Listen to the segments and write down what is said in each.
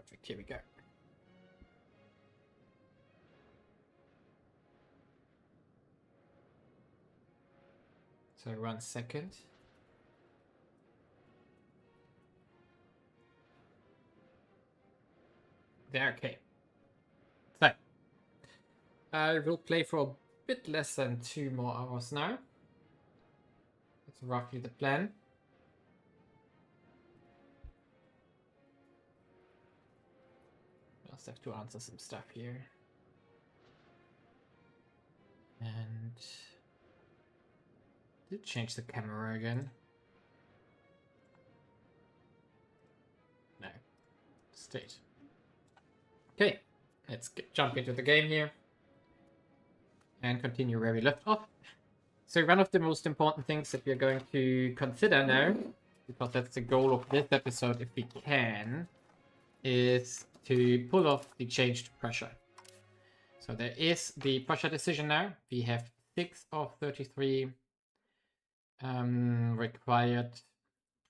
Perfect, here we go. So 1 second. There, okay. So, I will play for a bit less than 2 more hours now. That's roughly the plan. I just have to answer some stuff here. And did change the camera again? No. State. Okay, let's jump into the game here and continue where we left off. So one of the most important things that we're going to consider now, because that's the goal of this episode if we can, is to pull off the change to Prussia. So there is the Prussia decision now. We have 6 of 33 required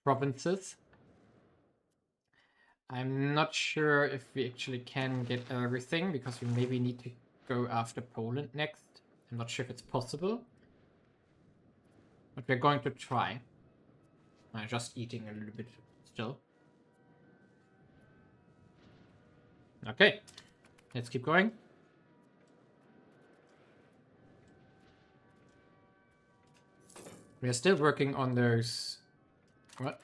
provinces. I'm not sure if we actually can get everything, because we maybe need to go after Poland next. I'm not sure if it's possible. But we're going to try. I'm just eating a little bit still. Okay, let's keep going. We are still working on those... What?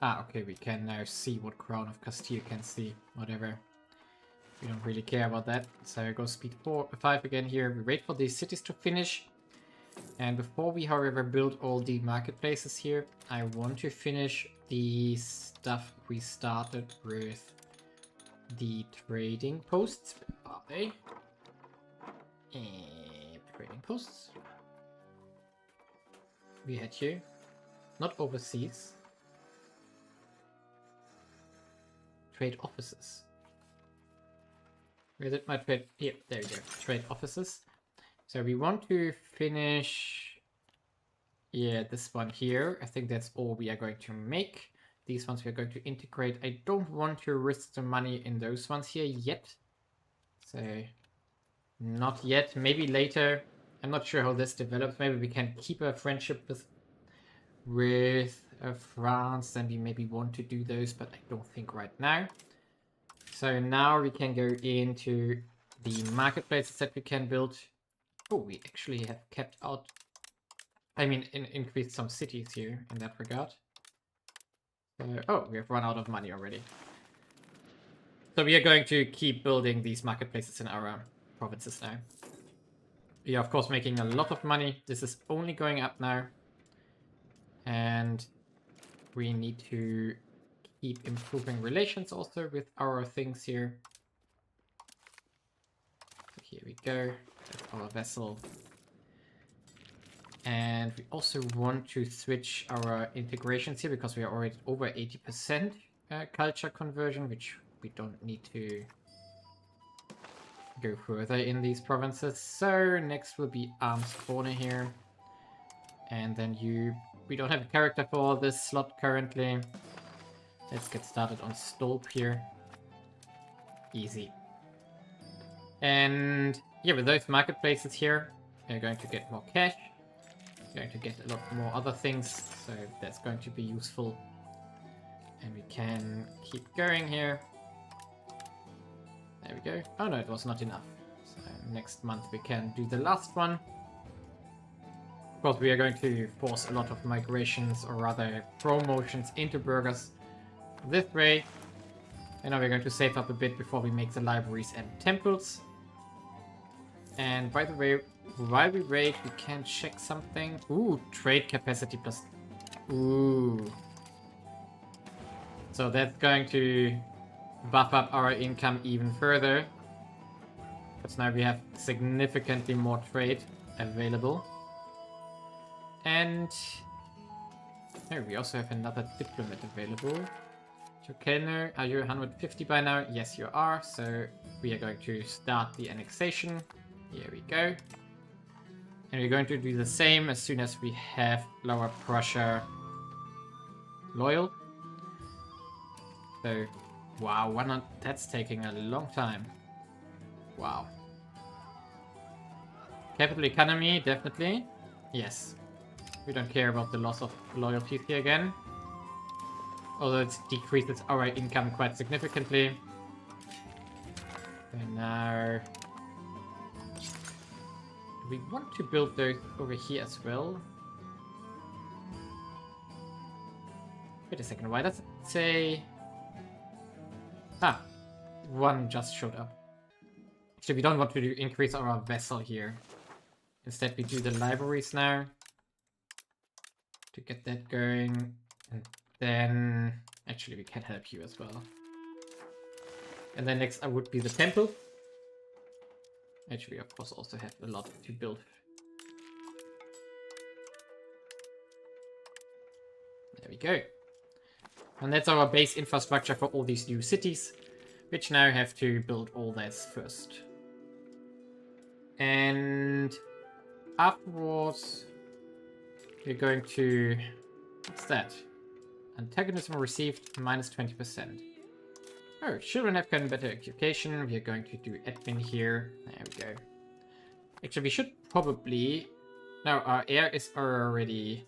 Ah, okay, we can now see what Crown of Castile can see. Whatever. We don't really care about that. So go speed 5 again here. We wait for these cities to finish. And before we, however, build all the marketplaces here, I want to finish the stuff we started with the trading posts. Where are they? Trading posts. We had here. Not overseas. Trade offices. Where did my trade? Here, there we go. Trade offices. So we want to finish, yeah, this one here. I think that's all we are going to make. These ones we are going to integrate. I don't want to risk the money in those ones here yet. So, not yet. Maybe later. I'm not sure how this develops. Maybe we can keep a friendship with France. Then we maybe want to do those, but I don't think right now. So now we can go into the marketplaces that we can build. Oh, we actually have kept out... I mean, increased some cities here in that regard. Oh, we have run out of money already. So we are going to keep building these marketplaces in our provinces now. We are, of course, making a lot of money. This is only going up now. And we need to keep improving relations also with our things here. So here we go. That's our vessel. And we also want to switch our integrations here because we are already over 80% culture conversion, which we don't need to go further in these provinces. So next will be Arms Corner here. And then we don't have a character for this slot currently. Let's get started on Stolp here. Easy. And yeah, with those marketplaces here, we're going to get more cash. We're going to get a lot more other things, so that's going to be useful. And we can keep going here. There we go. Oh no, it was not enough. So next month we can do the last one. Of course, we are going to force a lot of migrations, or rather promotions, into burghers this way. And now we're going to save up a bit before we make the libraries and temples. And by the way, while we wait, we can check something. Ooh, trade capacity plus... Ooh. So that's going to buff up our income even further. Because now we have significantly more trade available. And... oh, we also have another diplomat available. Kellner, are you 150 by now? Yes, you are. So we are going to start the annexation. Here we go. And we're going to do the same as soon as we have Lower Prussia loyal. So, wow, that's taking a long time. Wow. Capital economy, definitely. Yes. We don't care about the loss of loyalty here again. Although it decreases our income quite significantly. And now... do we want to build those over here as well? Wait a second, why does it say... ah, one just showed up. Actually, we don't want to increase our vessel here. Instead, we do the libraries now. To get that going. And then... actually, we can help you as well. And then next would be the temple. Actually, we of course also have a lot to build. There we go. And that's our base infrastructure for all these new cities, which now have to build all this first. And afterwards, we're going to... what's that? Antagonism received minus 20%. Oh, children have gotten better education. We are going to do admin here. There we go. Actually, we should probably... no, our heir is already...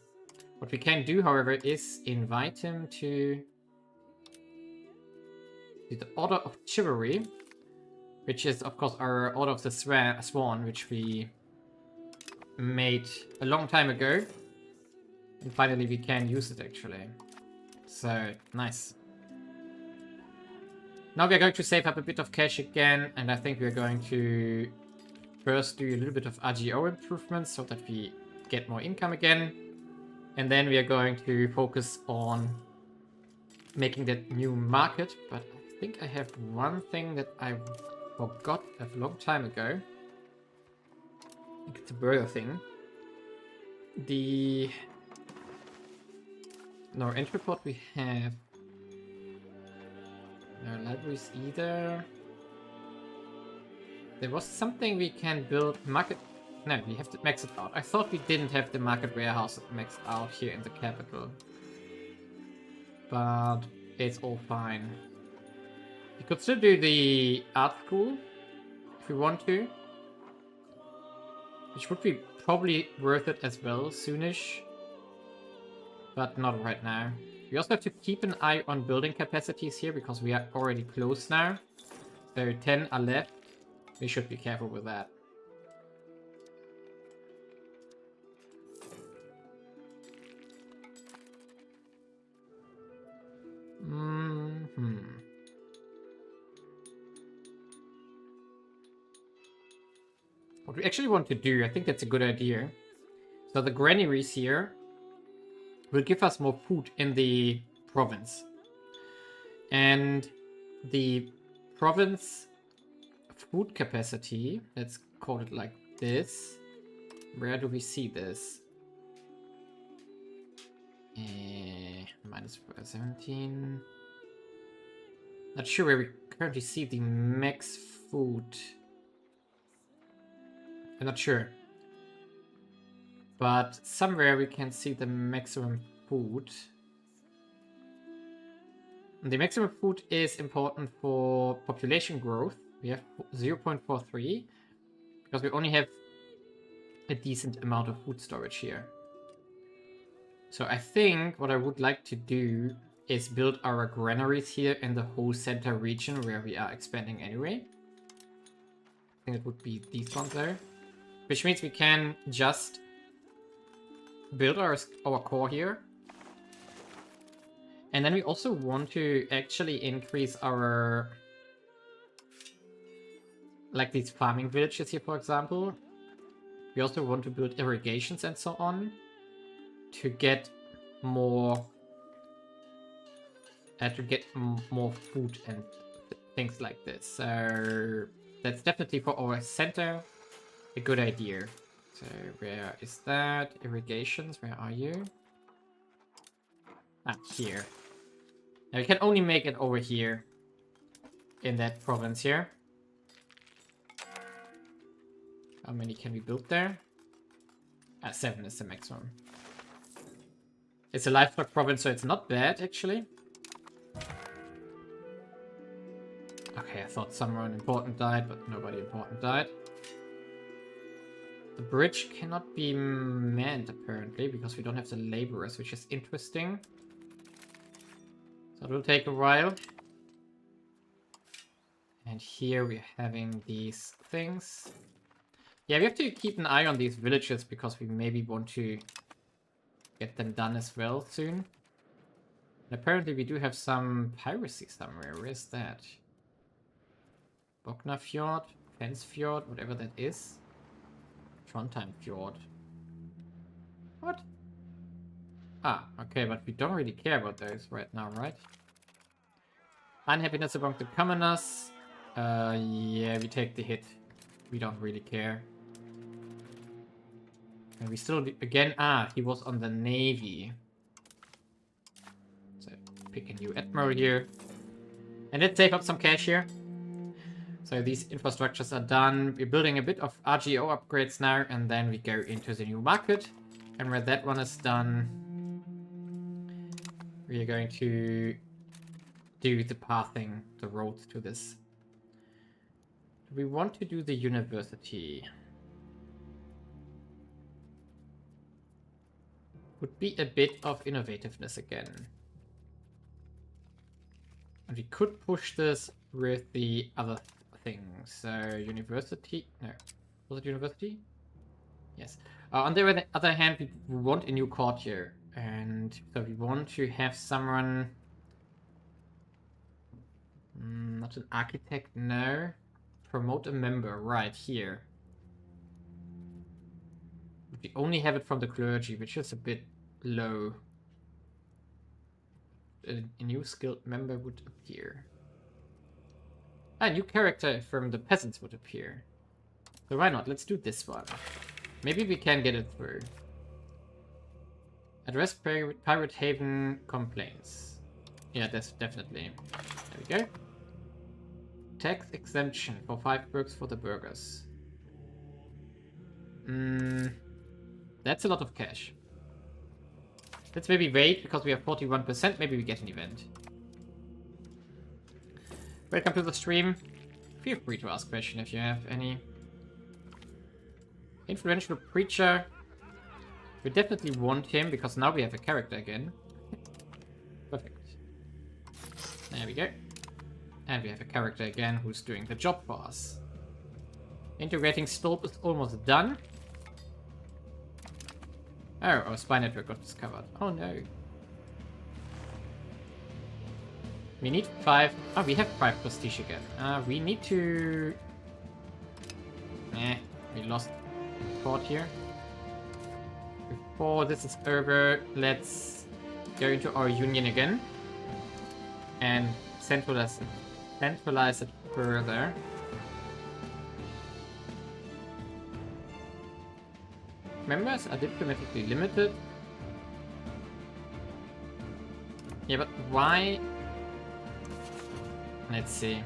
what we can do, however, is invite him to the Order of Chivalry, which is, of course, our Order of the Swan, which we made a long time ago. And finally, we can use it, actually. So, nice. Now we are going to save up a bit of cash again, and I think we are going to first do a little bit of RGO improvements so that we get more income again. And then we are going to focus on making that new market. But I think I have one thing that I forgot a long time ago. I think it's a burger thing. No entry port we have. No libraries either. There was something we can build. Market... no, we have to max it out. I thought we didn't have the market warehouse maxed out here in the capital. But it's all fine. We could still do the art school if we want to. Which would be probably worth it as well soonish. But not right now. We also have to keep an eye on building capacities here because we are already close now. So 10 are left. We should be careful with that. What we actually want to do, I think that's a good idea. So the granaries here will give us more food in the province. And the province food capacity, let's call it like this. Where do we see this? Minus 17. Not sure where we currently see the max food. I'm not sure. But somewhere we can see the maximum food. And the maximum food is important for population growth. We have 0.43 because we only have a decent amount of food storage here. So I think what I would like to do is build our granaries here in the whole center region where we are expanding anyway. I think it would be these ones there. Which means we can just build our core here. And then we also want to actually increase our... like these farming villages here, for example. We also want to build irrigations and so on. To get more... more food and things like this. So that's definitely for our center a good idea. So where is that? Irrigations, where are you? Ah, here. Now we can only make it over here. In that province here. How many can we build there? 7 is the maximum. It's a livestock province, so it's not bad, actually. Okay, I thought someone important died, but nobody important died. The bridge cannot be manned, apparently, because we don't have the laborers, which is interesting. So it will take a while. And here we're having these things. Yeah, we have to keep an eye on these villages, because we maybe want to get them done as well soon. And apparently we do have some piracy somewhere. Where is that? Bogner Fjord, Fence Fjord, whatever that is. Trondheim Fjord. What? Ah, okay, but we don't really care about those right now, right? Unhappiness among the commoners. Yeah, we take the hit. We don't really care. And we still do, again, he was on the navy. So pick a new admiral here. And let's save up some cash here. So these infrastructures are done. We're building a bit of RGO upgrades now, and then we go into the new market. And when that one is done, we are going to do the pathing, the road to this. We want to do the university. Would be a bit of innovativeness again. And we could push this with the other things. So university, no, was it university? Yes. On the other hand, we want a new courtier, and so we want to have someone, not an architect, no. Promote a member right here. We only have it from the clergy, which is a bit low. A new skilled member would appear. A new character from the peasants would appear. So why not? Let's do this one. Maybe we can get it through. Address Pirate Haven complaints. Yeah, that's definitely. There we go. Tax exemption for 5 perks for the burgers. That's a lot of cash. Let's maybe wait, because we have 41%. Maybe we get an event. Welcome to the stream. Feel free to ask questions if you have any. Influential preacher. We definitely want him, because now we have a character again. Perfect. There we go. And we have a character again who's doing the job for us. Integrating Stolp is almost done. Oh, our spy network got discovered. Oh no. We need 5. Oh, we have 5 prestige again. We need to... we lost port here. Before this is over, let's go into our union again. And centralize it further. Members are diplomatically limited. Yeah, but why? Let's see.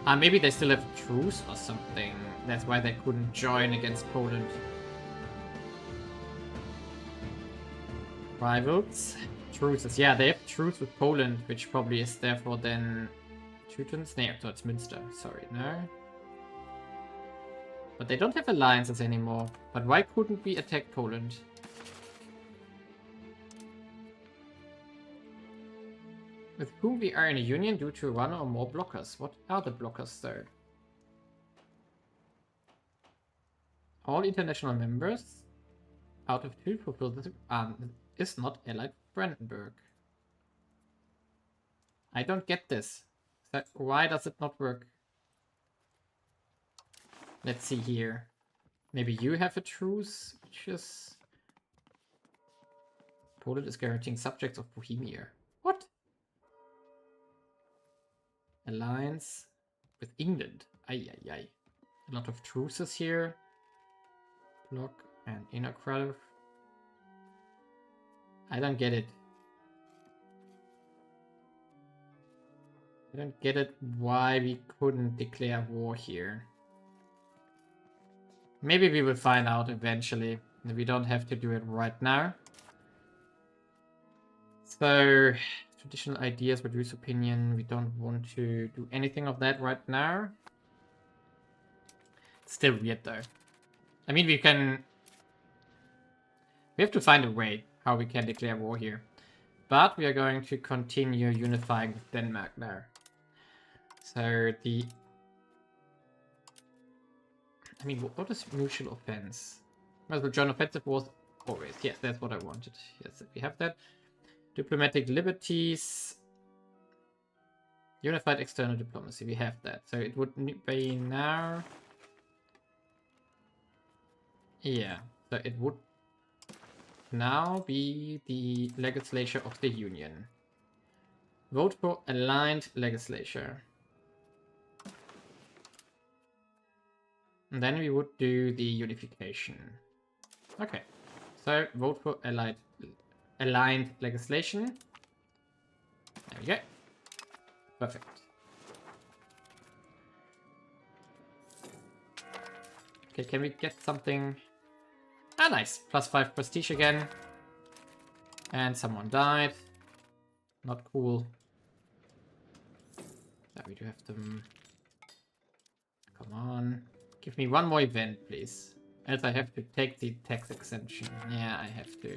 Maybe they still have truce or something. That's why they couldn't join against Poland. Rivals. Truces. Yeah, they have truce with Poland, which probably is therefore then Teutons? No, so it's Münster. Sorry, no. But they don't have alliances anymore. But why couldn't we attack Poland? With whom we are in a union due to one or more blockers. What are the blockers though? All international members out of 2 fulfill this is not allied with Brandenburg. I don't get this. So why does it not work? Let's see here. Maybe you have a truce, which is... Poland is guaranteeing subjects of Bohemia. What? Alliance with England. Ay, ay, ay. A lot of truces here. Block and inner crowd. I don't get it. I don't get it why we couldn't declare war here. Maybe we will find out eventually. We don't have to do it right now. So, Traditional ideas, reduce opinion. We don't want to do anything of that right now. It's still weird though. I mean, we have to find a way how we can declare war here. But we are going to continue unifying with Denmark now. So the... I mean, what is mutual offense? Well, joint offensive wars always. Yes, that's what I wanted. Yes, we have that. Diplomatic liberties. Unified external diplomacy. We have that. So it would be now... Yeah. So it would now be the legislature of the Union. Vote for aligned legislature. And then we would do the unification. Okay. So vote for aligned legislation. There we go. Perfect. Okay, can we get something? Ah, nice. +5 prestige again. And someone died. Not cool. Yeah, we do have them. Come on. Give me one more event, please. Else I have to take the tax exemption. Yeah, I have to.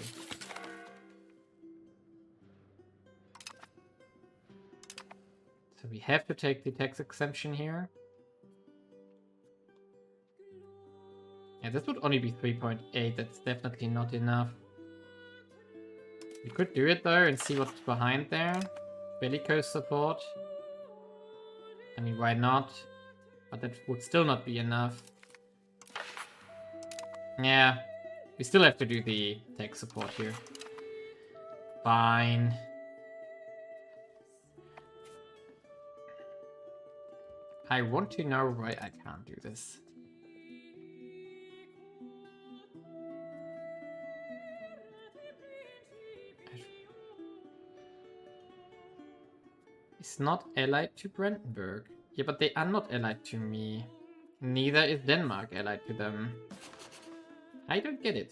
So we have to take the tax exemption here. Yeah, this would only be 3.8. That's definitely not enough. We could do it though and see what's behind there. Bellicose support. I mean, why not? But that would still not be enough. Yeah, we still have to do the tech support here. Fine. I want to know why I can't do this. It's not allied to Brandenburg. Yeah, but they are not allied to me. Neither is Denmark allied to them. I don't get it.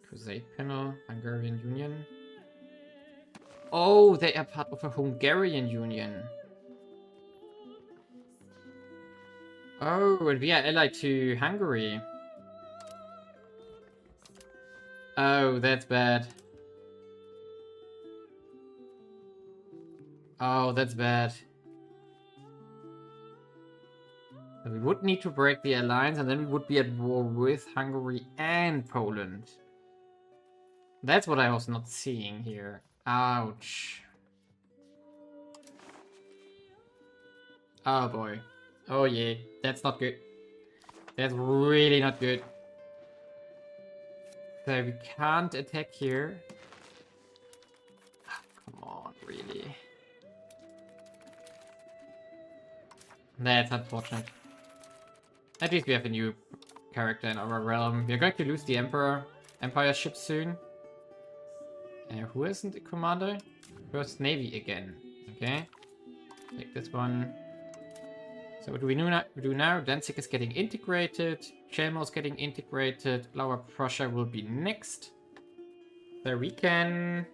Crusade panel, Hungarian Union. Oh, they are part of a Hungarian Union. Oh, and we are allied to Hungary. Oh, that's bad. Oh, that's bad. So we would need to break the alliance, and then we would be at war with Hungary and Poland. That's what I was not seeing here. Ouch. Oh boy. Oh yeah, that's not good. That's really not good. So we can't attack here. Come on, really. That's unfortunate. At least we have a new character in our realm. We're going to lose the Empire ship soon. Who isn't the commander? First Navy again. Okay. Take this one. So what do we do now? Danzig is getting integrated. Chelmo is getting integrated. Lower Prussia will be next. So we can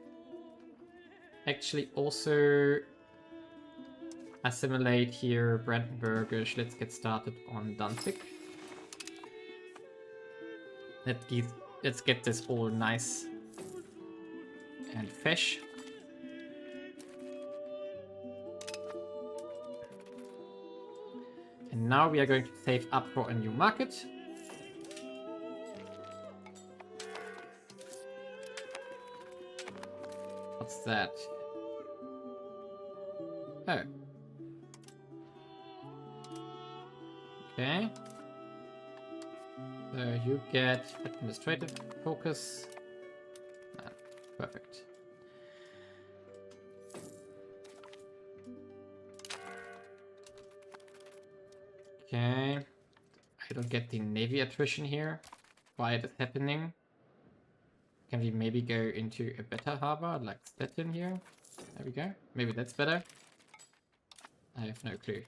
actually also assimilate here Brandenburgish. Let's get started on Danzig. Let's get this all nice and fresh. And now we are going to save up for a new market. What's that? Oh. Okay. So you get administrative focus. Ah, perfect. Okay. I don't get the navy attrition here. Why it is happening? Can we maybe go into a better harbor like Stettin here? There we go. Maybe that's better. I have no clue.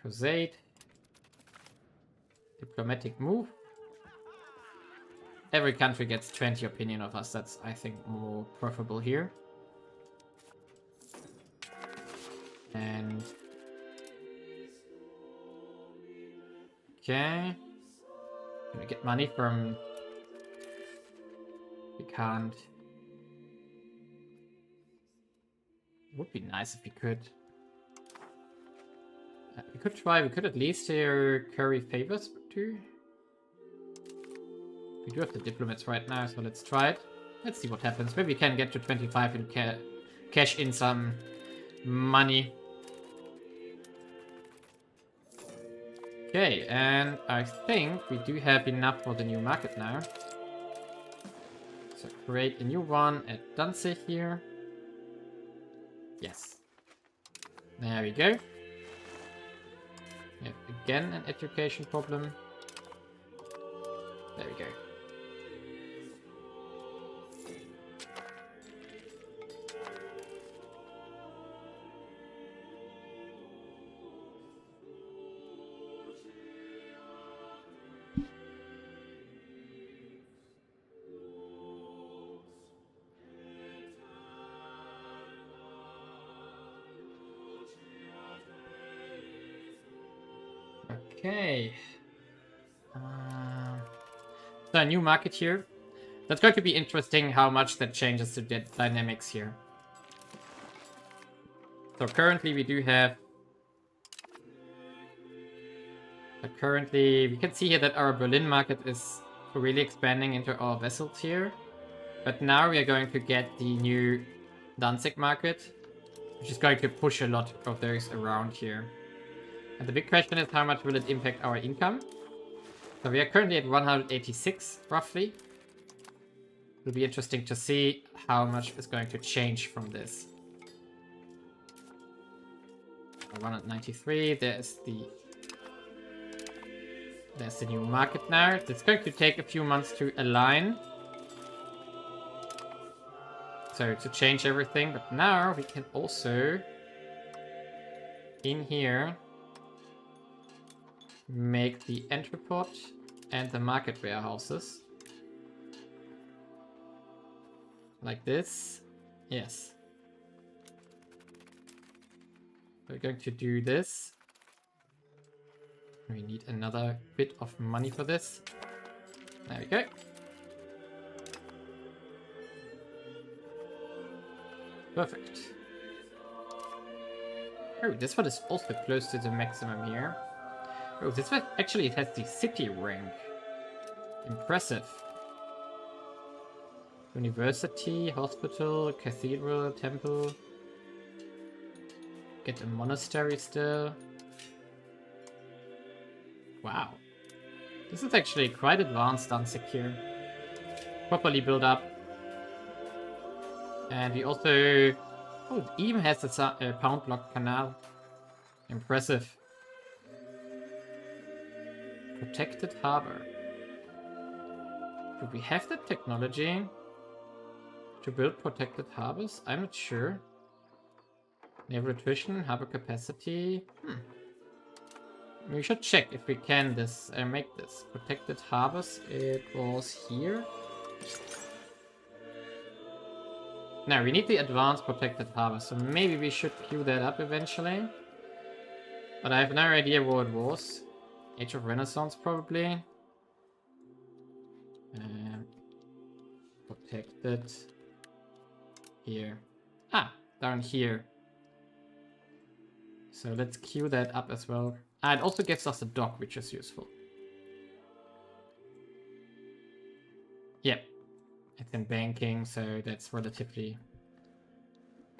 Crusade. Diplomatic move. Every country gets 20 opinion of us. That's, I think, more preferable here. And... okay. Can we get money from... we can't. It would be nice if we could. We could try, we could at least here curry favors too. We do have the diplomats right now, so let's try it. Let's see what happens. Maybe we can get to 25 and cash in some money. Okay, and I think we do have enough for the new market now. So create a new one at Danzig here. Yes. There we go. We have again an education problem. There we go. Okay. So a new market here. That's going to be interesting how much that changes the dynamics here. So currently we do have... currently we can see here that our Berlin market is really expanding into our vessels here. But now we are going to get the new Danzig market, which is going to push a lot of those around here. And the big question is how much will it impact our income? So we are currently at 186, roughly. It'll be interesting to see how much is going to change from this. 193, there's the new market now. It's going to take a few months to align. So to change everything, but now we can also, in here, make the entrepot and the market warehouses. Like this. Yes. We're going to do this. We need another bit of money for this. There we go. Perfect. Oh, this one is also close to the maximum here. Oh, this one actually it has the city rank. Impressive. University, hospital, cathedral, temple. Get a monastery still. Wow. This is actually quite advanced Danzig here. Properly built up. And we also... oh, it even has a pound block canal. Impressive. Protected harbor. Do we have the technology to build protected harbors? I'm not sure. Naval attrition, harbor capacity. We should check if we can make this. Protected harbors, it was here. Now, we need the advanced protected harbor, so maybe we should queue that up eventually. But I have no idea what it was. Age of Renaissance, probably. Protected. Here. Ah, down here. So let's queue that up as well. Ah, it also gives us a dock, which is useful. Yep. It's in banking, so that's relatively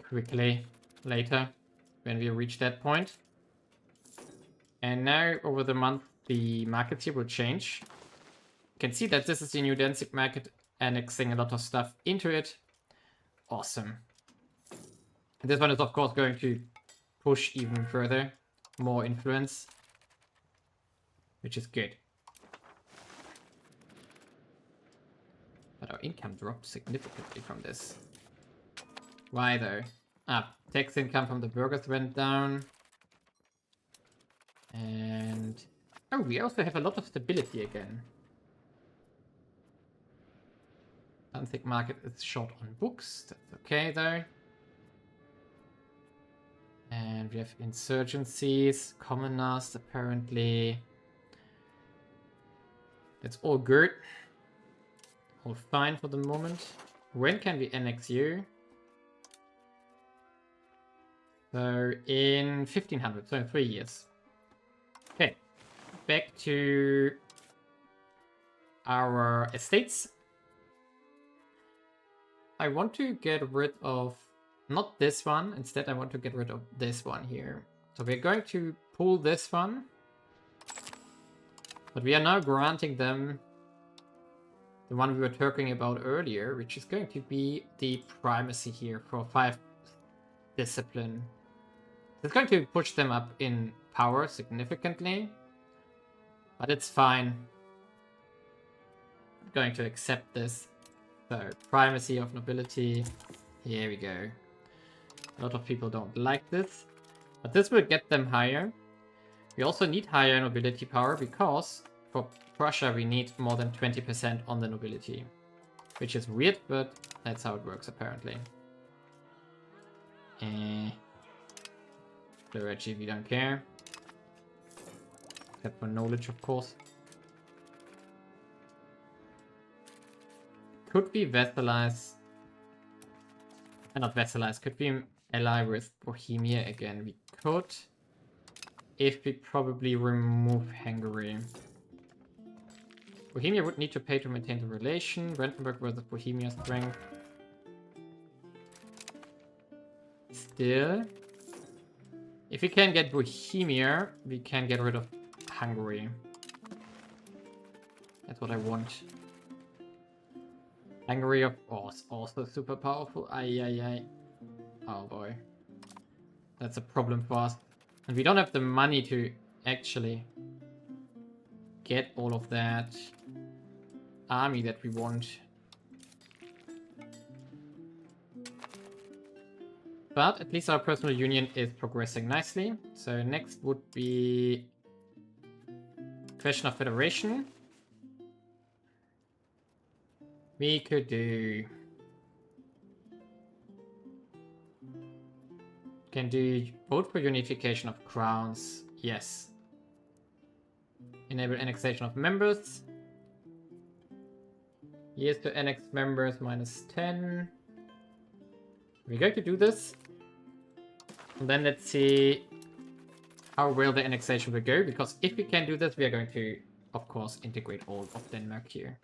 quickly later when we reach that point. And now, over the month, the markets here will change. You can see that this is the new Danzig market, annexing a lot of stuff into it. Awesome. And this one is, of course, going to push even further. More influence. Which is good. But our income dropped significantly from this. Why though? Ah, tax income from the burghers went down. And Oh, we also have a lot of stability again. Danzig market is short on books. That's okay though. And we have insurgencies, commoners apparently. That's all good. All fine for the moment. When can we annex you? So in 1500, so in 3 years. Okay, back to our estates. I want to get rid of, not this one, instead I want to get rid of this one here. So we're going to pull this one. But we are now granting them the one we were talking about earlier, which is going to be the primacy here for 5 discipline. It's going to push them up in power significantly, but it's fine. I'm going to accept this. So, primacy of nobility. Here we go. A lot of people don't like this, but this will get them higher. We also need higher nobility power because for Prussia we need more than 20% on the nobility. Which is weird, but that's how it works apparently. Clergy, we don't care. Except for knowledge, of course. Could we vassalize... not vassalize, could we ally with Bohemia again? We could. If we probably remove Hungary. Bohemia would need to pay to maintain the relation. Brandenburg versus Bohemia strength. Still. If we can get Bohemia, we can get rid of Hungary. That's what I want. Hungary, of course, also super powerful. Ay. Oh boy. That's a problem for us. And we don't have the money to actually get all of that army that we want. But at least our personal union is progressing nicely. So next would be question of federation. We could do... Can do vote for unification of crowns. Yes. Enable annexation of members. Years to annex members -10. We're going to do this. And then let's see how well the annexation will go. Because if we can do this, we are going to, of course, integrate all of Denmark here.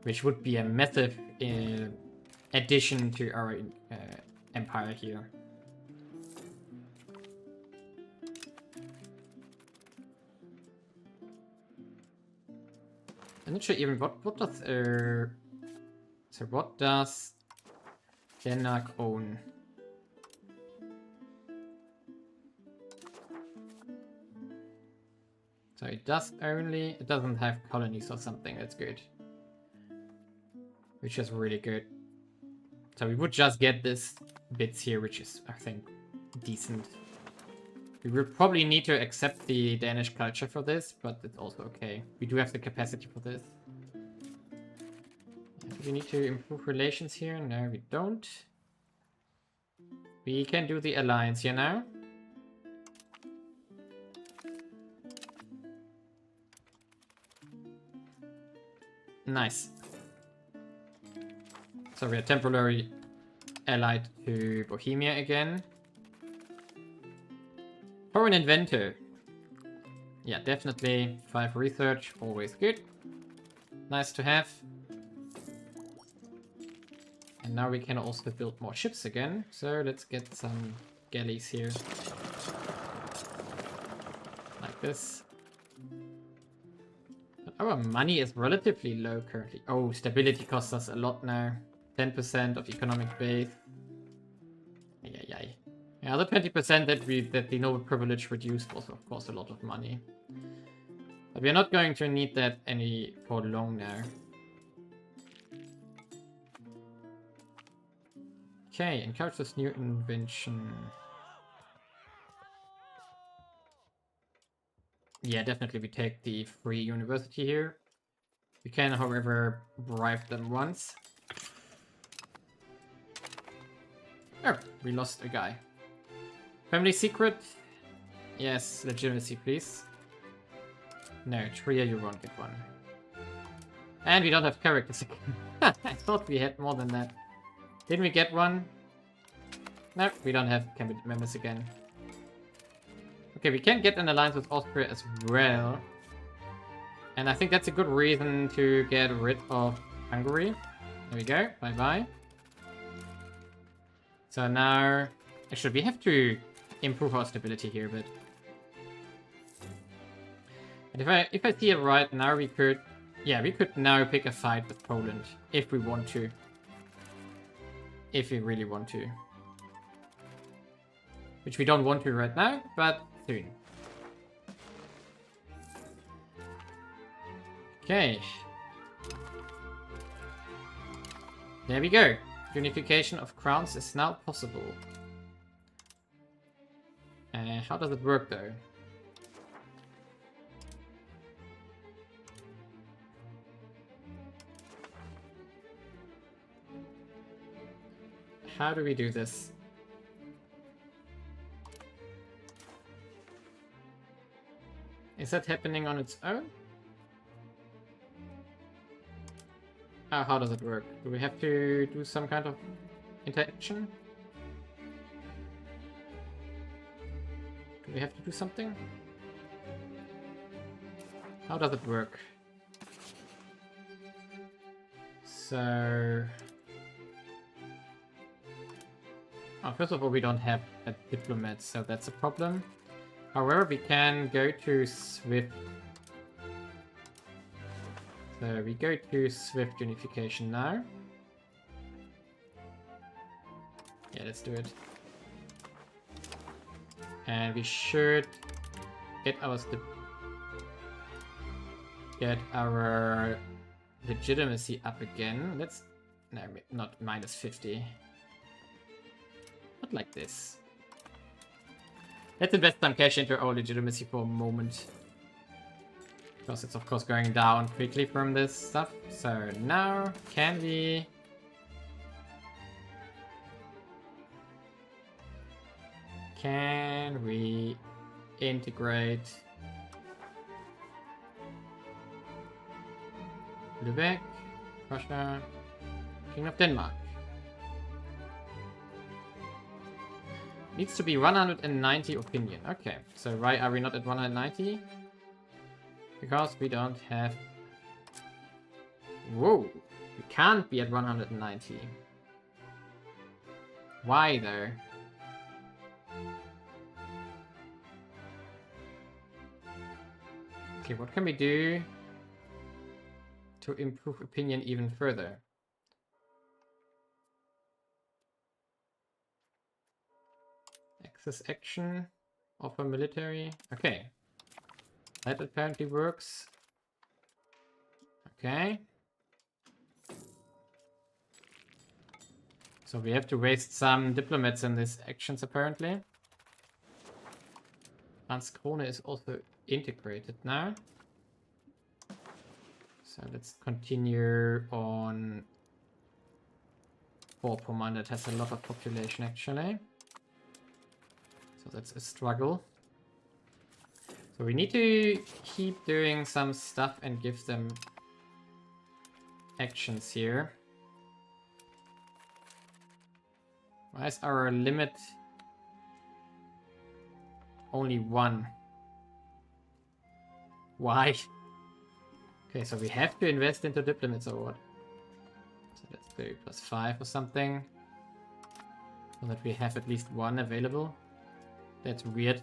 Which would be a massive addition to our empire here. I'm not sure even what does so what does Denmark own? So it doesn't have colonies or something. That's good. Which is really good. So we would just get this bits here, which is, I think, decent. We will probably need to accept the Danish culture for this, but it's also okay. We do have the capacity for this. Do we need to improve relations here? No, we don't. We can do the alliance here now. Nice. So we are temporarily allied to Bohemia again. Foreign inventor. Yeah, definitely. 5 research, always good. Nice to have. And now we can also build more ships again. So let's get some galleys here. Like this. But our money is relatively low currently. Oh, stability costs us a lot now. 10% of economic base. Yeah, the 20% that the noble privilege reduced was of course a lot of money. But we're not going to need that any for long now. Okay, encourage this new invention. Yeah, definitely we take the free university here. We can, however, bribe them once. Oh, we lost a guy. Family secret? Yes, legitimacy, please. No, Trier, you won't get one. And we don't have characters again. I thought we had more than that. Didn't we get one? No, we don't have cabinet members again. Okay, we can get an alliance with Austria as well. And I think that's a good reason to get rid of Hungary. There we go. Bye-bye. So now... Actually, we have to improve our stability here a bit. And if I see it right, now we could... Yeah, we could now pick a fight with Poland. If we want to. If we really want to. Which we don't want to right now, but soon. Okay. There we go. Unification of crowns is now possible. How does it work though? How do we do this? Is that happening on its own? How does it work? Do we have to do some kind of interaction? Do we have to do something? How does it work? So... Oh, first of all, we don't have a diplomat, so that's a problem. However, we can go to Swift. So we go to Swift unification now. Yeah, let's do it. And we should get our legitimacy up again. Let's... No, not minus 50. Not like this. Let's invest some cash into our legitimacy for a moment. Because it's of course going down quickly from this stuff. So now, can we... Can we integrate Lübeck, Prussia, King of Denmark? Needs to be 190 opinion. Okay, so why are we not at 190? Because we don't have... Whoa! We can't be at 190. Why though? Okay, what can we do to improve opinion even further? Access action, offer military. Okay. That apparently works. Okay. So we have to waste some diplomats in these actions apparently. Landskrone is also integrated now. So let's continue on Vorpommern that has a lot of population actually. So that's a struggle. So we need to keep doing some stuff and give them actions here. Why is our limit only 1? Why? Okay, so we have to invest into diplomats or what? So let's do +5 or something. So that we have at least 1 available. That's weird.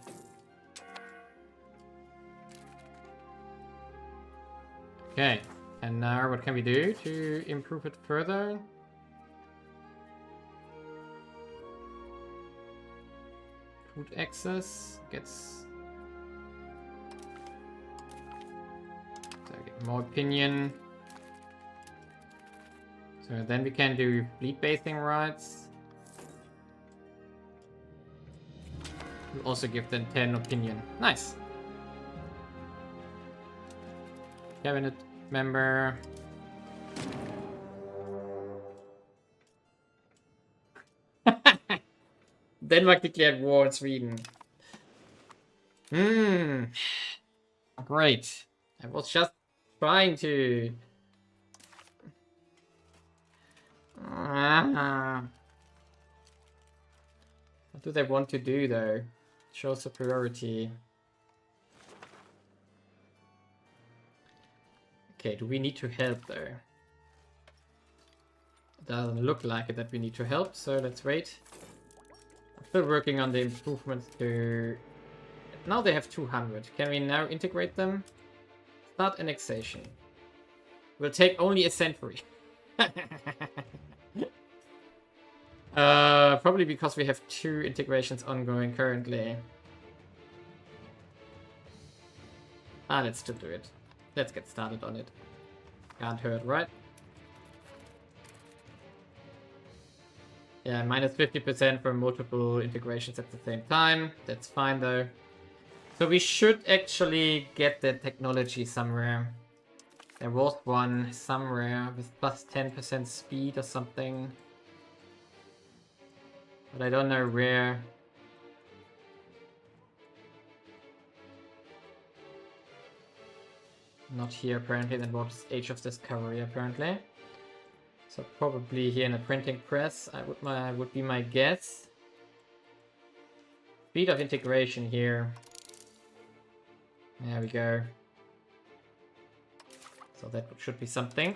Okay, and now what can we do to improve it further? Food access gets... So I get more opinion. So then we can do fleet basing rights. We'll also give them 10 opinion. Nice. cabinet member. Denmark declared war on Sweden. Great. I was just trying to... What do they want to do, though? Show superiority. Okay, do we need to help, though? It doesn't look like it that we need to help, so let's wait. I'm still working on the improvements to... Now they have 200. Can we now integrate them? Start annexation. Will take only a century. Probably because we have 2 integrations ongoing currently. Let's still do it. Let's get started on it. Can't hurt, right? Yeah, minus 50% for multiple integrations at the same time. That's fine though. So we should actually get the technology somewhere. There was one somewhere with plus 10% speed or something. But I don't know where. Not here apparently, that was Age of Discovery apparently. So probably here in a printing press, would be my guess. Speed of integration here. There we go. So that should be something.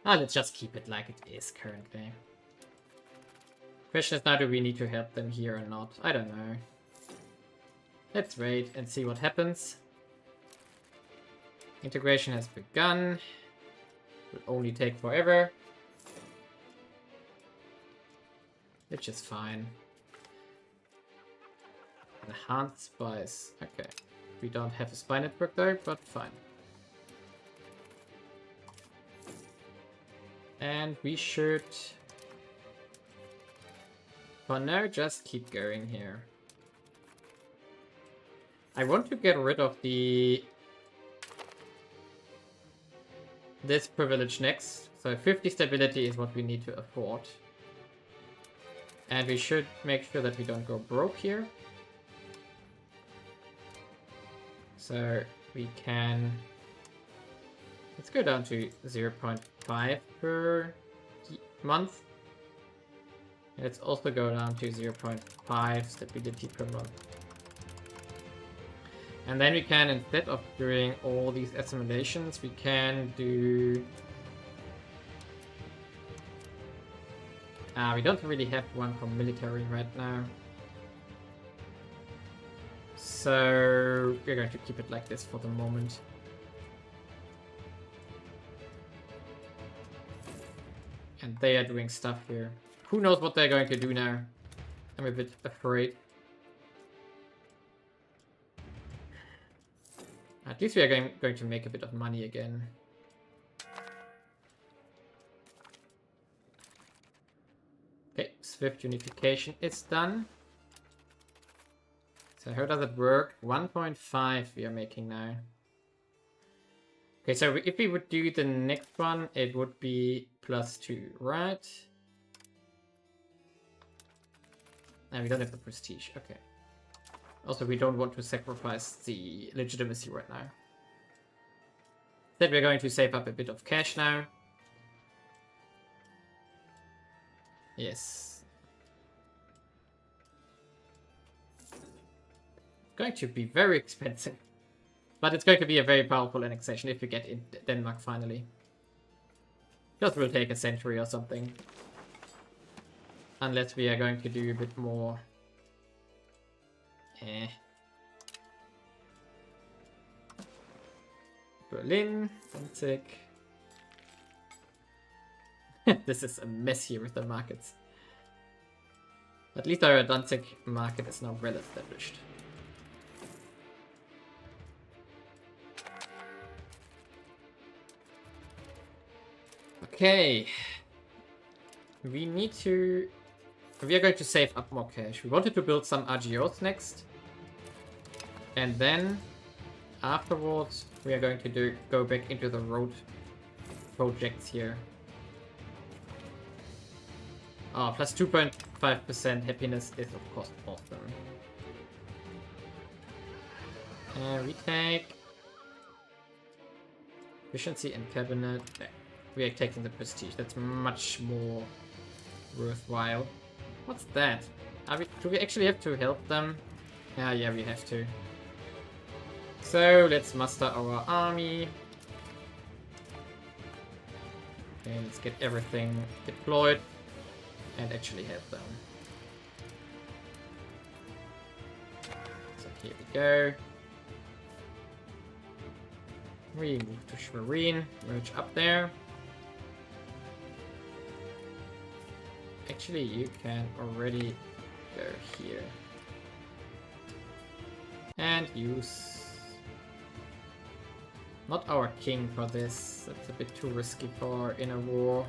Let's just keep it like it is currently. Question is now, do we need to help them here or not? I don't know. Let's wait and see what happens. Integration has begun. Will only take forever. Which is fine. Enhanced spice. Okay. We don't have a spy network though, but fine. And we should, for now, just keep going here. I want to get rid of this privilege next. So 50 stability is what we need to afford. And we should make sure that we don't go broke here. So we can... Let's go down to 0.5 per month. Let's also go down to 0.5 stability per month. And then we can, instead of doing all these assimilations, we can do... we don't really have one for military right now. So we're going to keep it like this for the moment. And they are doing stuff here. Who knows what they're going to do now? I'm a bit afraid. At least we are going to make a bit of money again. Okay, Swift unification is done. So how does it work? 1.5 we are making now. Okay, so if we would do the next one, it would be +2, right? And we don't have the prestige, okay. Also, we don't want to sacrifice the legitimacy right now. Instead, we're going to save up a bit of cash now. Yes. Going to be very expensive. But it's going to be a very powerful annexation if we get in Denmark finally. Just will take a century or something. Unless we are going to do a bit more. Berlin, Danzig. This is a mess here with the markets. At least our Danzig market is now well established. Okay. we need to... We are going to save up more cash. We wanted to build some RGOs next. And then, afterwards, we are going to go back into the road projects here. Oh, plus 2.5% happiness is of course awesome. And we take efficiency and cabinet. We are taking the prestige. That's much more worthwhile. What's that? Do we actually have to help them? Yeah, we have to. So let's muster our army. And let's get everything deployed and actually help them. So here we go. We move to Schwerin, merge up there. Actually, you can already go here. And use... Not our king for this. That's a bit too risky for in a war.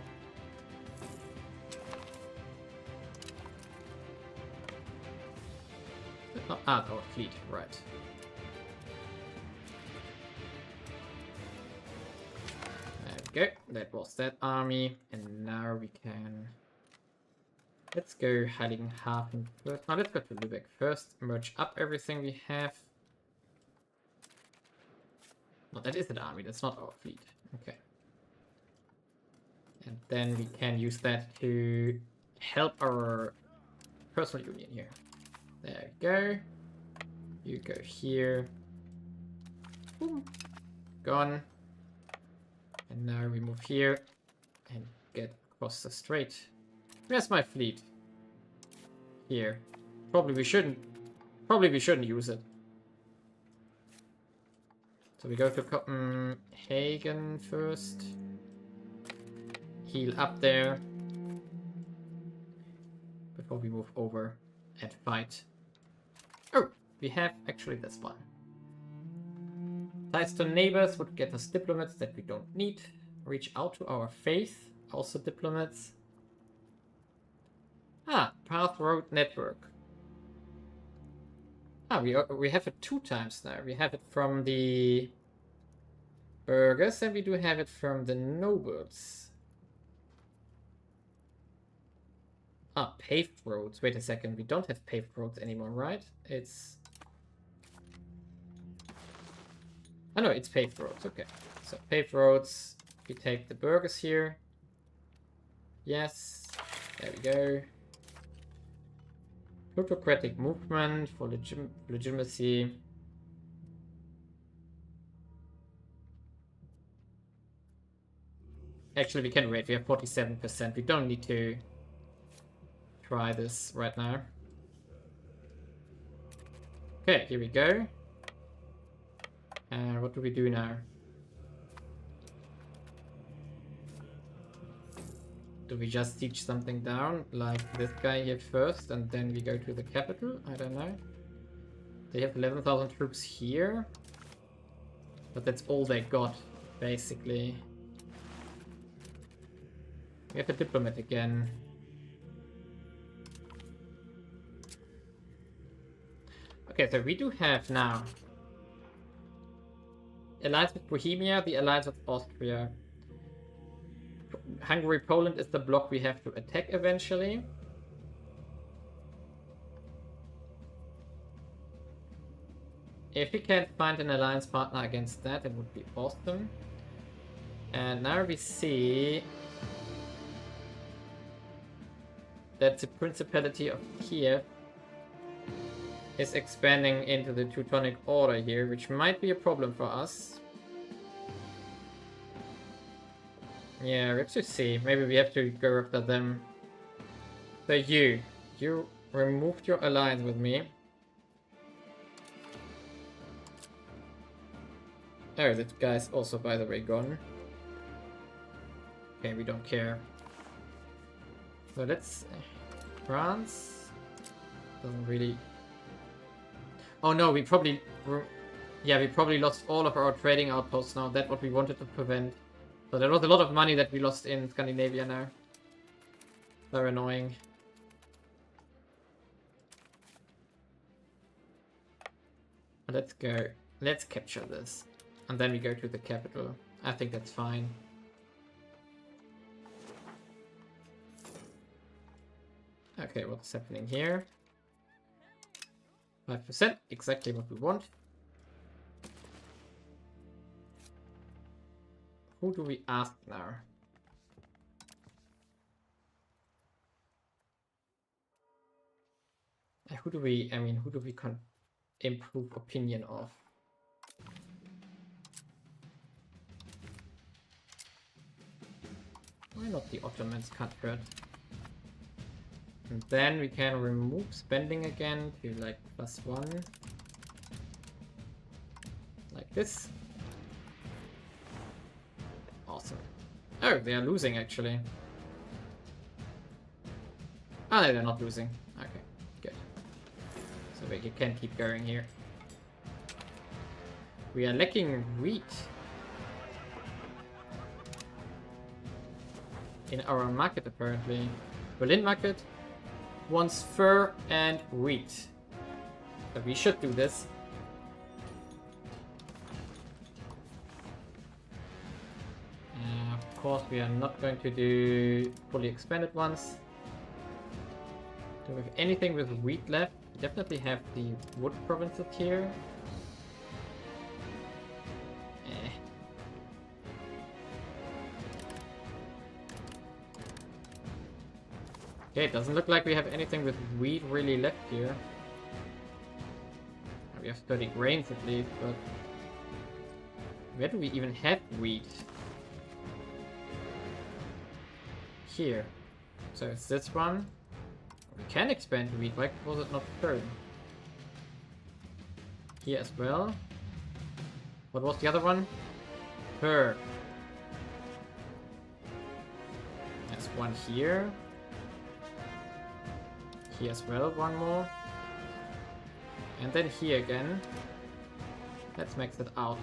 Our fleet, right. There we go. That was that army. And now we can... Let's go Heiligenhafen first. Now let's go to Lübeck first. Merge up everything we have. No, that is an army. That's not our fleet. Okay. And then we can use that to help our personal union here. There we go. You go here. Boom. Gone. And now we move here and get across the strait. Where's my fleet? Here. Probably we shouldn't use it. So we go to Copenhagen first. Heal up there. Before we move over and fight. Oh, we have actually this one. Ties to neighbors would get us diplomats that we don't need. Reach out to our faith, also diplomats. Ah, path road network. Ah, we have it 2 times now. We have it from the burghers and we do have it from the nobles. Ah, paved roads. Wait a second, we don't have paved roads anymore, right? It's... Oh no, it's paved roads, okay. So paved roads, we take the burghers here. Yes, there we go. Plutocratic movement for legitimacy. Actually, we can wait. We have 47%. We don't need to try this right now. Okay, here we go. And what do we do now? Do we just teach something down, like this guy here first, and then we go to the capital? I don't know. They have 11,000 troops here. But that's all they got, basically. We have a diplomat again. Okay, so we do have now alliance with Bohemia, the alliance with Austria. Hungary, Poland is the bloc we have to attack eventually. If we can find an alliance partner against that, it would be awesome. And now we see that the Principality of Kiev is expanding into the Teutonic Order here, which might be a problem for us. Yeah, we have to see. Maybe we have to go after them. So you removed your alliance with me. Oh, that guy's also, by the way, gone. Okay, we don't care. So let's... France... Doesn't really... Oh no, we probably... Yeah, we probably lost all of our trading outposts now. That's what we wanted to prevent. So there was a lot of money that we lost in Scandinavia now. Very annoying. Let's go. Let's capture this. And then we go to the capital. I think that's fine. Okay, what's happening here? 5%, exactly what we want. Who do we ask now? Who do we improve opinion of? Why not the Ottomans? Can't hurt. And then we can remove spending again to like +1. Like this. Awesome. Oh, they are losing actually. Oh, no, they're not losing. Okay, good. So we can keep going here. We are lacking wheat in our market apparently. Berlin market wants fur and wheat. But we should do this. Of course, we are not going to do fully expanded ones. Do we have anything with wheat left? We definitely have the wood provinces here. Okay, it doesn't look like we have anything with wheat really left here. We have 30 grains at least, but where do we even have wheat? Here. So it's this one. We can expand wheat, why was it not third? Here as well. What was the other one? Fur. There's one here. Here as well, one more. And then here again. Let's max it out.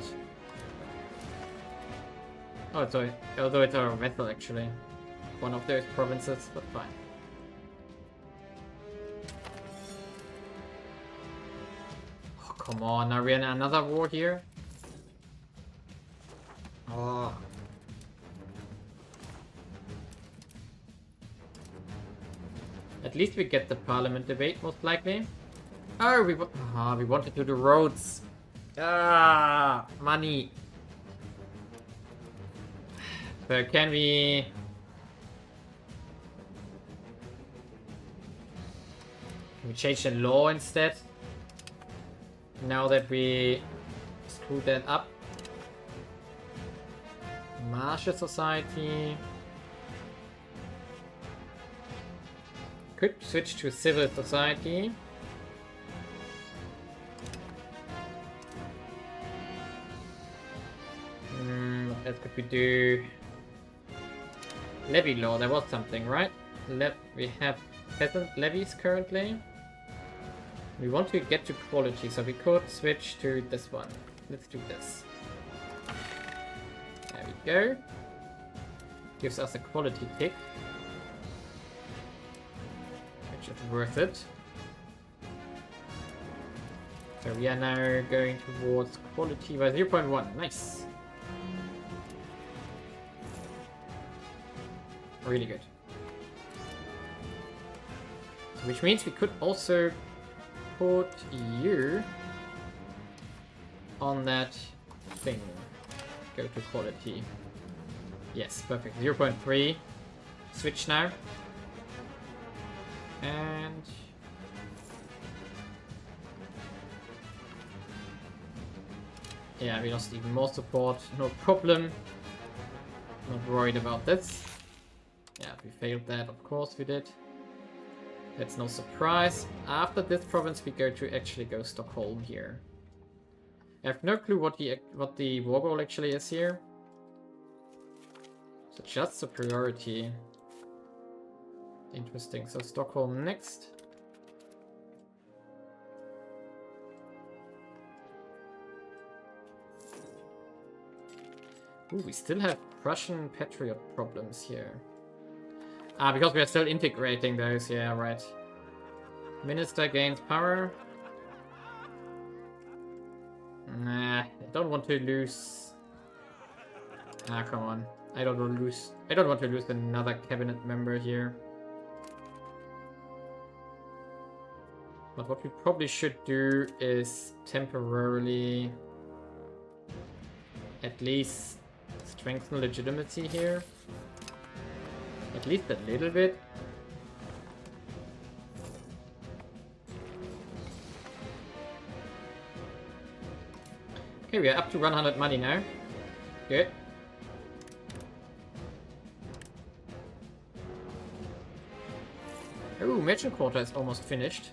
Oh, sorry. Although it's our vessel actually. One of those provinces, but fine. Oh, come on. Are we in another war here? Oh. At least we get the parliament debate, most likely. Oh, we wanted to do roads. Money. So can we change the law instead? Now that we screwed that up. Martial society. Could switch to civil society. What else could we do? Levy law, there was something, right? We have peasant levies currently. We want to get to quality, so we could switch to this one. Let's do this. There we go. Gives us a quality tick. It's worth it. So we are now going towards quality by 0.1. Nice. Really good. So which means we could also put you on that thing. Go to quality. Yes, perfect. 0.3. Switch now. And yeah, we lost even more support. No problem. Not worried about this. Yeah, we failed that. Of course we did. That's no surprise. After this province, we actually go Stockholm here. I have no clue what the war goal actually is here. So just superiority. Interesting. So Stockholm next. Ooh, we still have Prussian patriot problems here. Ah, because we are still integrating those. Yeah, right. Minister gains power. Nah, I don't want to lose. Ah, come on. I don't want to lose. I don't want to lose another cabinet member here. But what we probably should do is temporarily at least strengthen legitimacy here. At least a little bit. Okay, we are up to 100 money now. Good. Oh, Merchant Quarter is almost finished.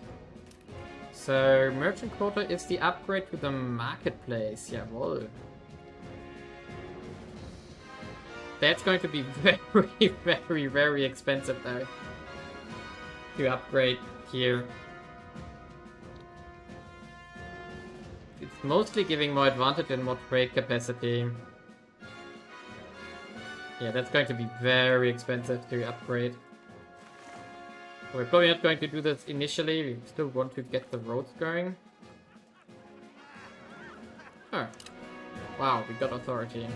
So, Merchant Quarter is the upgrade to the marketplace. Jawohl. That's going to be very, very expensive though. To upgrade here. It's mostly giving more advantage and more trade capacity. Yeah, that's going to be very expensive to upgrade. We're probably not going to do this initially. We still want to get the roads going. Oh. Wow, we got authority.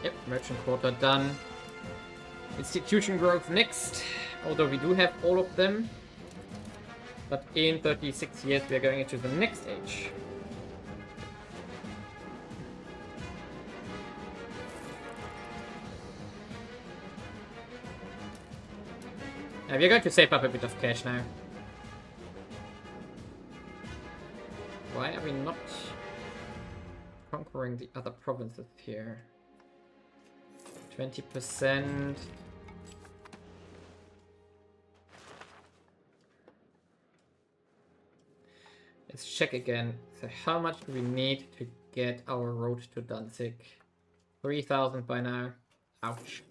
Yep, Merchant Quarter done. Institution growth next. Although we do have all of them. But in 36 years we are going into the next age. We're going to save up a bit of cash now. Why are we not conquering the other provinces here? 20%. Let's check again. So how much do we need to get our road to Danzig? 3,000 by now. Ouch.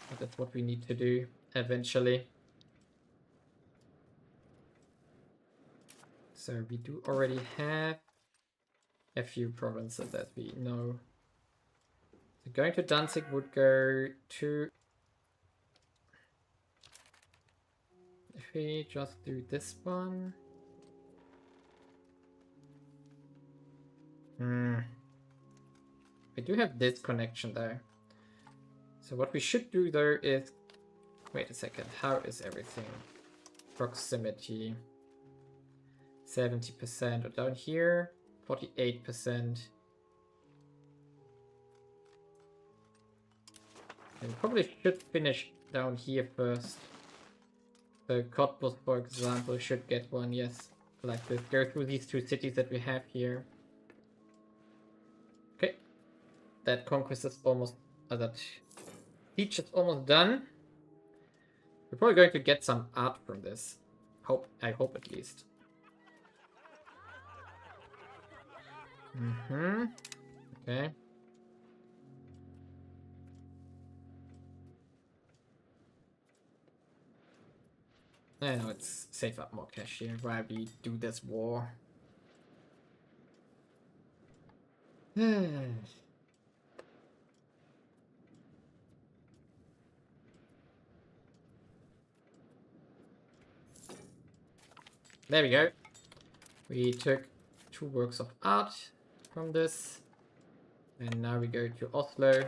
But that's what we need to do eventually. So we do already have a few provinces that we know. So going to Danzig would go to... If we just do this one... We do have this connection though. So what we should do though is... Wait a second, how is everything? Proximity. 70%, or down here, 48%. And we probably should finish down here first. So Cottbus, for example, should get one, yes. Like this, go through these two cities that we have here. Okay. That conquest is almost... that siege is almost done. We're probably going to get some art from this. I hope at least. Okay. I know, it's save up more cash here while we do this war. There we go. We took 2 works of art from this. And now we go to Oslo,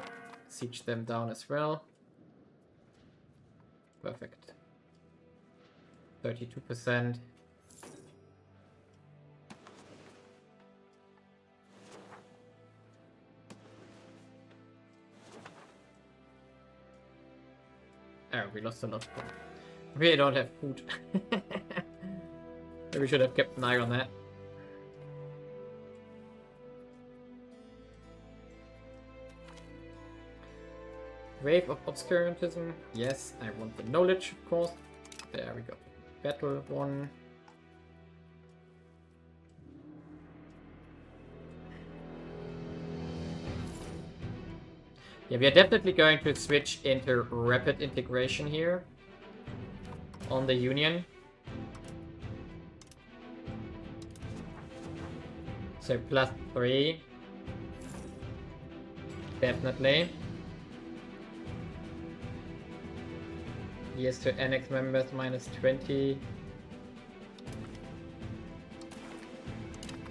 siege them down as well. Perfect. 32%. Oh, we lost a lot of food. We don't have food. We should have kept an eye on that. Wave of obscurantism. Yes, I want the knowledge, of course. There we go. Battle 1. Yeah, we are definitely going to switch into rapid integration here on the Union. So +3. Definitely. Years to annex members -20.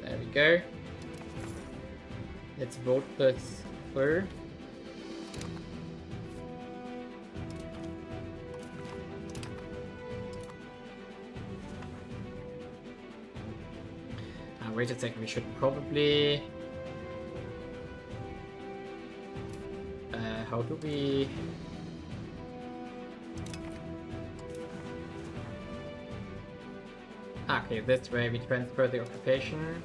There we go. Let's vote this through. Wait a second, we should probably... how do we... Okay, this way we transfer the occupation.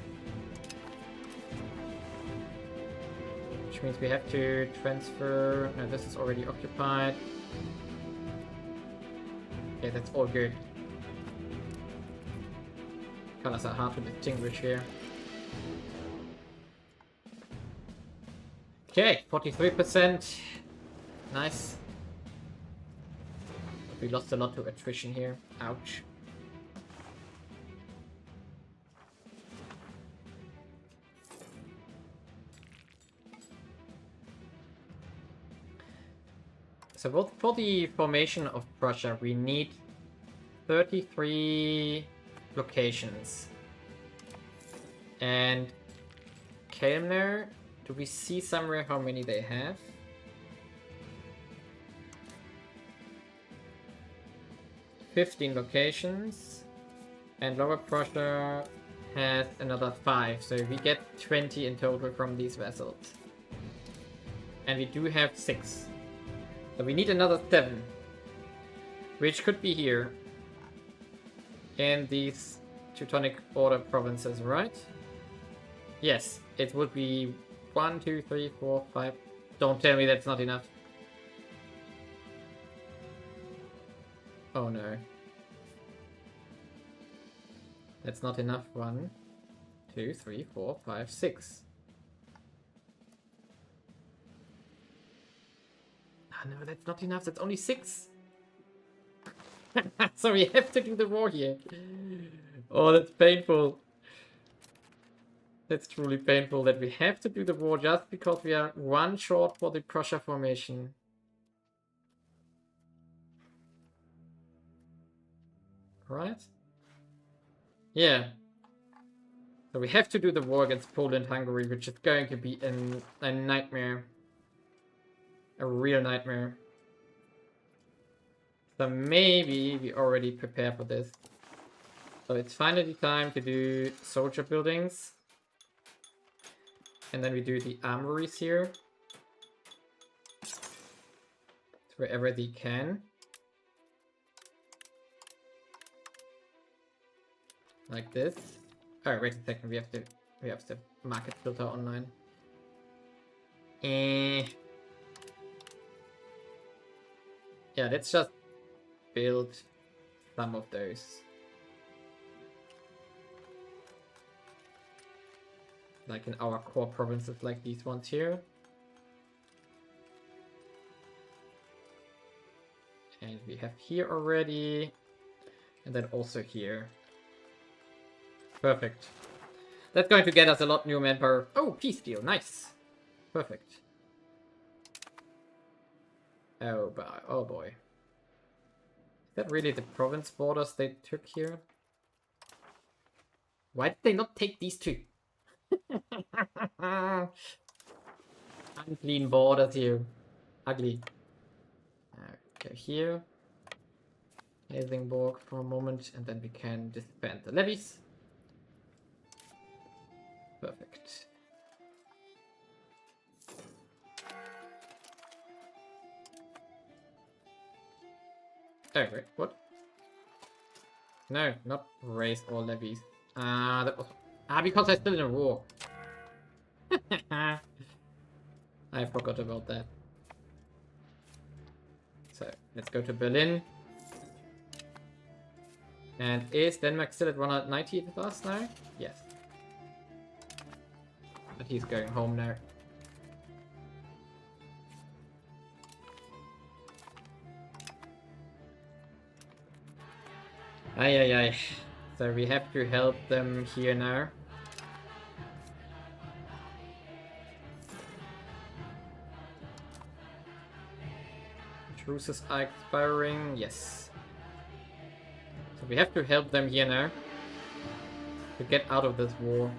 Which means we have to transfer... No, this is already occupied. Okay, that's all good. Colors are hard to distinguish here. Okay, 43%. Nice. We lost a lot to attrition here. Ouch. So for the formation of Prussia, we need 33 locations. And Kelmner, do we see somewhere how many they have? "15 locations, and Lower Prussia has another 5, so we get 20 in total from these vessels. And we do have 6. So we need another 7, which could be here in these Teutonic Order provinces, right? Yes, it would be 1, 2, 3, 4, 5. Don't tell me that's not enough. Oh no. That's not enough. 1, 2, 3, 4, 5, 6. Oh no, that's not enough. That's only 6. So we have to do the war here. Oh, that's painful. That's truly painful that we have to do the war just because we are 1 short for the Prussia formation. Right? Yeah. So we have to do the war against Poland, Hungary, which is going to be a nightmare. A real nightmare. So maybe we already prepare for this. So it's finally time to do soldier buildings. And then we do the armories here. Wherever they can. Like this. Oh, wait a second, we have the market filter online. Yeah, let's just build some of those. Like in our core provinces, like these ones here. And we have here already. And then also here. Perfect. That's going to get us a lot new manpower. Oh, peace deal. Nice. Perfect. Oh, oh boy. Is that really the province borders they took here? Why did they not take these two? Unclean borders here. Ugly. Go here. Helsingborg for a moment, and then we can disband the levies. Perfect. Oh, wait, what? No, not raise all levies. That was... because I'm still in a war. I forgot about that. So, let's go to Berlin. And is Denmark still at 190 with us now? Yes. But he's going home now. Aye. So we have to help them here now. truces are expiring. Yes. So we have to help them here now to get out of this war.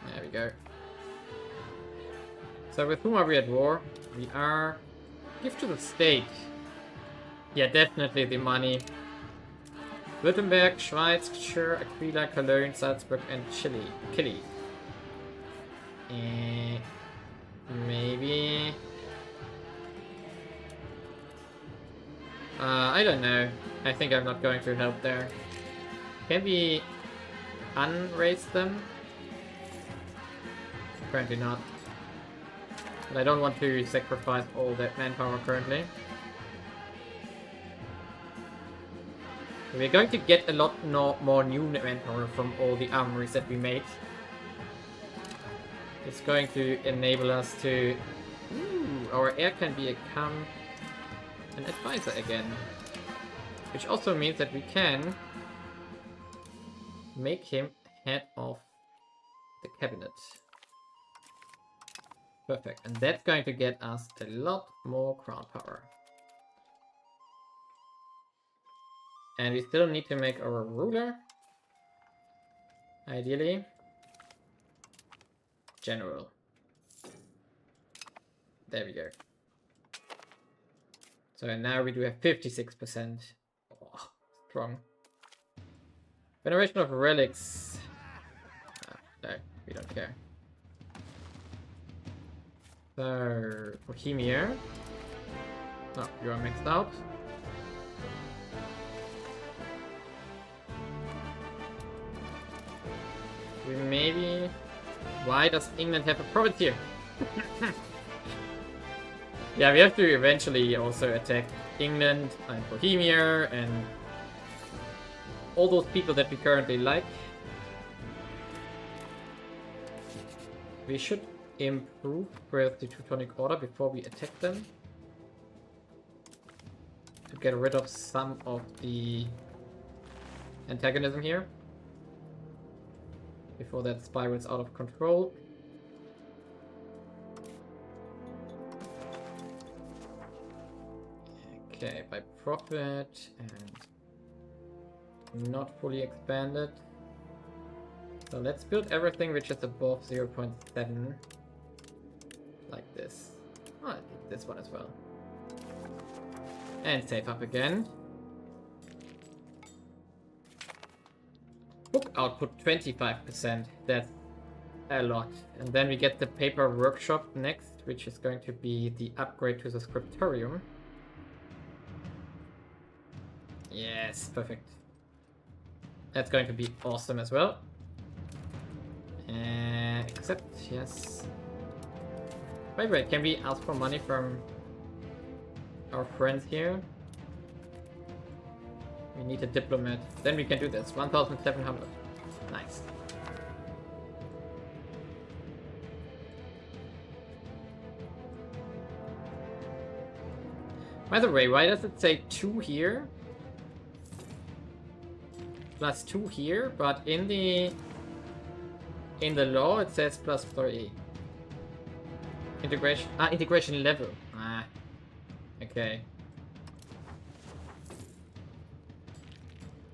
There we go. So with whom are we at war? We are... Give to the state. Yeah, definitely the money. Württemberg, Schweiz, sure, Aquila, Cologne, Salzburg, and Chile. Maybe... I don't know. I think I'm not going to help there. Can we unrace them? Apparently not. But I don't want to sacrifice all that manpower currently. We're going to get a lot more new manpower from all the armories that we made. It's going to enable us to... Ooh, our heir can become an advisor again. Which also means that we can make him head of the cabinet. Perfect. And that's going to get us a lot more crown power. And we still need to make our ruler. Ideally. General. There we go. So now we do have 56%. Oh, strong. Veneration of relics. No, we don't care. So, Bohemia. No, you are mixed out. We maybe... Why does England have a province here? Yeah, we have to eventually also attack England and Bohemia and all those people that we currently like. We should improve with the Teutonic Order before we attack them. To get rid of some of the antagonism here. Before that spirals out of control. Okay, by profit and not fully expanded. So let's build everything which is above 0.7. Like this. Oh, I think this one as well. And save up again. Book output 25%. That's a lot. And then we get the paper workshop next, which is going to be the upgrade to the scriptorium. Yes, perfect. That's going to be awesome as well. Except, yes. Wait, can we ask for money from our friends here? We need a diplomat. Then we can do this. 1,700. Nice. By the way, why does it say 2 here? Plus 2 here, but in the law it says plus 3. Integration level. Okay.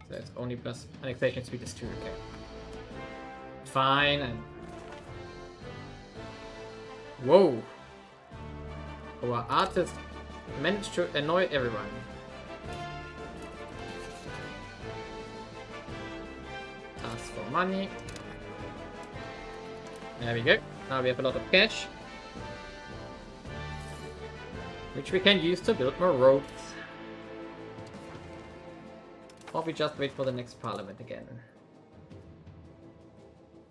So it's only plus annexation speed is 2, okay. Fine, and... Whoa! Our artist managed to annoy everyone. Ask for money. There we go. Now we have a lot of cash. Which we can use to build more roads. Or we just wait for the next parliament again.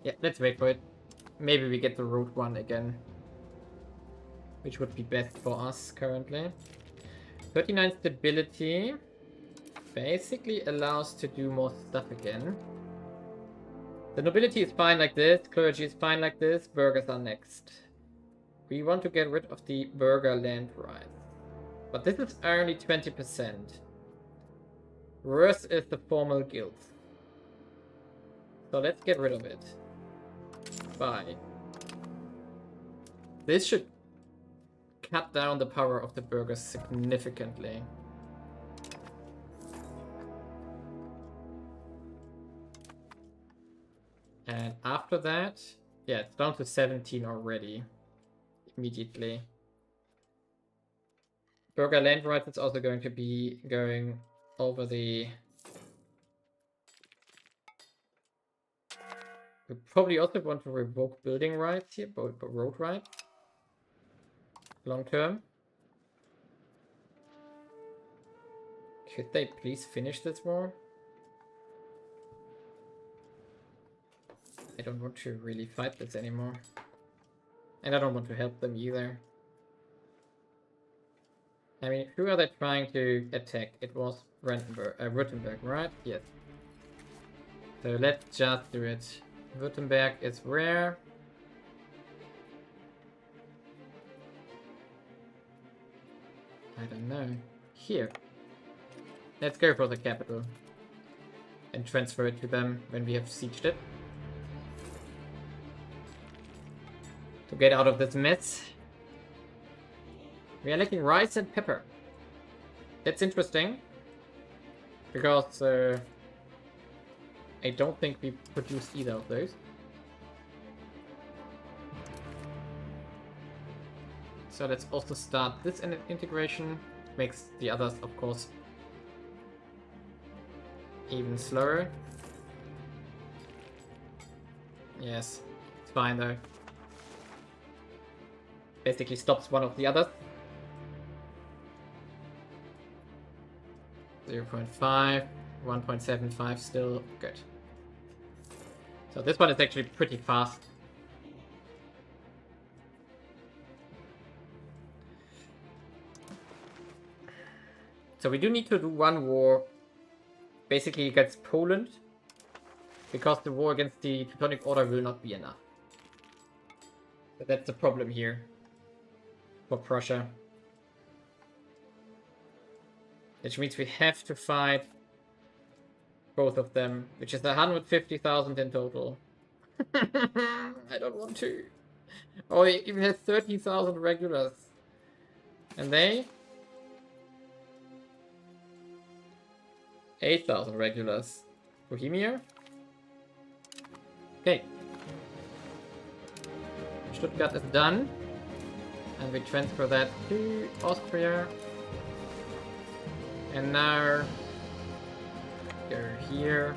Yeah, let's wait for it. Maybe we get the road one again. Which would be best for us currently. 39 stability. Basically allows to do more stuff again. The nobility is fine like this. Clergy is fine like this. Burghers are next. We want to get rid of the burgher land rights. But this is only 20%. Worse is the formal guilds. So let's get rid of it. Bye. This should cut down the power of the burghers significantly. And after that, yeah, it's down to 17 already. Immediately. Burger land rights is also going to be going over the... We probably also want to revoke building rights here, both road rights. Long term. Could they please finish this war? I don't want to really fight this anymore. And I don't want to help them either. I mean, who are they trying to attack? It was Württemberg, right? Yes. So let's just do it. Württemberg is where? I don't know. Here. Let's go for the capital. And transfer it to them when we have sieged it. To get out of this mess. We are lacking rice and pepper. That's interesting. Because I don't think we produce either of those. So let's also start this integration. Makes the others, of course, even slower. Yes, it's fine though. Basically stops one of the others. 0.5, 1.75 still good. So this one is actually pretty fast. So we do need to do one war basically against Poland, because the war against the Teutonic Order will not be enough. So that's the problem here for Prussia. Which means we have to fight both of them, which is 150,000 in total. I don't want to. Oh, he even has 30,000 regulars. And they? 8,000 regulars. Bohemia? Okay. Stuttgart is done. And we transfer that to Austria. And now go here.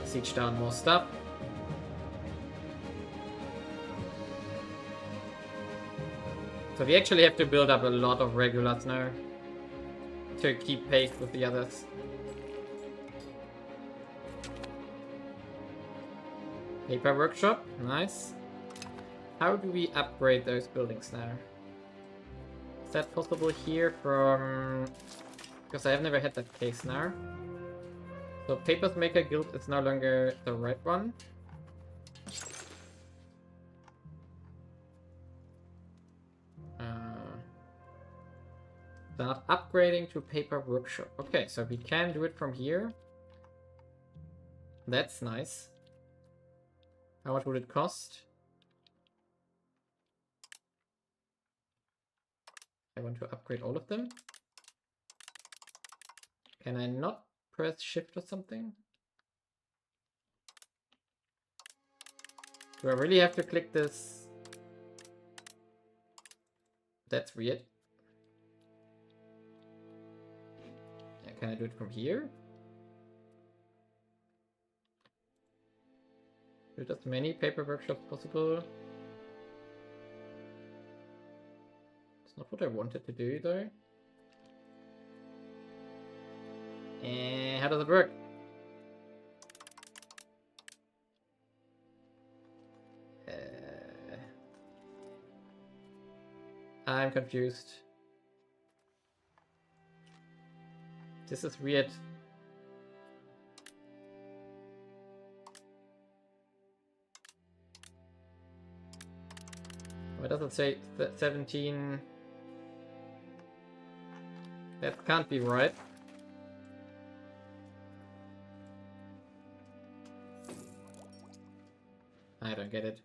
Siege down more stuff. So we actually have to build up a lot of regulars now to keep pace with the others. Paper workshop, nice. How do we upgrade those buildings now? Is that possible here from... Because I have never had that case now. So Papers Maker Guild is no longer the right one. Start upgrading to Paper Workshop. Okay, so we can do it from here. That's nice. How much would it cost? I want to upgrade all of them. Can I not press shift or something? Do I really have to click this? That's weird. Can I do it from here? Are there many paper workshops possible? It's not what I wanted to do though. And how does it work? I'm confused. This is weird. Why does it say 17? can't be right. I don't get it.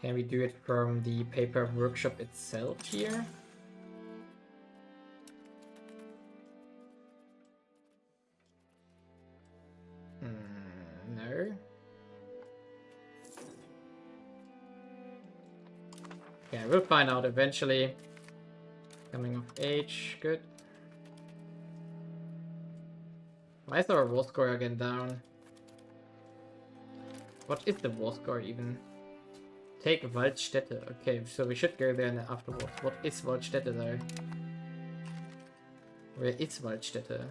Can we do it from the paper workshop itself here? No. Yeah, we'll find out eventually. Coming of age, good. Why is our war score again down? What is the war score even? Take Waldstätte. Okay, so we should go there afterwards. What is Waldstätte though? Where is Waldstätte?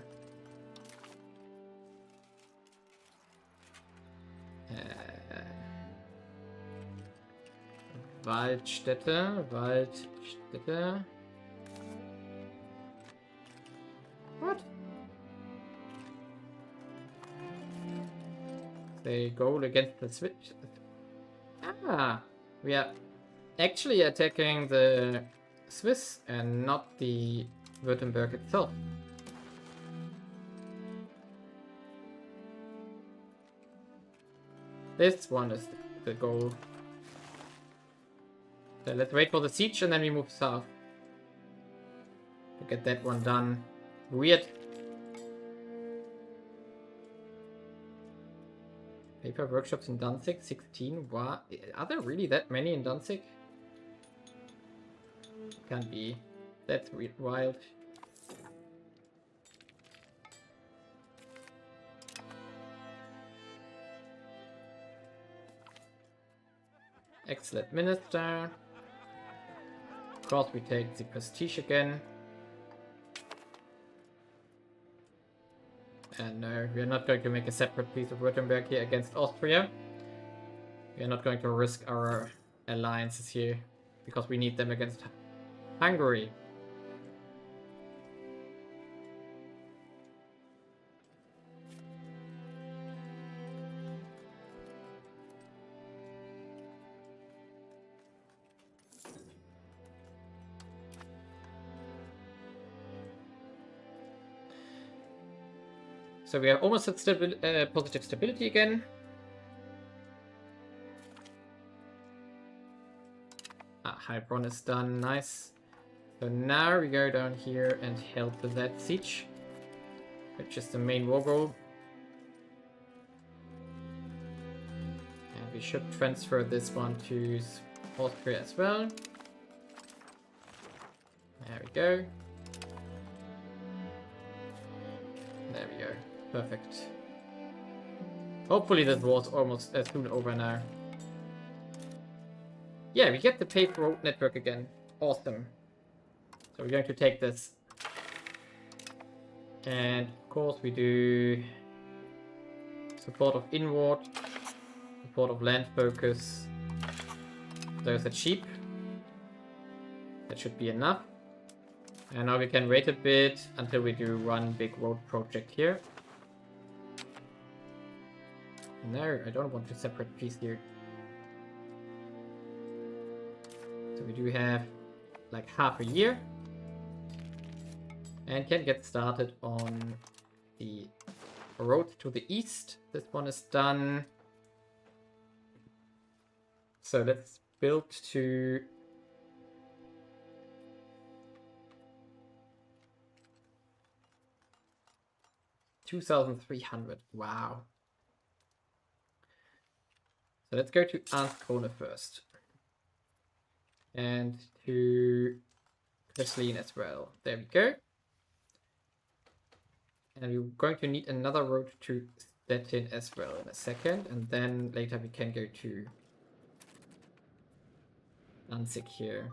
Waldstätte. What? They goal against the switch. Ah, we are actually attacking the Swiss and not the Württemberg itself. This one is the goal. So let's wait for the siege and then we move south. To get that one done. Weird. Paper workshops in Danzig, 16. What? Are there really that many in Danzig? Can't be. That's wild. Excellent minister. Of course, we take the prestige again. And no, we are not going to make a separate piece of Württemberg here against Austria. We are not going to risk our alliances here because we need them against Hungary. So we are almost at positive stability again. Heilbronn is done, nice. So now we go down here and help with that siege, which is the main war goal. And we should transfer this one to Austria as well. There we go. There we go. Perfect. Hopefully this war's almost soon over now. Yeah, we get the paved road network again. Awesome. So we're going to take this. And of course we do support of inward, support of land focus. Those are cheap. That should be enough. And now we can wait a bit until we do one big road project here. No, I don't want to separate piece here. So we do have like half a year. And can get started on the road to the east. This one is done. So let's build to 2,300. Wow. So let's go to Arnskrone first. And to Kreslin as well. There we go. And we're going to need another road to Stettin as well in a second. And then later we can go to Danzig here.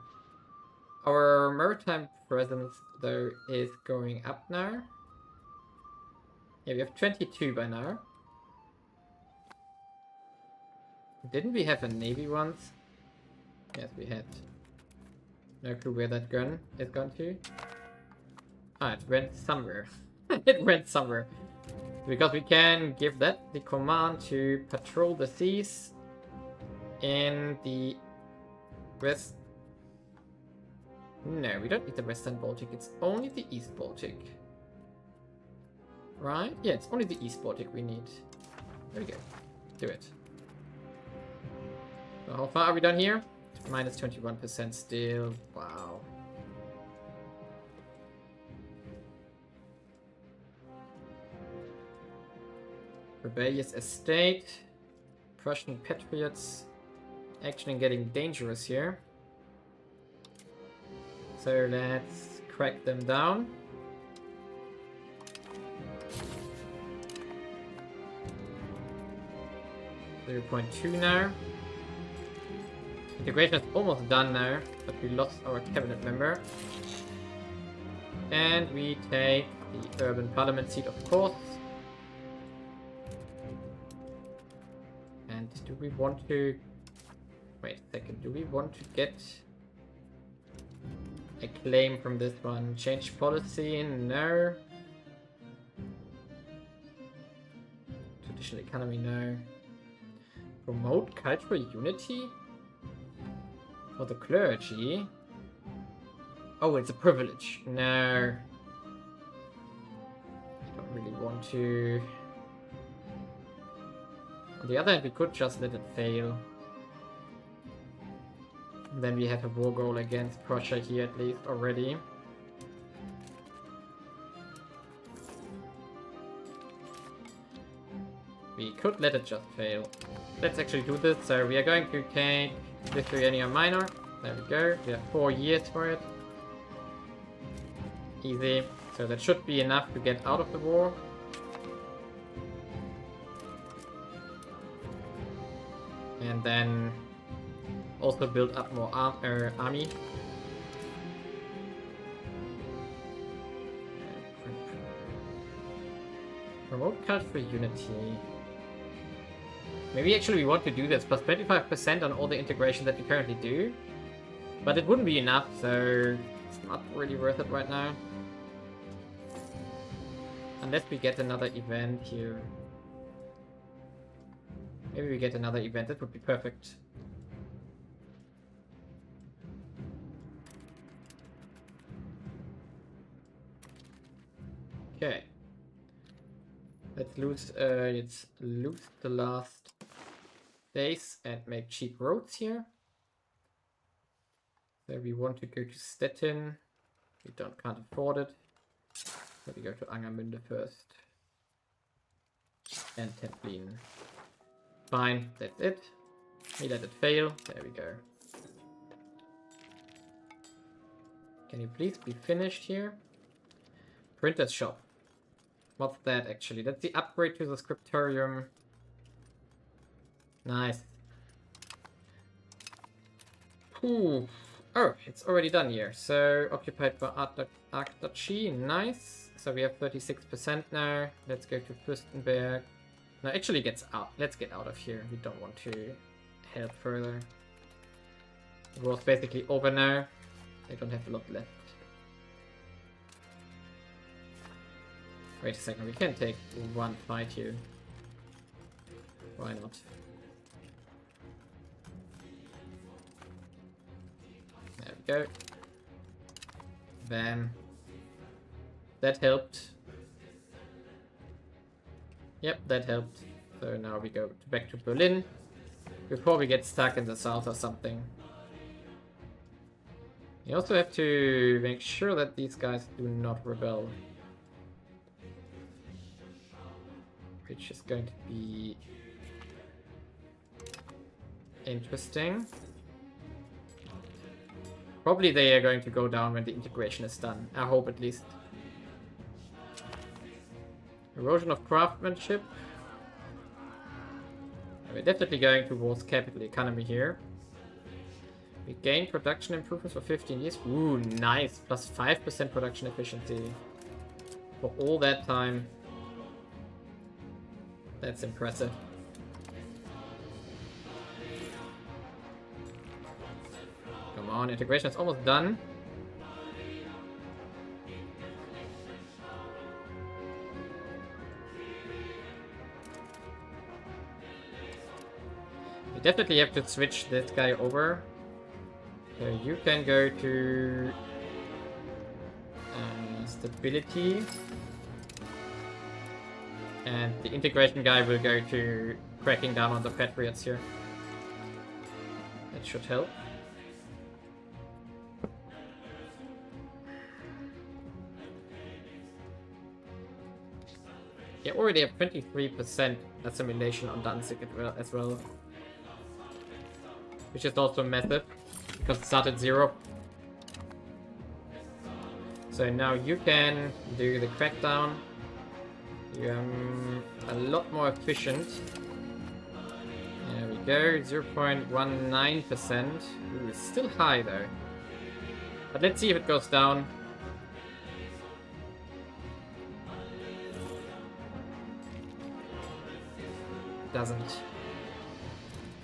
Our maritime presence, though, is going up now. Yeah, we have 22 by now. Didn't we have a navy once? Yes, we had. No clue where that gun is gone to. Ah, it went somewhere. It went somewhere. Because we can give that the command to patrol the seas. in the west. No, we don't need the Western Baltic. It's only the East Baltic. Right? Yeah, it's only the East Baltic we need. There we go. Do it. So how far are we done here? Minus 21% still. Wow. Rebellious estate. Prussian patriots. Actually getting dangerous here. So let's crack them down. .2 now. Integration is almost done now, but we lost our cabinet member. And we take the urban parliament seat, of course. And do we want to... Wait a second, do we want to get a claim from this one? Change policy? No. Traditional economy? No. Promote cultural unity? For the clergy? Oh, it's a privilege. No. I don't really want to. On the other hand, we could just let it fail. Then we have a war goal against Prussia here at least already. We could let it just fail. Let's actually do this. So we are going to take Lithuania Minor. There we go. We have 4 years for it. Easy. So that should be enough to get out of the war. And then also build up more army. Promote cultural unity. Maybe actually we want to do this, plus 25% on all the integration that we currently do. But it wouldn't be enough, so it's not really worth it right now. Unless we get another event here. Maybe we get another event, that would be perfect. Okay. Let's lose the last days and make cheap roads here. So we want to go to Stettin. We can't afford it. So we go to Angermünde first. And Templin. Fine, that's it. We let it fail. There we go. Can you please be finished here? Printer's shop. What's that actually? That's the upgrade to the scriptorium. Nice. Ooh. Oh, it's already done here. So, occupied by Archduchy. Nice. So we have 36% now. Let's go to Fürstenberg. No, actually gets out. Let's get out of here. We don't want to help further. The war's basically over now. They don't have a lot left. Wait a second, we can take one fight here. Why not? There we go. Bam. That helped. Yep, that helped. So now we go back to Berlin. Before we get stuck in the south or something. You also have to make sure that these guys do not rebel. Which is going to be interesting. Probably they are going to go down when the integration is done. I hope at least. Erosion of craftsmanship. We're definitely going towards capital economy here. We gain production improvements for 15 years. Ooh, nice. Plus 5% production efficiency. For all that time. That's impressive. Come on, integration is almost done. We definitely have to switch this guy over. So you can go to stability. And the integration guy will go to cracking down on the patriots here. That should help. Yeah, already have 23% assimilation on Danzig as well. Which is also massive, because it started 0. So now you can do the crackdown. You're a lot more efficient. There we go, 0.19%. Ooh, it's still high though. But let's see if it goes down. Doesn't.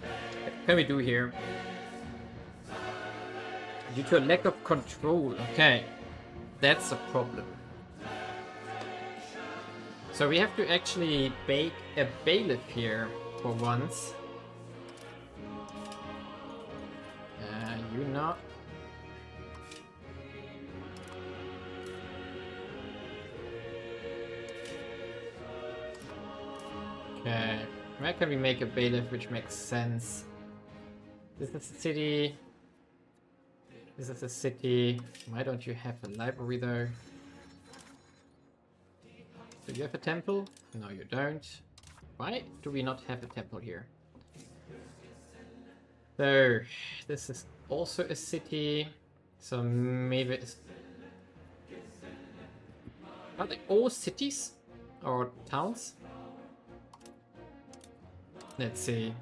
What can we do here? Due to a lack of control. Okay, that's a problem. So we have to actually bake a bailiff here for once. You not. Okay, where can we make a bailiff which makes sense? This is a city. This is a city. Why don't you have a library though? Do you have a temple? No, you don't. Why do we not have a temple here? So, this is also a city. So maybe it's... Are they all cities? Or towns? Let's see.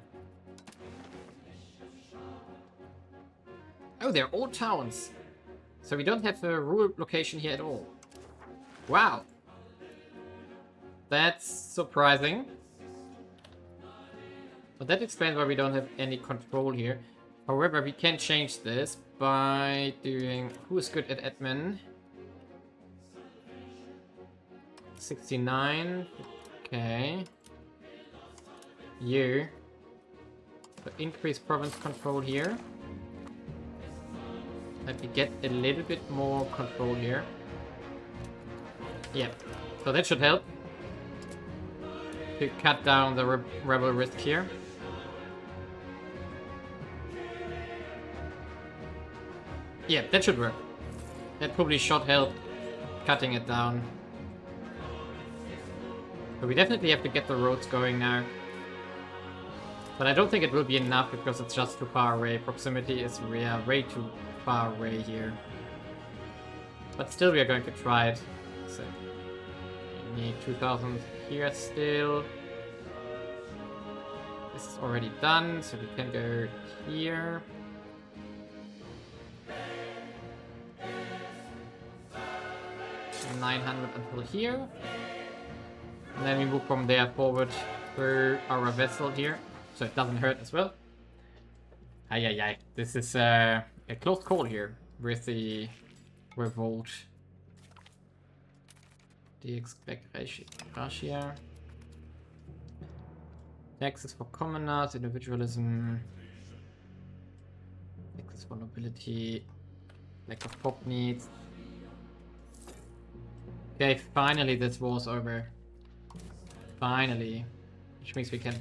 Oh, they're all towns. So we don't have a rural location here at all. Wow. That's surprising. But that explains why we don't have any control here. However, we can change this by doing... Who is good at admin? 69. Okay. You. So increase province control here. Let me get a little bit more control here. Yep. So that should help. To cut down the rebel risk here. Yeah, that should work. That probably should help cutting it down. But we definitely have to get the roads going now. But I don't think it will be enough because it's just too far away. Proximity is way too far away here. But still we are going to try it. So we need 2000 here still. This is already done, so we can go here. And 900 until here. And then we move from there forward through our vessel here. So it doesn't hurt as well. Ay. This is a close call here with the revolt. Russia. Taxes for commoners, individualism. Taxes for nobility. Lack of pop needs. Okay, finally this war's over. Finally. Which means we can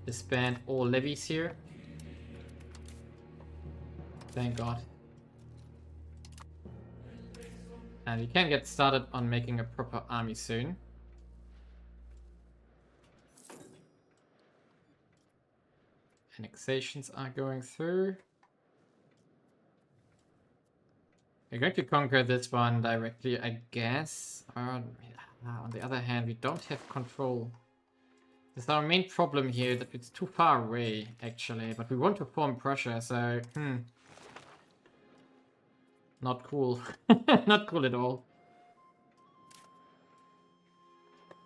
disband all levies here. Thank God. And we can get started on making a proper army soon. Annexations are going through. We're going to conquer this one directly, I guess. On the other hand, we don't have control. This is our main problem here, that it's too far away, actually. But we want to form Prussia, so... Not cool. Not cool at all.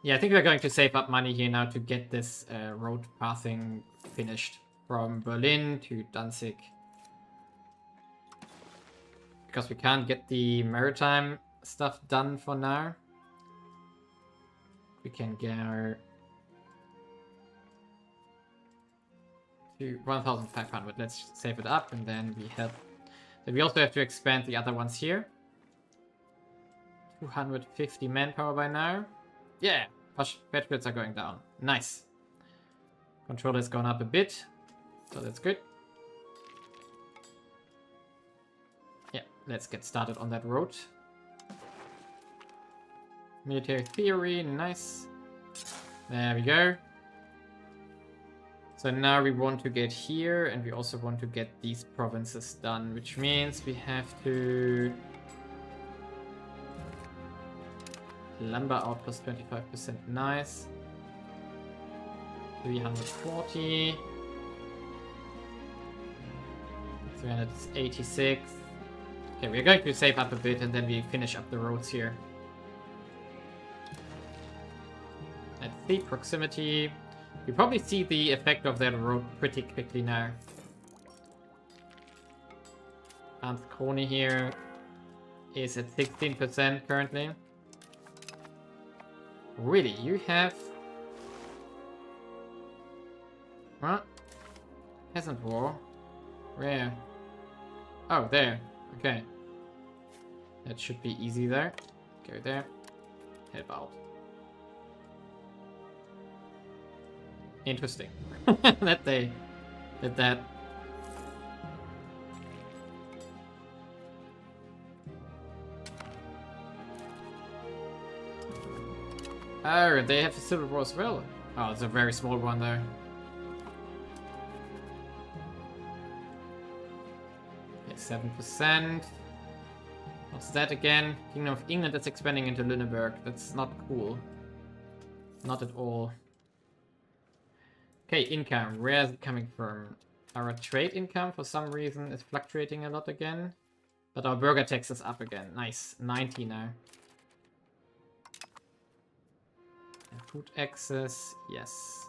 Yeah, I think we're going to save up money here now to get this road pathing finished. From Berlin to Danzig. Because we can't get the maritime stuff done for now. We can go... to 1,500. Let's save it up and then we help. Then we also have to expand the other ones here. 250 manpower by now. Yeah, patriots are going down. Nice. Control has gone up a bit, so that's good. Yeah, let's get started on that road. Military theory, nice. There we go. So now we want to get here, and we also want to get these provinces done, which means we have to lumber out plus 25%, nice. 340. 386. Okay, we're going to save up a bit and then we finish up the roads here. Let's see, proximity. You probably see the effect of that road pretty quickly now. Krone here is at 16% currently. Really, you have... What? Peasant war? Where? Oh, there. Okay. That should be easy there. Go there. Help out. Interesting. That they did that. Oh, they have a civil war as well. Oh, it's a very small one there. Okay, 7%. What's that again? Kingdom of England is expanding into Lüneburg. That's not cool. Not at all. Okay, income. Where is it coming from? Our trade income, for some reason, is fluctuating a lot again. But our burger tax is up again. Nice. 90 now. And food access. Yes.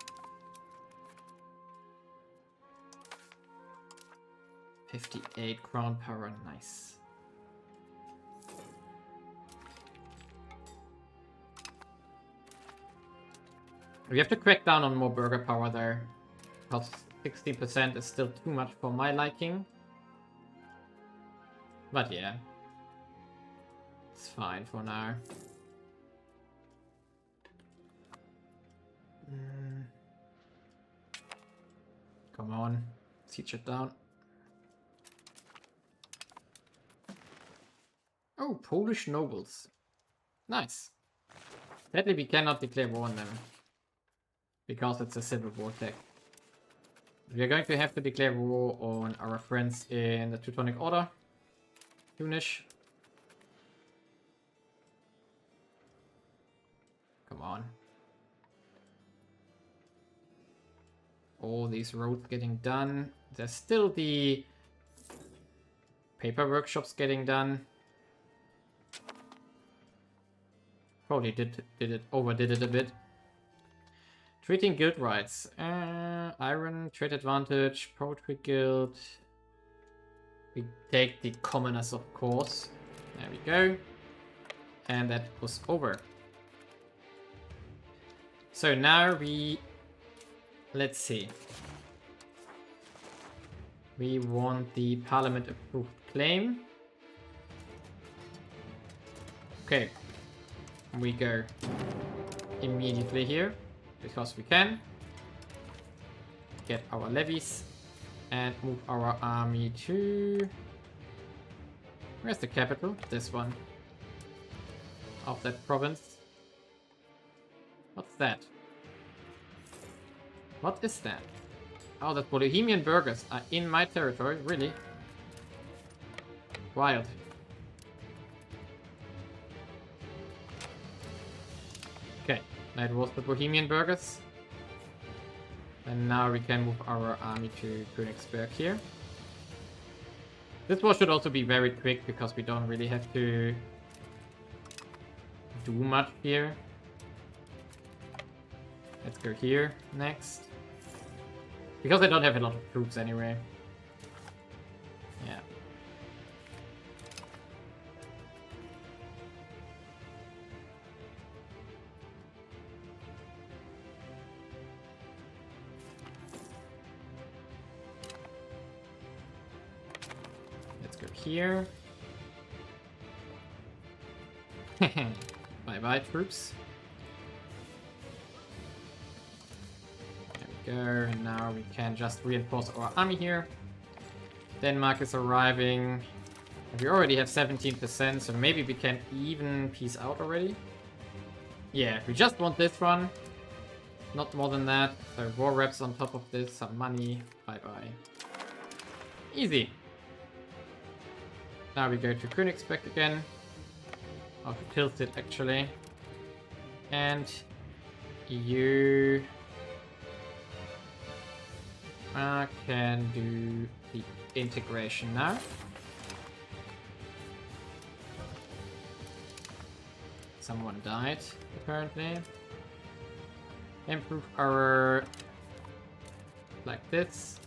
58 crown power. Nice. We have to crack down on more burger power there. Because 60% is still too much for my liking. But yeah. It's fine for now. Come on. Siege it down. Oh, Polish nobles. Nice. Sadly, we cannot declare war on them. Because it's a civil war tech. We are going to have to declare war on our friends in the Teutonic Order. Soonish. Come on. All these roads getting done. There's still the paper workshops getting done. Probably overdid it a bit. Treating guild rights. Iron, trade advantage, poetry guild. We take the commoners, of course. There we go. And that was over. So now we... Let's see. We want the parliament approved claim. Okay. We go immediately here. Because we can. Get our levies. And move our army to... Where's the capital? This one. Of that province. What's that? What is that? Oh, the Bohemian burghers are in my territory? Really? Wild. Okay, that was the Bohemian burghers. And now we can move our army to Königsberg here. This war should also be very quick because we don't really have to do much here. Let's go here next. Because I don't have a lot of troops anyway. Yeah. here. Bye-bye, troops. There we go, and now we can just reinforce our army here. Denmark is arriving. We already have 17%, so maybe we can even peace out already. Yeah, we just want this one. Not more than that. So war reps on top of this, some money. Bye-bye. Easy. Now we go to Königsberg again. Or to Tilsit, actually. And you can do the integration now. Someone died, apparently. Improve our... like this.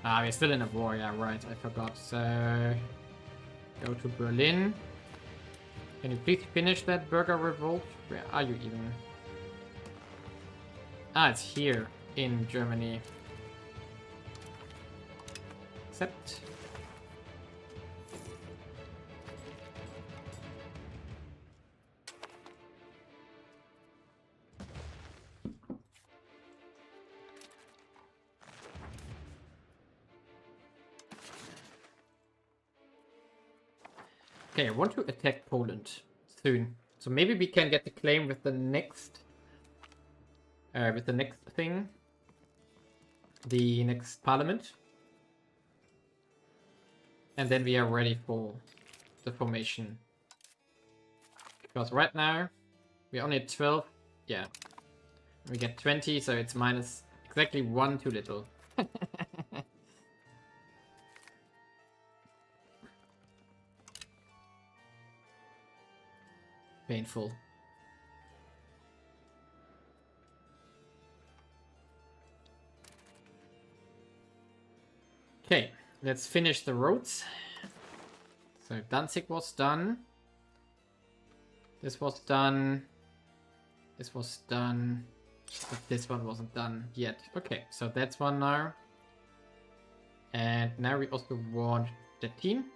Ah, we're still in a war, yeah, right, I forgot. So... go to Berlin. Can you please finish that burger revolt? Where are you even? Ah, it's here, in Germany. Accept. Okay, I want to attack Poland soon. So maybe we can get the claim with the next thing. The next parliament. And then we are ready for the formation. Because right now we're only at 12. Yeah. We get 20, so it's minus exactly 1 too little. Painful. Okay, let's finish the roads. So Danzig was done. This was done. This was done. But this one wasn't done yet. Okay, so that's one now. And now we also want the team.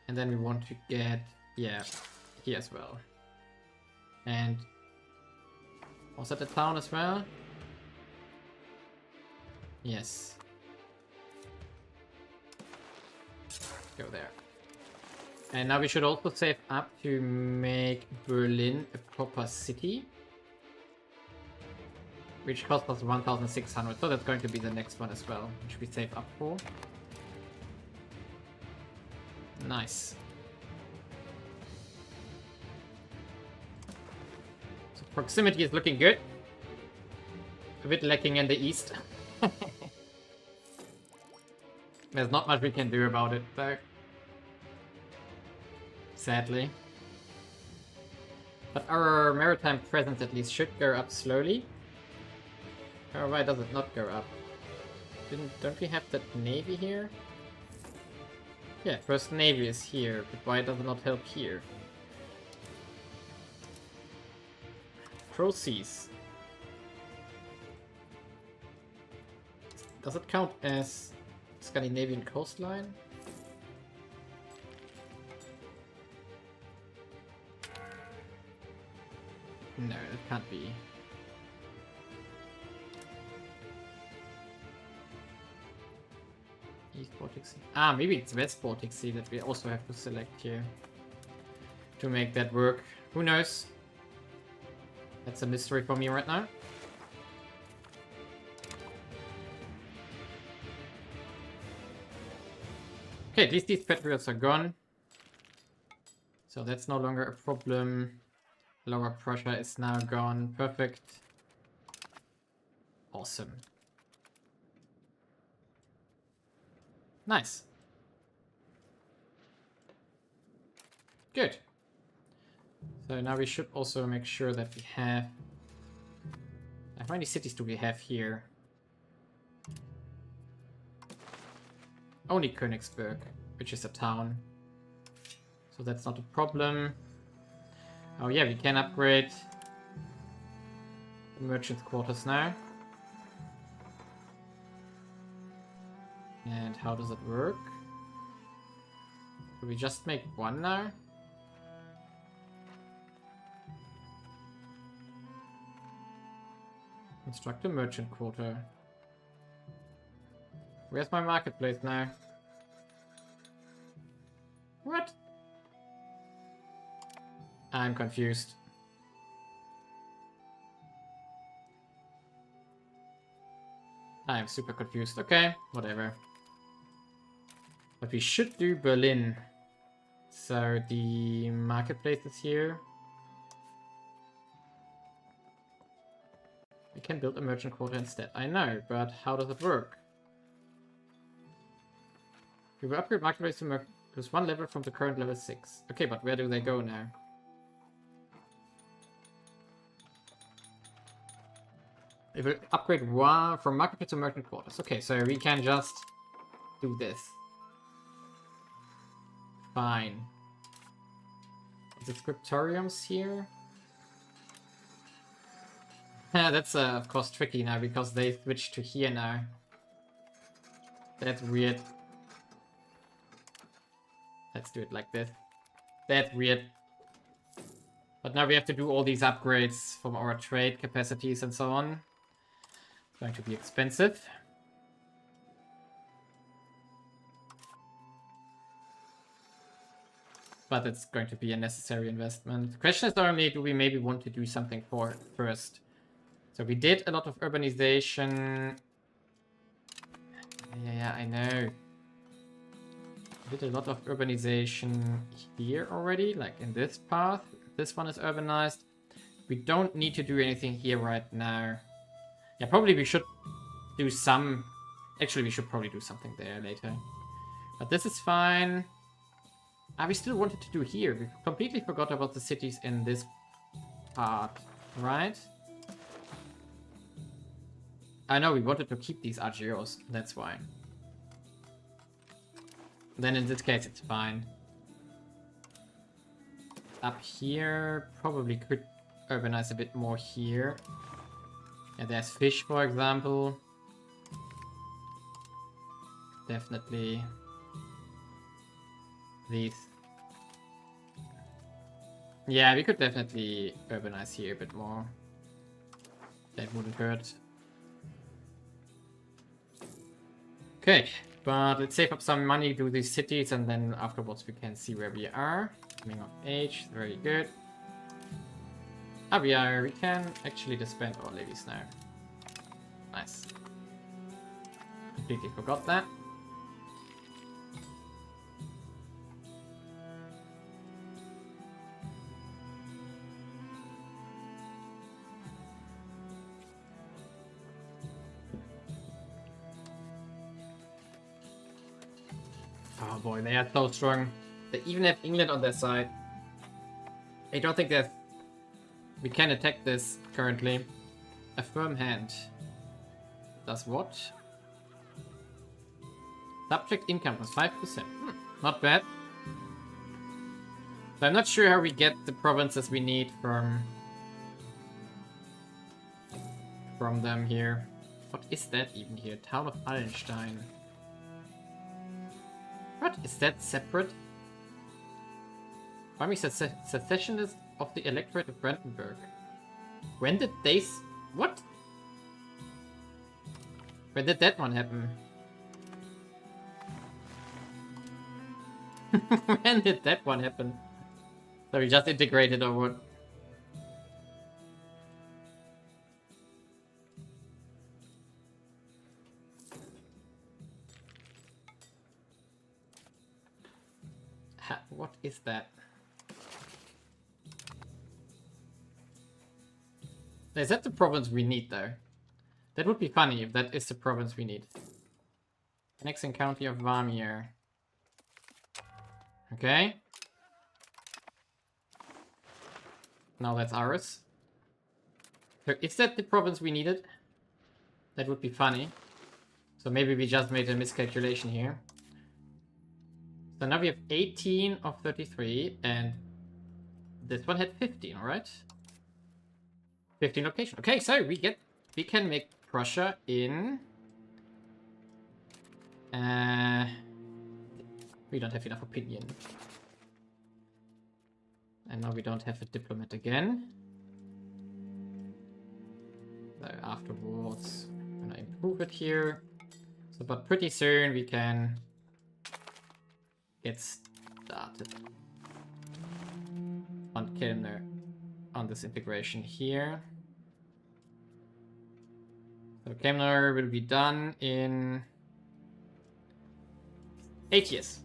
And then we want to get... yeah, here as well. And was that the town as well? Yes. Go there. And now we should also save up to make Berlin a proper city. Which costs us 1,600. So that's going to be the next one as well, which we save up for. Nice. Proximity is looking good. A bit lacking in the east. There's not much we can do about it, though. Sadly. But our maritime presence at least should go up slowly. Oh, why does it not go up? Don't we have that navy here? Yeah, first navy is here, but why does it not help here? Seas. Does it count as Scandinavian coastline? No, it can't be. East Baltic Sea. Ah, maybe it's West Baltic Sea that we also have to select here to make that work. Who knows? That's a mystery for me right now. Okay, at least these patriots are gone. So that's no longer a problem. Lower Prussia is now gone. Perfect. Awesome. Nice. Good. So now we should also make sure that we have... how many cities do we have here? Only Königsberg, which is a town. So that's not a problem. Oh yeah, we can upgrade the merchant's quarters now. And how does it work? Do we just make one now? Construct a merchant quarter. Where's my marketplace now? What? I'm confused. I'm super confused. Okay, whatever. But we should do Berlin. So the marketplace is here. We can build a merchant quarter instead. I know, but how does it work? We will upgrade marketplace to plus 1 level from the current level 6. Okay, but where do they go now? It will upgrade one from marketplace to merchant quarters. Okay, so we can just do this. Fine. Is it scriptoriums here? That's of course tricky now because they switched to here now. That's weird. Let's do it like this. That's weird. But now we have to do all these upgrades from our trade capacities and so on. It's going to be expensive. But it's going to be a necessary investment. The question is only, do we maybe want to do something for it first? So we did a lot of urbanization. Yeah, I know. We did a lot of urbanization here already, like in this path. This one is urbanized. We don't need to do anything here right now. Yeah, probably we should do some... Actually, we should probably do something there later. But this is fine. Ah, we still wanted to do here. We completely forgot about the cities in this part, right? I know, we wanted to keep these RGOs, that's why. Then in this case, it's fine. Up here, probably could urbanize a bit more here. Yeah, there's fish, for example. Definitely. These. Yeah, we could definitely urbanize here a bit more. That wouldn't hurt. Okay, but let's save up some money, do these cities, and then afterwards we can see where we are. Coming of age, very good. Ah, we can actually disband our levies now. Nice. Completely forgot that. Oh boy, they are so strong. They even have England on their side. I don't think that we can attack this currently. A firm hand. Does what? Subject income plus 5%. Not bad. So I'm not sure how we get the provinces we need from them here. What is that even here? Town of Allenstein. What? Is that separate? Army secessionist of the electorate of Brandenburg. When did they... What? When did that one happen? When did that one happen? So we just integrated or what? What is that? Is that the province we need though? That would be funny if that is the province we need. Annexing county of Warmir. Okay. Now that's ours. So is that the province we needed? That would be funny. So maybe we just made a miscalculation here. So now we have 18 of 33, and this one had 15, right? 15 location. Okay, so we can make Prussia in We don't have enough opinion. And now we don't have a diplomat again. So afterwards, I'm gonna improve it here. So, but pretty soon we can get started on this integration here. So Kemner will be done in 8 years.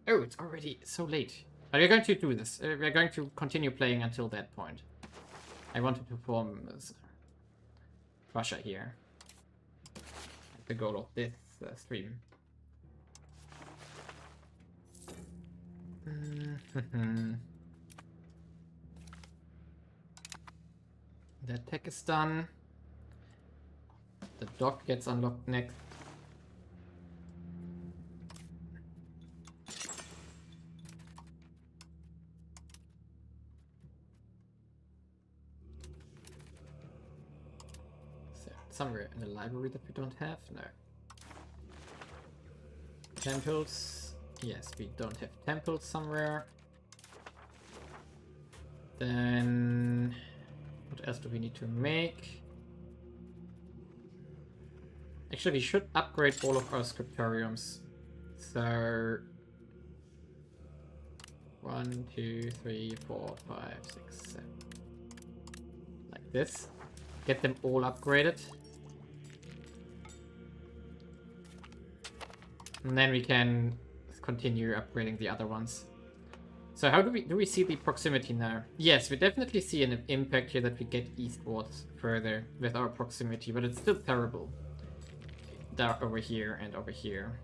Oh, it's already so late. But we're going to do this. We're going to continue playing until that point. I wanted to form Prussia here. The goal of this stream. The tech is done. The dock gets unlocked next. Somewhere in the library that we don't have? No. Temples. Yes, we don't have temples somewhere. Then what else do we need to make? Actually, we should upgrade all of our scriptoriums. So 1, 2, 3, 4, 5, 6, 7. Like this. Get them all upgraded. And then we can continue upgrading the other ones. So how do we see the proximity now? Yes, we definitely see an impact here that we get eastwards further with our proximity, but it's still terrible. Down over here and over here.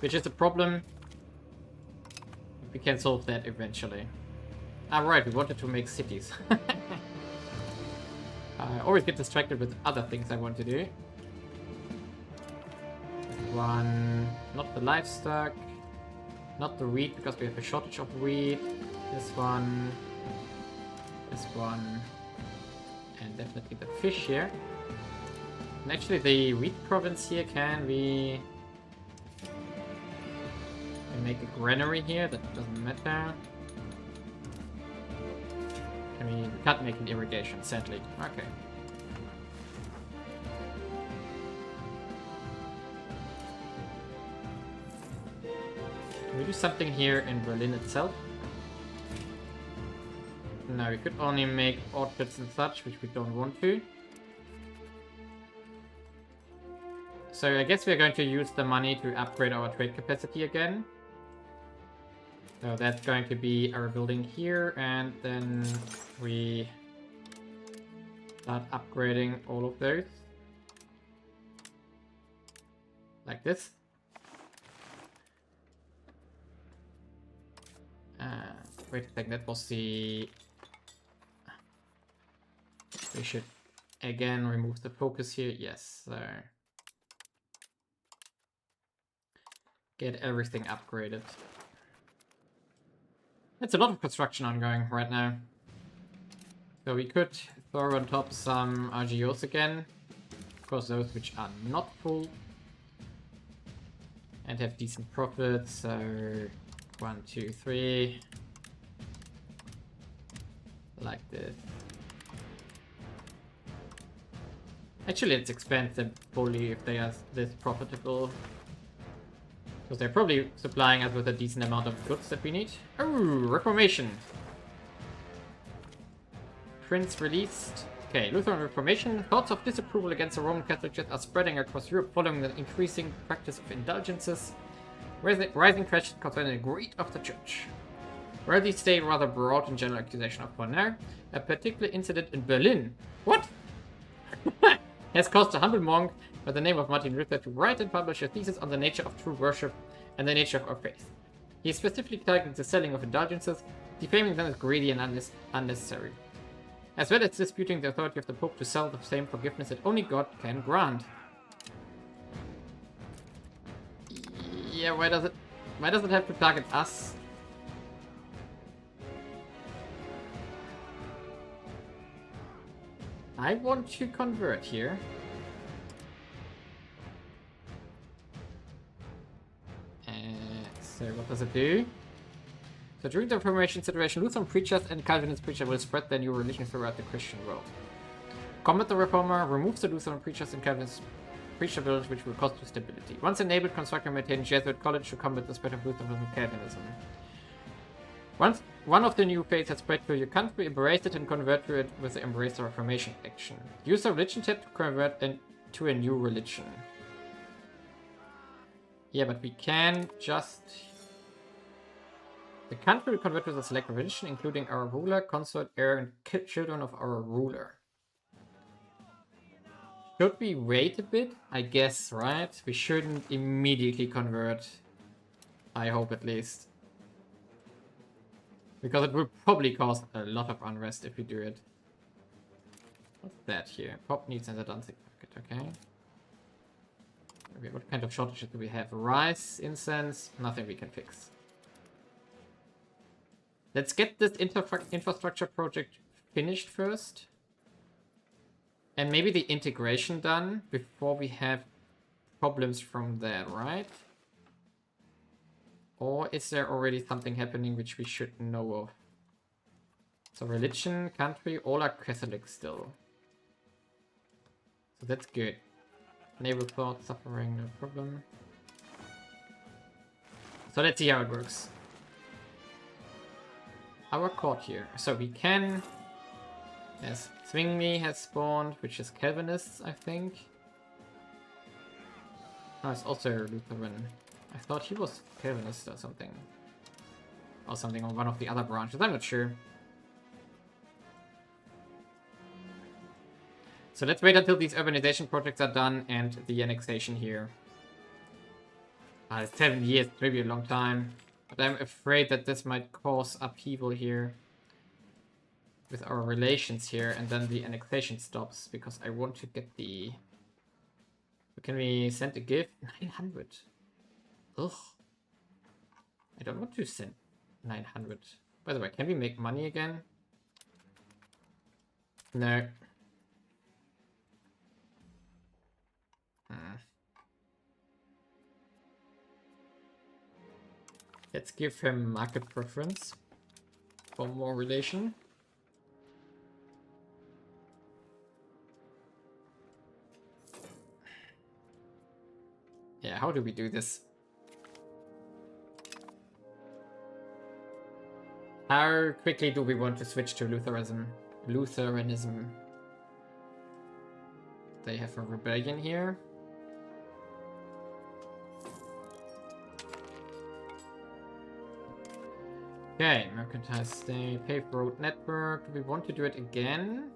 Which is a problem. We can solve that eventually. Ah, right, we wanted to make cities. I always get distracted with other things I want to do. One, not the livestock, not the wheat because we have a shortage of wheat. This one, and definitely the fish here. And actually the wheat province here, can we make a granary here? That doesn't matter. We can't make an irrigation, sadly. Okay. Can we do something here in Berlin itself? No, we could only make orchards and such, which we don't want to. So I guess we're going to use the money to upgrade our trade capacity again. So that's going to be our building here, and then we start upgrading all of those. Like this. Wait a second, that was the... We should again remove the focus here, yes, so... Get everything upgraded. It's a lot of construction ongoing right now. So we could throw on top some RGOs again. Of course, those which are not full. And have decent profits. So 1, 2, 3. Like this. Actually, let's expand them fully if they are this profitable. Because they're probably supplying us with a decent amount of goods that we need. Oh, Reformation. Prince released. Okay, Lutheran Reformation. Thoughts of disapproval against the Roman Catholic Church are spreading across Europe following the increasing practice of indulgences. Rising questions concerning the greed of the Church. Where these stay rather broad and general accusation of honor. A particular incident in Berlin. What? Has caused a humble monk by the name of Martin Luther to write and publish a thesis on the nature of true worship and the nature of our faith. He specifically targeted the selling of indulgences, defaming them as greedy and unnecessary, as well as disputing the authority of the Pope to sell the same forgiveness that only God can grant. Yeah, why does it have to target us? I want to convert here. So what does it do? So during the Reformation situation, Lutheran preachers and Calvinist preachers will spread their new religion throughout the Christian world. Combat the Reformer, remove the Lutheran preachers and Calvinist preacher buildings, which will cost you stability. Once enabled, construct and maintain Jesuit college to combat the spread of Lutheranism and Calvinism. Once one of the new faiths has spread to your country, embrace it and convert to it with the Embrace the Reformation action. Use the religion tab to convert to a new religion. Yeah, but we can just... The country will convert to the select religion, including our ruler, consort, heir, and children of our ruler. Should we wait a bit? I guess, right? We shouldn't immediately convert. I hope at least. Because it will probably cause a lot of unrest if we do it. What's that here? Pop needs another Danzig market, okay. Okay, what kind of shortages do we have? Rice, incense, nothing we can fix. Let's get this infrastructure project finished first. And maybe the integration done before we have problems from that, right? Or is there already something happening which we should know of? So religion, country, all are Catholic still. So that's good. Naval thought, suffering, no problem. So let's see how it works. Our court here. So we can... Yes, Zwingli has spawned, which is Calvinists, I think. Oh, it's also Lutheran. I thought he was Calvinist or something. Or something on one of the other branches, I'm not sure. So let's wait until these urbanization projects are done and the annexation here. 7 years, maybe a long time. But I'm afraid that this might cause upheaval here. With our relations here, and then the annexation stops, because I want to get the... Can we send a gift? 900. Ugh. I don't want to send 900. By the way, can we make money again? No. Let's give him market preference for more relation. Yeah, how do we do this? How quickly do we want to switch to Lutheranism? They have a rebellion here. Okay, mercantile state, paved road network. Do we want to do it again?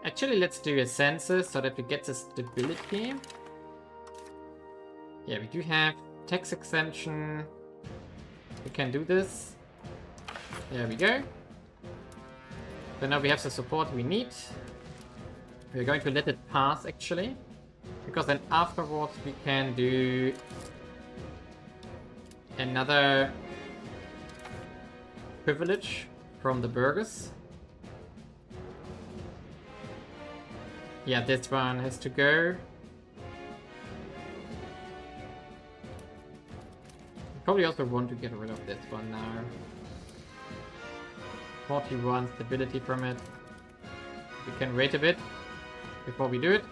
Actually, let's do a census so that we get the stability. Yeah, we do have tax exemption. We can do this. There we go. So now we have the support we need. We're going to let it pass, actually. Because then afterwards we can do another privilege from the burghers. Yeah, this one has to go. Probably also want to get rid of this one now. 41 stability from it. We can wait a bit before we do it.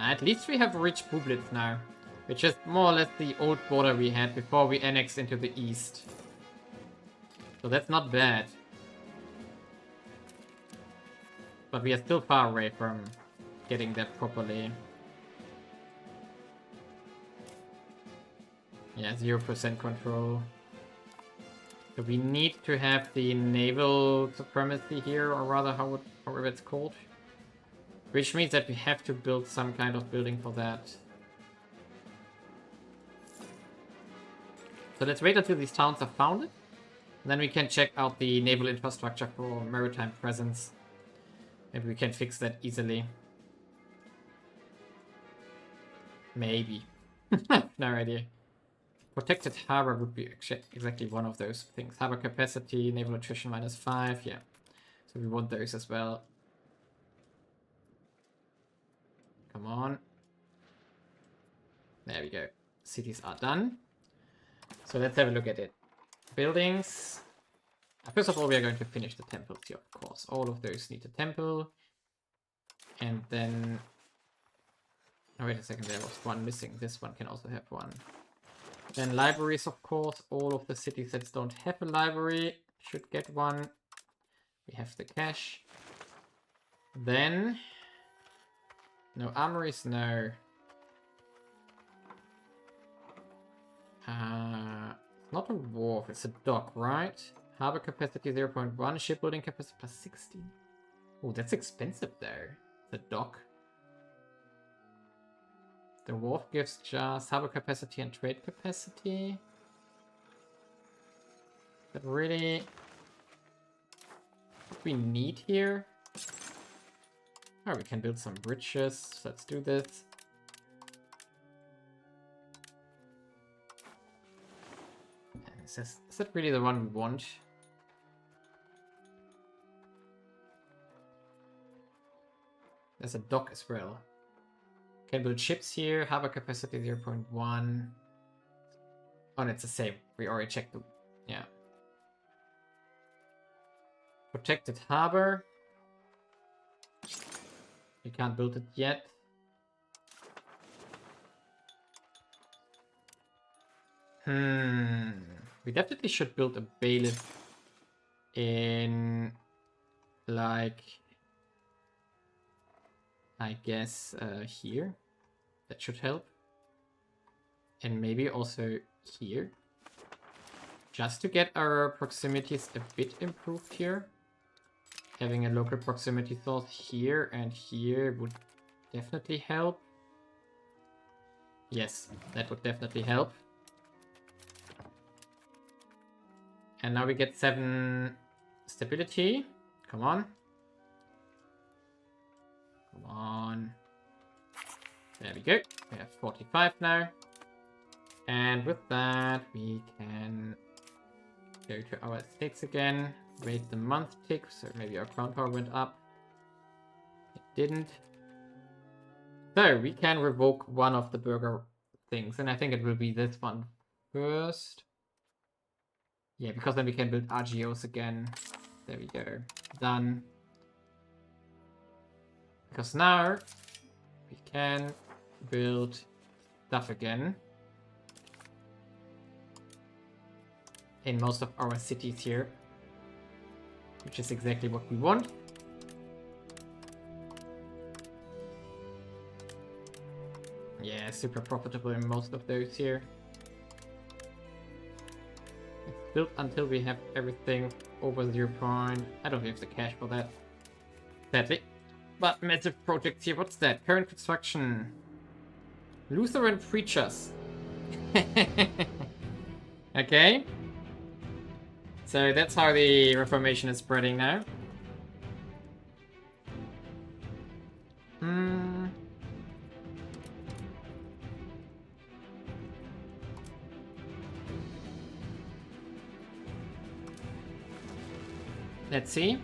At least we have reached Bublitz now, which is more or less the old border we had before we annexed into the east. So that's not bad. But we are still far away from getting that properly. Yeah, 0% control. So we need to have the naval supremacy here, or rather however it's called. Which means that we have to build some kind of building for that. So let's wait until these towns are founded. And then we can check out the naval infrastructure for maritime presence. Maybe we can fix that easily. Maybe. No idea. Protected harbor would be exactly one of those things. Harbor capacity, naval attrition -5, yeah. So we want those as well. Come on. There we go. Cities are done. So let's have a look at it. Buildings. First of all, we are going to finish the temples here, of course. All of those need a temple. And then... Oh, wait a second, there was one missing. This one can also have one. Then libraries, of course. All of the cities that don't have a library should get one. We have the cash. Then... No armories, no. It's not a wharf, it's a dock, right? Harbor capacity 0.1, shipbuilding capacity +60. Oh, that's expensive though. The dock. The wharf gives just harbor capacity and trade capacity. But really, what we need here? Oh, we can build some bridges. Let's do this. Is that really the one we want? There's a dock as well. Can build ships here. Harbor capacity 0.1. Oh, and it's the same. We already checked them. Yeah. Protected harbor. We can't build it yet. We definitely should build a bailiff in, like, I guess here. That should help. And maybe also here. Just to get our proximities a bit improved here. Having a local proximity source here and here would definitely help. Yes, that would definitely help. And now we get 7 stability. Come on. Come on. There we go. We have 45 now. And with that, we can go to our estates again. Wait the month tick, so maybe our crown power went up. It didn't. So we can revoke one of the burger things, and I think it will be this one first. Yeah, because then we can build RGOs again. There we go. Done. Because now we can build stuff again in most of our cities here, which is exactly what we want. Yeah, super profitable in most of those here. It's built until we have everything over 0. I don't have the cash for that, sadly. But massive projects here. What's that? Current construction. Lutheran preachers. Okay. So that's how the Reformation is spreading now. Let's see.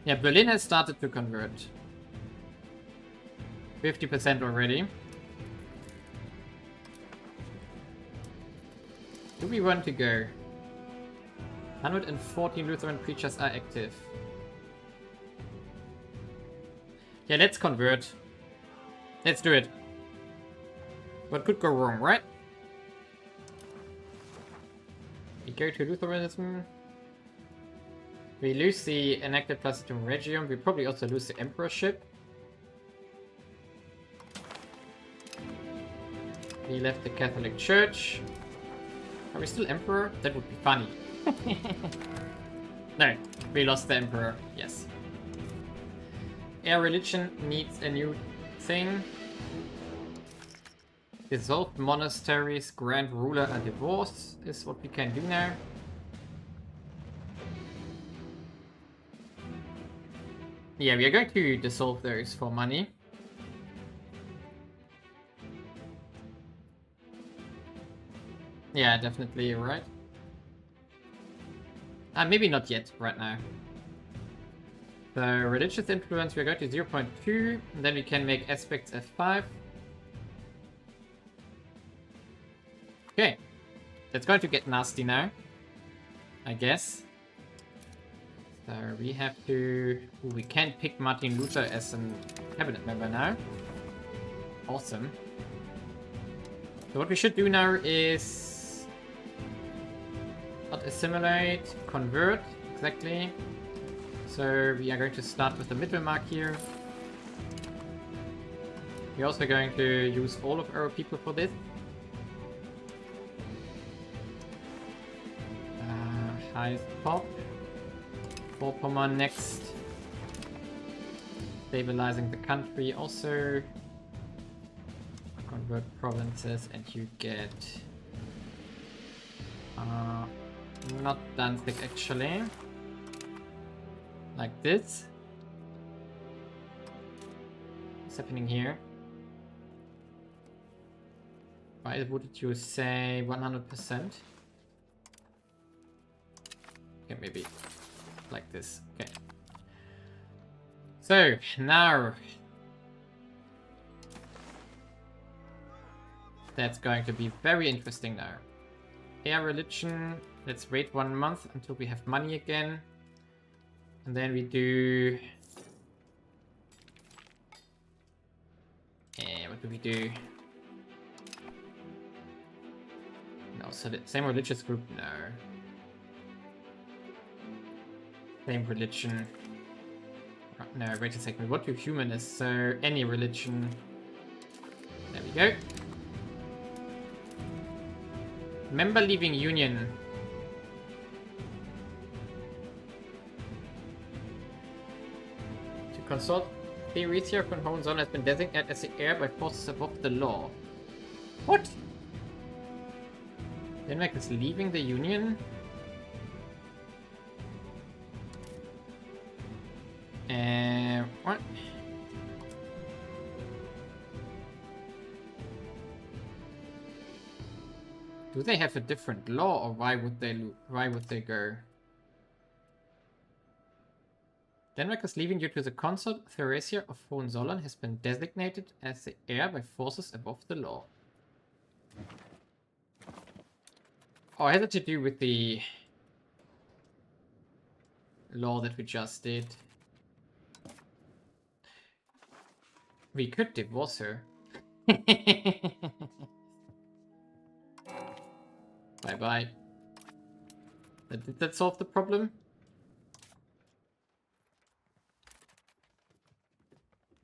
Yeah, Berlin has started to convert. 50% already. Do we want to go? 140 Lutheran preachers are active. Yeah, let's convert. Let's do it. What could go wrong, right? We go to Lutheranism. We lose the enacted Placitum Regium. We probably also lose the emperorship. We left the Catholic Church. Are we still emperor? That would be funny. No, we lost the emperor. Yes. Our religion needs a new thing. Dissolved monasteries, grand ruler, and divorce is what we can do now. Yeah, we are going to dissolve those for money. Yeah, definitely, you're right. Maybe not yet, right now. So, religious influence, we're going to 0.2, and then we can make aspects F5. Okay. That's going to get nasty now, I guess. So, we have to... Ooh, we can pick Martin Luther as a cabinet member now. Awesome. So what we should do now is... not assimilate, convert, exactly. So we are going to start with the middle mark here. We're also going to use all of our people for this. Highest pop. Vorpommern next. Stabilizing the country also. Convert provinces and you get... not Danzig actually. Like this. What's happening here? Why would you say 100%? Okay, maybe like this. Okay. So, now... that's going to be very interesting now. Air religion. Let's wait 1 month until we have money again. And then we do... what do we do? No, so the same religious group? No. Same religion. No, wait a second. What do humanists? So, any religion. There we go. Member leaving Union. To consult, the Rise von Hohenzollern has been designated as the heir by forces above the law. What? Denmark is leaving the Union? What? Do they have a different law, or why would they go? Denmark is leaving due to the consort. Theresia of Hohenzollern has been designated as the heir by forces above the law. Oh, has it to do with the law that we just did? We could divorce her. Bye-bye. Did that solve the problem?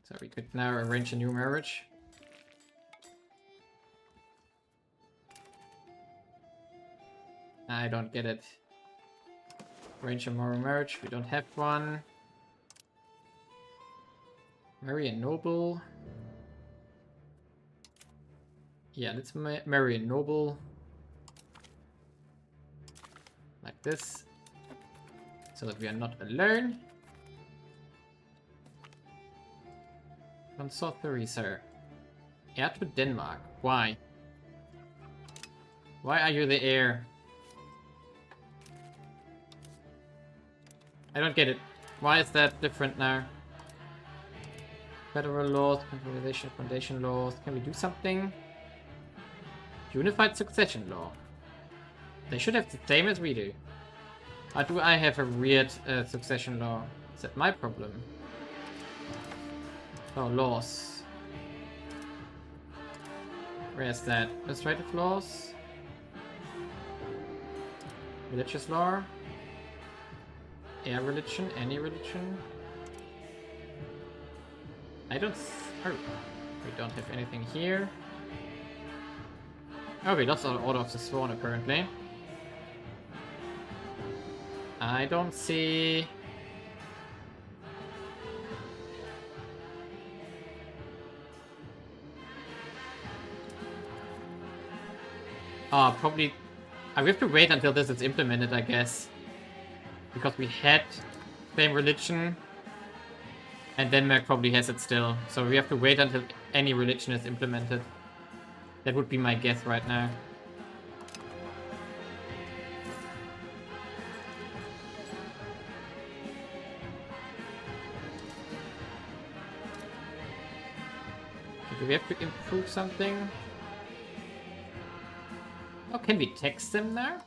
So we could now arrange a new marriage. I don't get it. Arrange a moral marriage. We don't have one. Marry a noble. Yeah, let's marry a noble. Like this. So that we are not alone. Consort Theresa. Heir to Denmark. Why? Why are you the heir? I don't get it. Why is that different now? Federal laws, Consolidating, foundation laws. Can we do something? Unified succession law. They should have the same as we do. Or do I have a weird succession law? Is that my problem? Oh, laws. Where's that? Administrative laws? Religious law? Air religion? Any religion? I don't... Oh, we don't have anything here. Oh, we lost our Order of the Sworn, apparently. I don't see... probably... we have to wait until this is implemented, I guess. Because we had same religion. And Denmark probably has it still. So we have to wait until any religion is implemented. That would be my guess right now. Do we have to improve something? Oh, can we tax them now?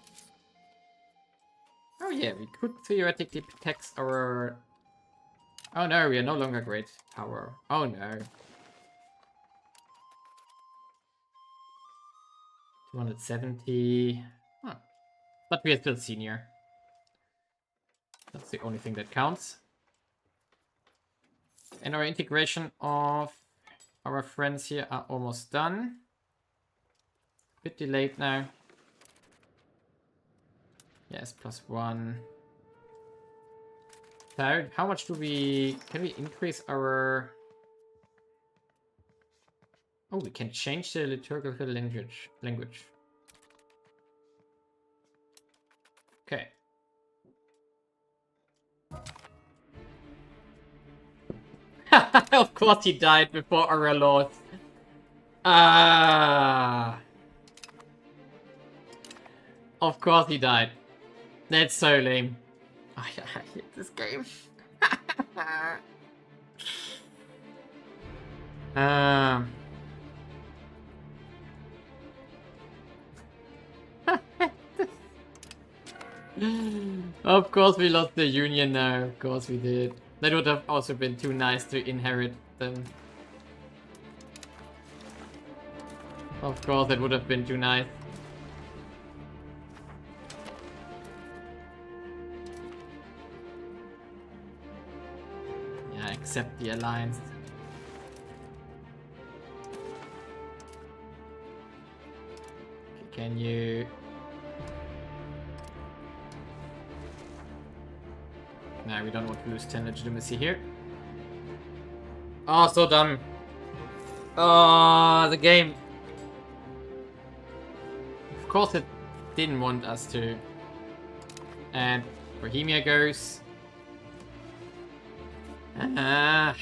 Oh yeah, we could theoretically tax our... Oh no, we are no longer great power. Oh no. 270. Huh. But we are still senior. That's the only thing that counts. And our integration of our friends here are almost done. Bit delayed now. Yes, +1. So, how much do we... Can we increase our... Oh, we can change the liturgical language. Okay. Of course he died before our lord. Ah. Of course he died. That's so lame. I hate this game. Of course we lost the union now. Of course we did. That would have also been too nice to inherit them. Of course that would have been too nice. Yeah, accept the alliance. Can you... No, we don't want to lose 10 legitimacy here. Oh, so dumb. Oh, the game. Of course it didn't want us to. And Bohemia goes. Ah.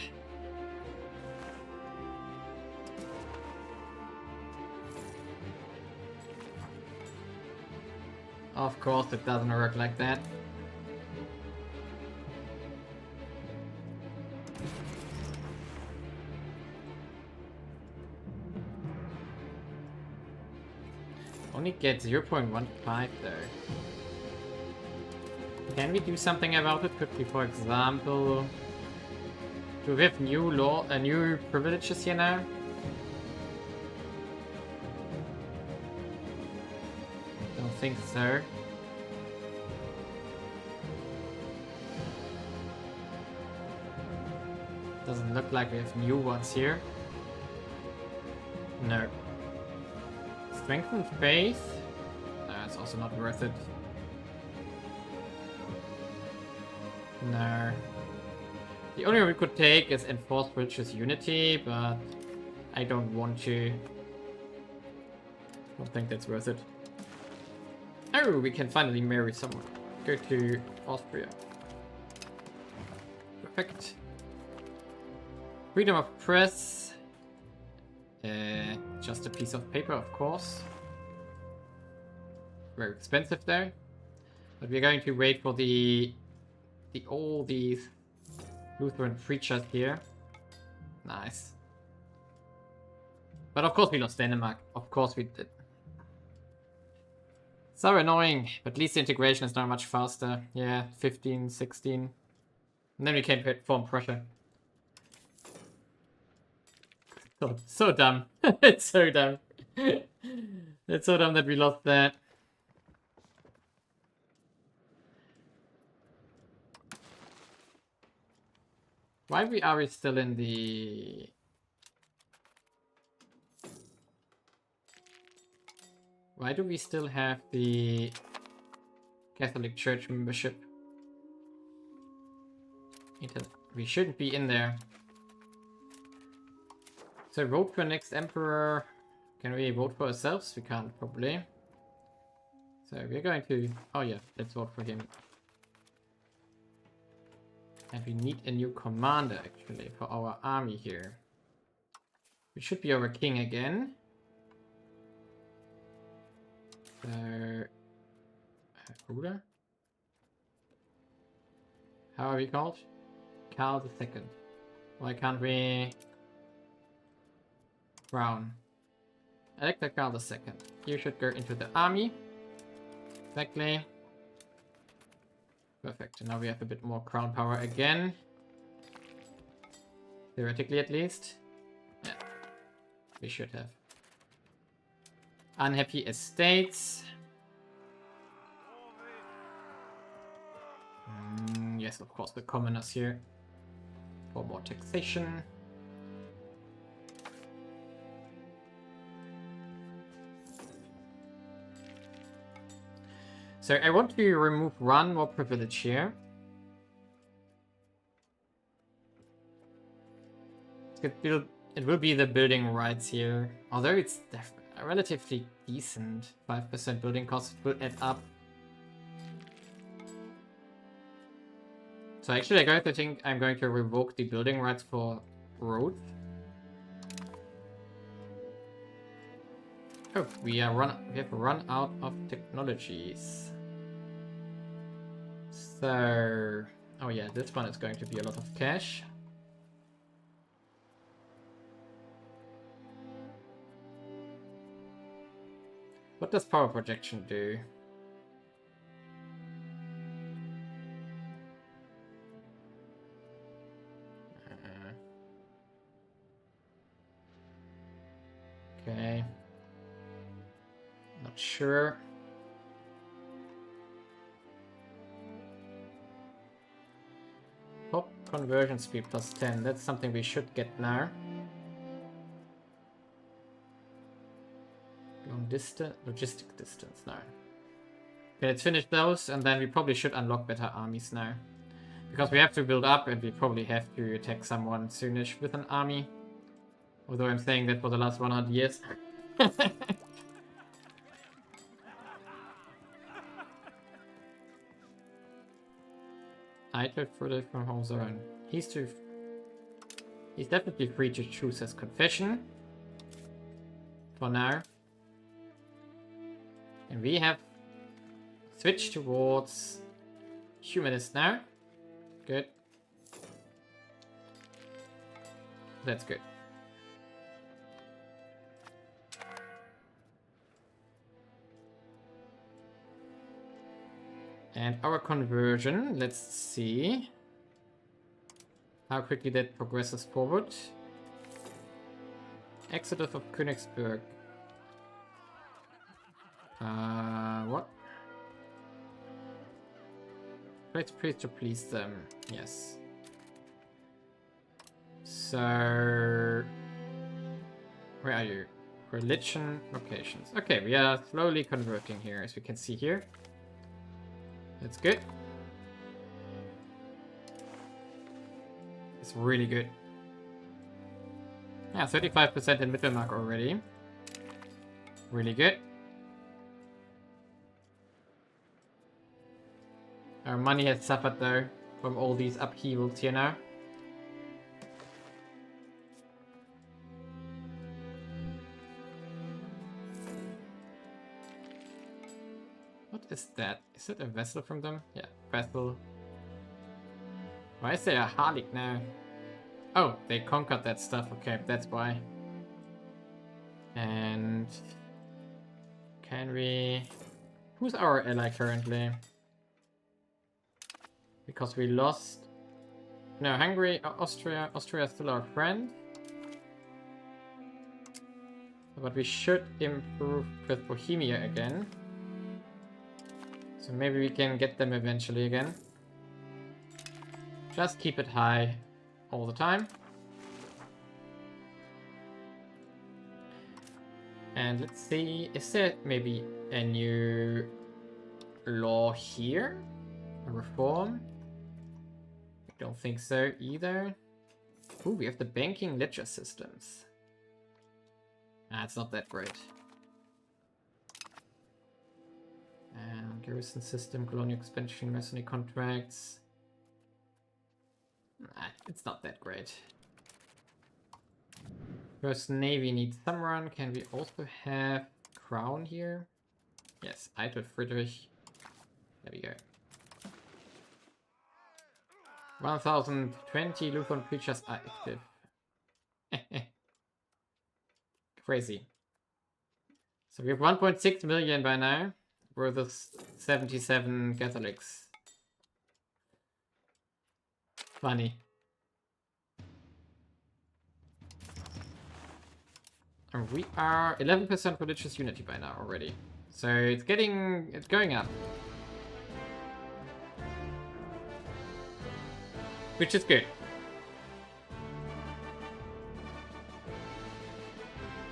Of course it doesn't work like that. Only get 0.15 though. Can we do something about it? Could we, for example, do we have new privileges here now? Don't think so. Doesn't look like we have new ones here. No. Strengthen faith? No, it's also not worth it. No. The only one we could take is enforce religious unity, but I don't want to. I don't think that's worth it. Oh, we can finally marry someone. Go to Austria. Perfect. Freedom of press. Just a piece of paper, of course. Very expensive though. But we're going to wait for all these Lutheran preachers here. Nice. But of course we lost Denmark. Of course we did. So annoying. But at least the integration is now much faster. Yeah, 15, 16. And then we can form Prussia. So dumb. It's so dumb. It's so dumb that we lost that. Why are we still in the... Why do we still have the Catholic Church membership? We shouldn't be in there. So vote for next emperor. Can we vote for ourselves? We can't, probably. So we're going to... Oh yeah, let's vote for him. And we need a new commander, actually, for our army here. We should be our king again. So... Ruler? How are we called? Karl II. Why can't we... Crown. Elector Karl II. You should go into the army. Exactly. Perfect. And now we have a bit more crown power again. Theoretically, at least. Yeah. We should have. Unhappy estates. Yes, of course, the commoners here. For more taxation. So I want to remove one more privilege here. It will be the building rights here. Although it's relatively decent. 5% building cost will add up. So actually I think I'm going to revoke the building rights for roads. Oh, we have run out of technologies. So, oh yeah, this one is going to be a lot of cash. What does power projection do? Okay. Not sure. Pop conversion speed plus 10. That's something we should get now. Long distance, logistic distance now. Okay, let's finish those, and then we probably should unlock better armies now. Because we have to build up, and we probably have to attack someone soonish with an army. Although I'm saying that for the last 100 years. I took further from home zone. He's definitely free to choose his confession. For now. And we have switched towards humanist now. Good. That's good. And our conversion, let's see how quickly that progresses forward. Exodus of Königsberg. What? Priest to please them. Yes. So, where are you? Religion locations. Okay, we are slowly converting here, as we can see here. That's good. It's really good. Yeah, 35% in Mittelmark already. Really good. Our money has suffered though from all these upheavals here now. What is that? Is it a vessel from them? Yeah, vessel. Why is there a Harlik now? Oh, they conquered that stuff. Okay, that's why. And can we... Who's our ally currently? Because we lost... No, Hungary, Austria. Austria is still our friend. But we should improve with Bohemia again. So maybe we can get them eventually again. Just keep it high all the time. And let's see, is there maybe a new law here? A reform? I don't think so either. Ooh, we have the banking ledger systems. Ah, it's not that great. And garrison system, colonial expansion, mercenary contracts. Nah, it's not that great. First Navy needs some run. Can we also have Crown here? Yes, Eitel Friedrich. There we go. 1020 Lutheran preachers are active. Crazy. So we have 1.6 million by now, versus 77 Catholics. Funny. And we are 11% religious unity by now already. So it's going up. Which is good.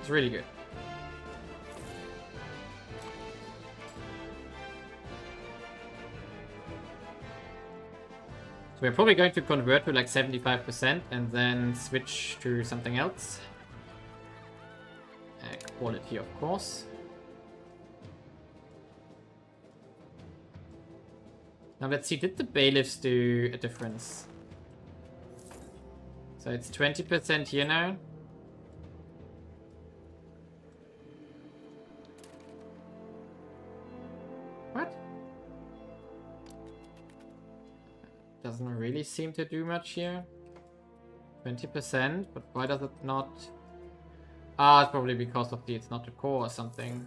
It's really good. So we're probably going to convert to like 75% and then switch to something else. Quality, of course. Now let's see, did the bailiffs do a difference? So it's 20% here now. What? Doesn't really seem to do much here. 20%, but why does it not? Ah, it's probably because of it's not the core or something.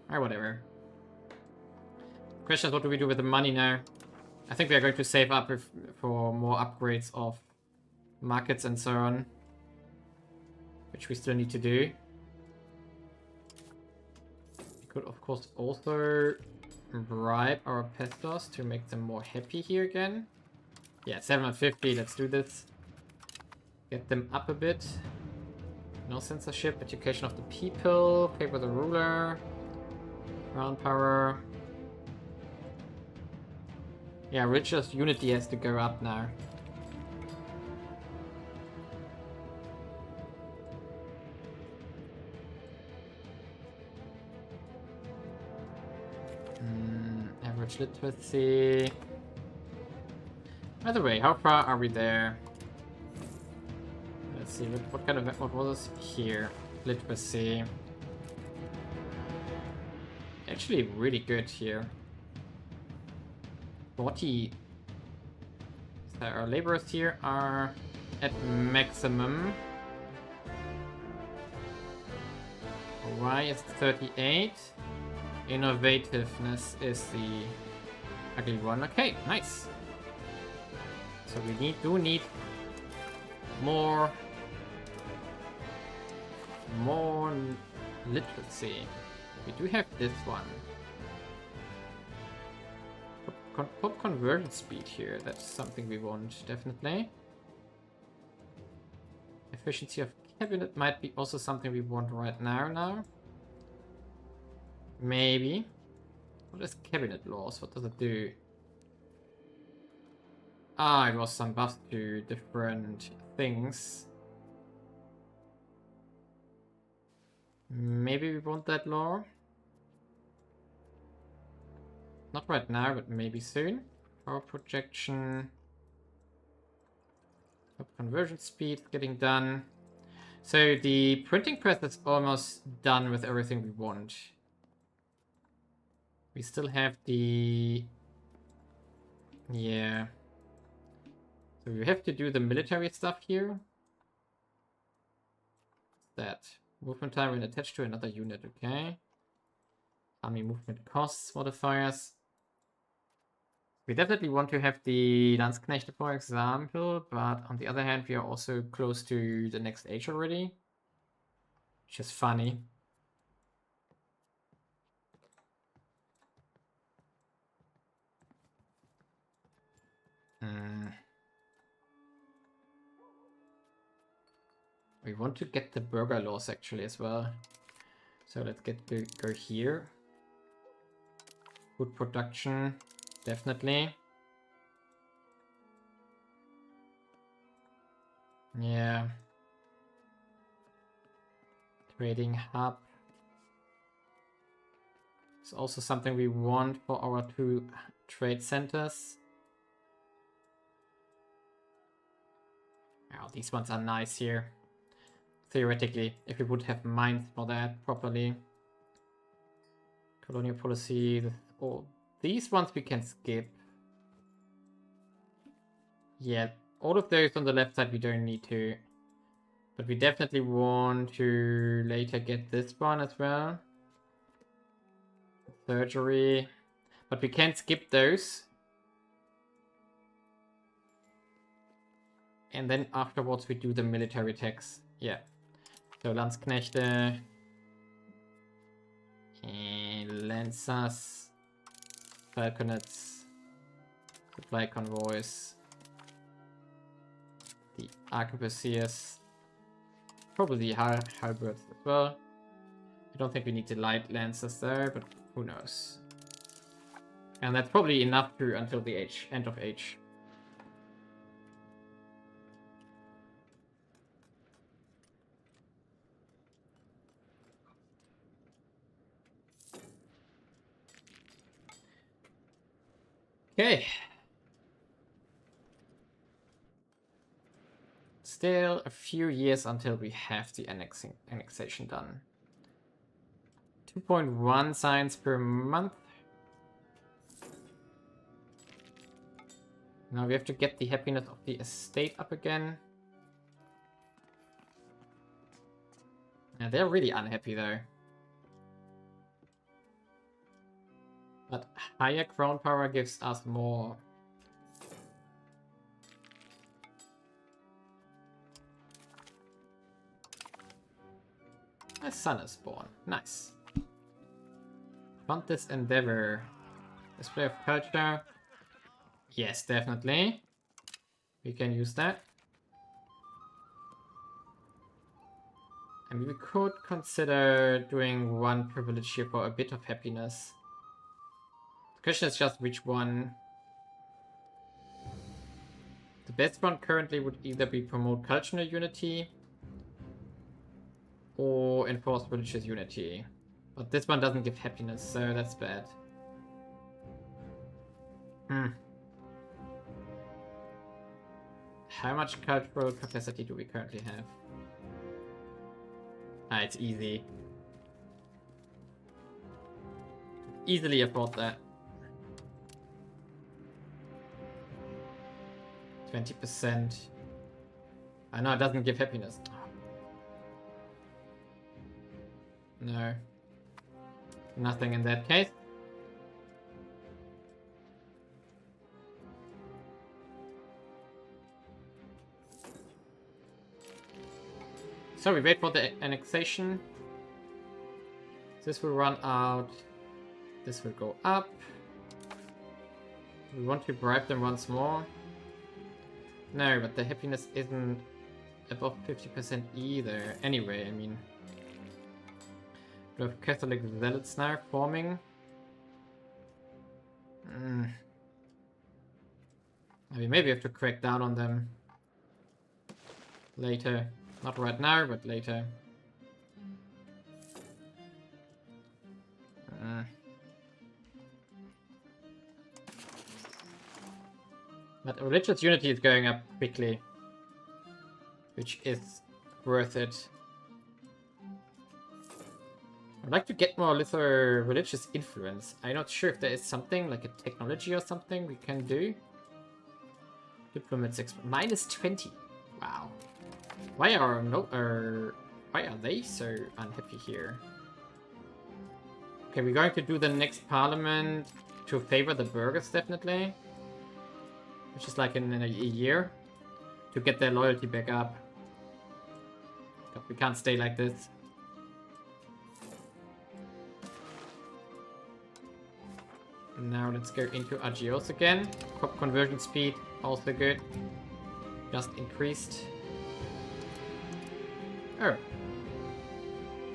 Or whatever. Question is, what do we do with the money now? I think we are going to save up for more upgrades of markets and so on. Which we still need to do. We could, of course, also bribe our peasants to make them more happy here again. Yeah, 750, let's do this. Get them up a bit. No censorship, education of the people, favor the ruler, crown power. Yeah, religious unity has to go up now. Average literacy. By the way, how far are we there? Let's see, what kind of, what was here? Literacy. Actually really good here. 40. So our laborers here are at maximum. Y is 38. Innovativeness is the ugly one. Okay, nice. So we do need more literacy. We do have this one. Pop conversion speed here. That's something we want, definitely. Efficiency of cabinet might be also something we want right now. Maybe. What is cabinet laws? What does it do? Ah, it was some buffs to different things. Maybe we want that law. Not right now, but maybe soon. Power projection. Conversion speed getting done. So the printing press is almost done with everything we want. We still have the... Yeah. So we have to do the military stuff here. That. Movement time when attached to another unit, okay. Army movement costs modifiers. We definitely want to have the Landsknechte, for example, but on the other hand, we are also close to the next age already. Which is funny. We want to get the burger laws actually as well. So let's go here. Food production, definitely. Yeah. Trading hub. It's also something we want for our 2 trade centers. Oh, these ones are nice here. Theoretically, if we would have mines for that properly. Colonial policy. These ones we can skip. Yeah, all of those on the left side we don't need to. But we definitely want to later get this one as well. Surgery. But we can't skip those. And then afterwards we do the military tax. Yeah. So Landsknechte. And Lancers. Falconets. Supply convoys. The arquebusiers. Probably the halberds as well. I don't think we need the light lancers there, but who knows. And that's probably enough to until the end of age. Okay. Still a few years until we have the annexation done. 2.1 science per month. Now we have to get the happiness of the estate up again. Yeah, they're really unhappy though. But higher crown power gives us more. A son is born. Nice. Fund this endeavor. Display of culture. Yes, definitely. We can use that. And we could consider doing one privilege here for a bit of happiness. The question is just which one. The best one currently would either be promote cultural unity or enforce religious unity. But this one doesn't give happiness, so that's bad. How much cultural capacity do we currently have? Ah, it's easy. Easily afford that. 20%. I know it doesn't give happiness. No. Nothing in that case. So we wait for the annexation. This will run out. This will go up. We want to bribe them once more. No, but the happiness isn't above 50% either. Anyway, I mean... We have Catholic zealots now forming. I mean, maybe we have to crack down on them later. Not right now, but later. But religious unity is going up quickly, which is worth it. I'd like to get more little religious influence. I'm not sure if there is something like a technology or something we can do. Diplomats minus 20. Wow. Why are they so unhappy here? Okay, we're going to do the next parliament to favor the burghers definitely, which is like in a year, to get their loyalty back up. But we can't stay like this. Now let's go into Agios again. Crop conversion speed, also good. Just increased. Oh.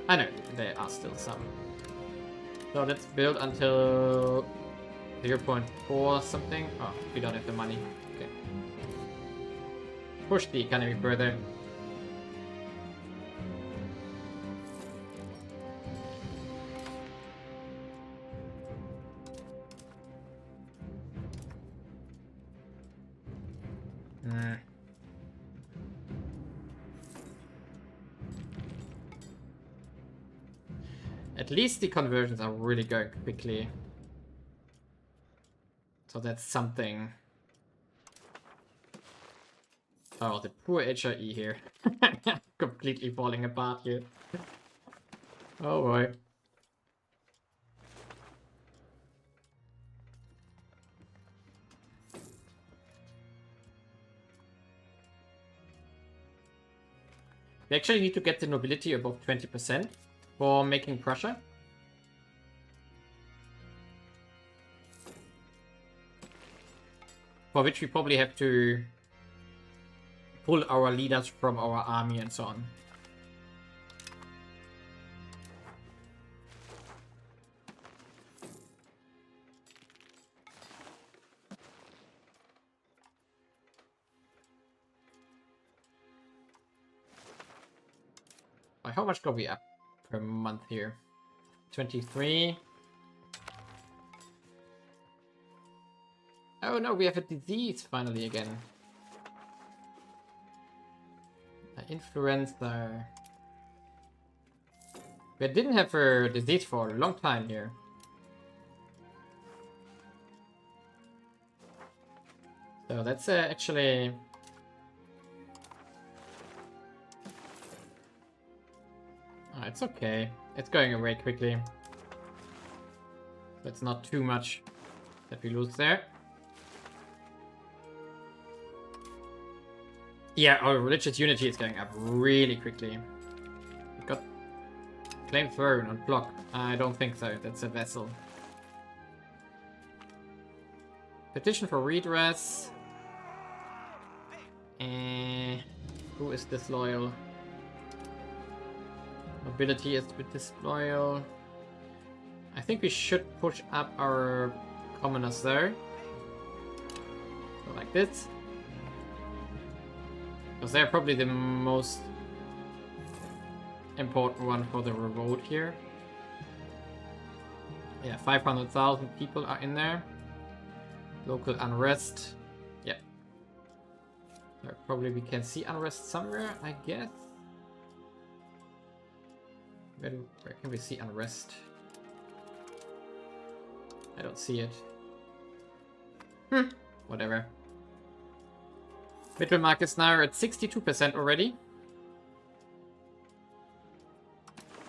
I know, there are still some. So let's build until 0.4 something. Oh, we don't have the money. Okay. Push the economy further. At least the conversions are really going quickly. So that's something. Oh, the poor HRE here. completely falling apart here. Oh boy. We actually need to get the nobility above 20% for making Prussia. For which we probably have to pull our leaders from our army and so on. By how much go we up per month here? 23. Oh no, we have a disease finally again. Influenza. We didn't have a disease for a long time here. So that's actually... Oh, it's okay. It's going away quickly. So it's not too much that we lose there. Yeah, our religious unity is going up really quickly. We got claim throne on block. I don't think so. That's a vessel. Petition for redress. Who is disloyal? Nobility is disloyal. I think we should push up our commoners there. So like this. Because they're probably the most important one for the revolt here. Yeah, 500,000 people are in there. Local unrest. Yeah. There probably we can see unrest somewhere, I guess. Where can we see unrest? I don't see it. Whatever. Mittelmark is now at 62% already.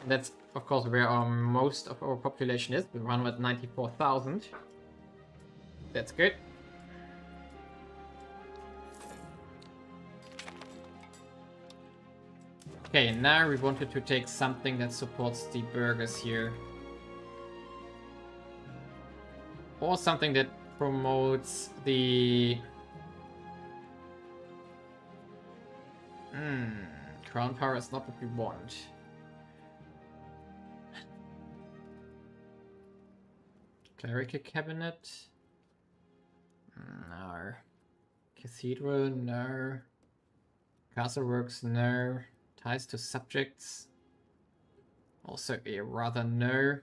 And that's, of course, where most of our population is. We run at 94,000. That's good. Okay, and now we wanted to take something that supports the burghers here. Or something that promotes the... Crown power is not what we want. Clerical cabinet? No. Cathedral? No. Castle works? No. Ties to subjects? Also a rather no.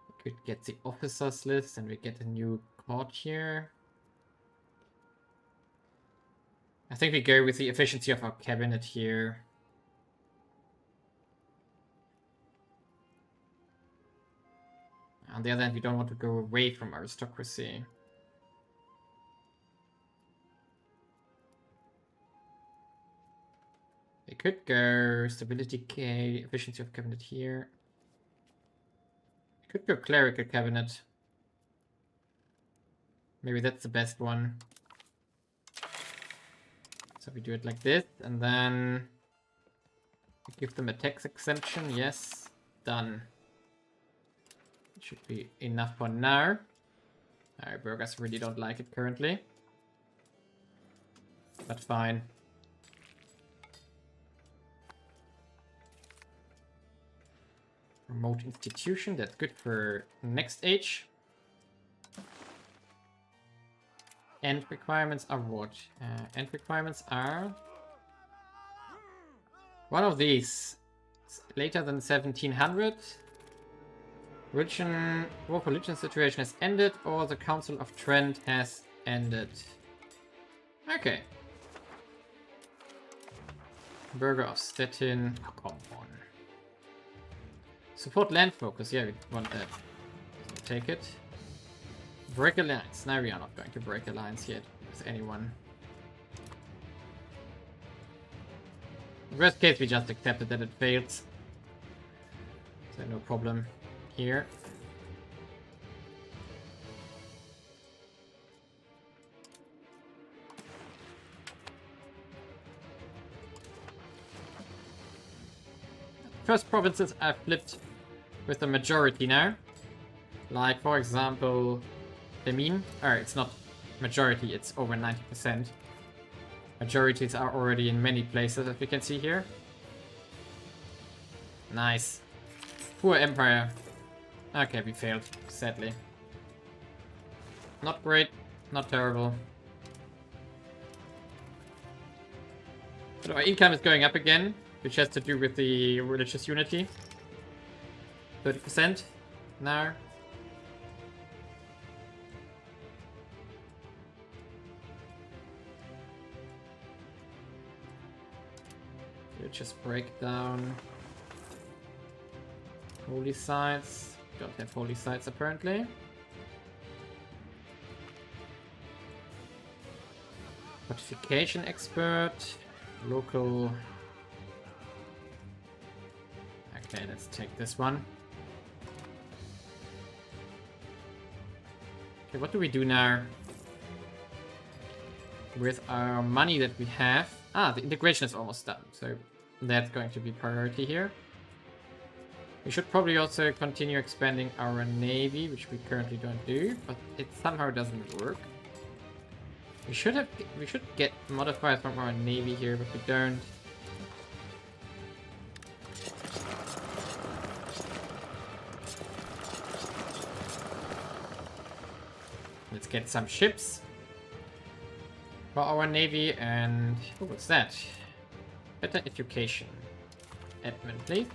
We could get the officers list and we get a new court here. I think we go with the efficiency of our cabinet here. On the other hand, we don't want to go away from aristocracy. We could go stability K, efficiency of cabinet here. We could go clerical cabinet. Maybe that's the best one. So we do it like this, and then we give them a tax exemption. Yes, done. It should be enough for now. Our burghers really don't like it currently, but fine. Remote institution, that's good for next age. End requirements are what? End requirements are... one of these. It's later than 1700. Religion, war for religion situation has ended, or the Council of Trent has ended. Okay. Burger of Stettin. Oh, come on. Support land focus. Yeah, we want that. So take it. Break alliance. Now we are not going to break alliance yet with anyone. Worst case, we just accepted that it fails. So no problem here. First provinces are flipped with the majority now. Like, for example, the mean. Or it's not majority, it's over 90%. Majorities are already in many places, as we can see here. Nice. Poor empire. Okay, we failed, sadly. Not great, not terrible. But our income is going up again, which has to do with the religious unity. 30% now. Religious breakdown. Holy sites. Don't have holy sites apparently. Fortification expert. Local. Okay, let's take this one. Okay, what do we do now with our money that we have? Ah, the integration is almost done, so that's going to be priority here. We should probably also continue expanding our navy, which we currently don't do, but it somehow doesn't work. We should get modifiers from our navy here, but we don't. Let's get some ships for our navy and oh, what's that? Better education. Admin, please.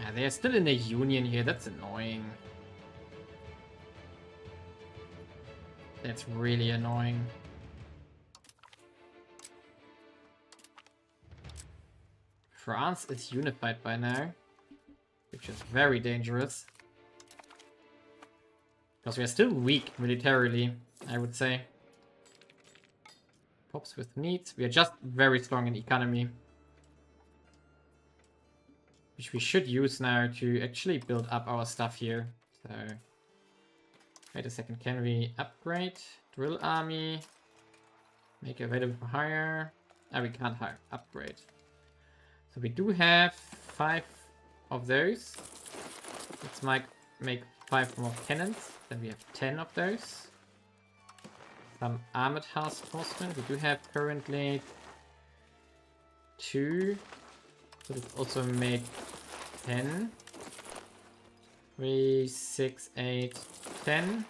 And they're still in the union here. That's annoying. That's really annoying. France is unified by now, which is very dangerous. Because we are still weak militarily, I would say. Pops with needs. We are just very strong in economy. Which we should use now to actually build up our stuff here. So, wait a second, can we upgrade? Drill army. Make available for hire. Ah, we can't hire. Upgrade. So we do have 5 of those. Let's make 5 more cannons. Then we have 10 of those. Some armored house horsemen. We do have currently 2. So let's also make 10. 3, 6, 8, 10.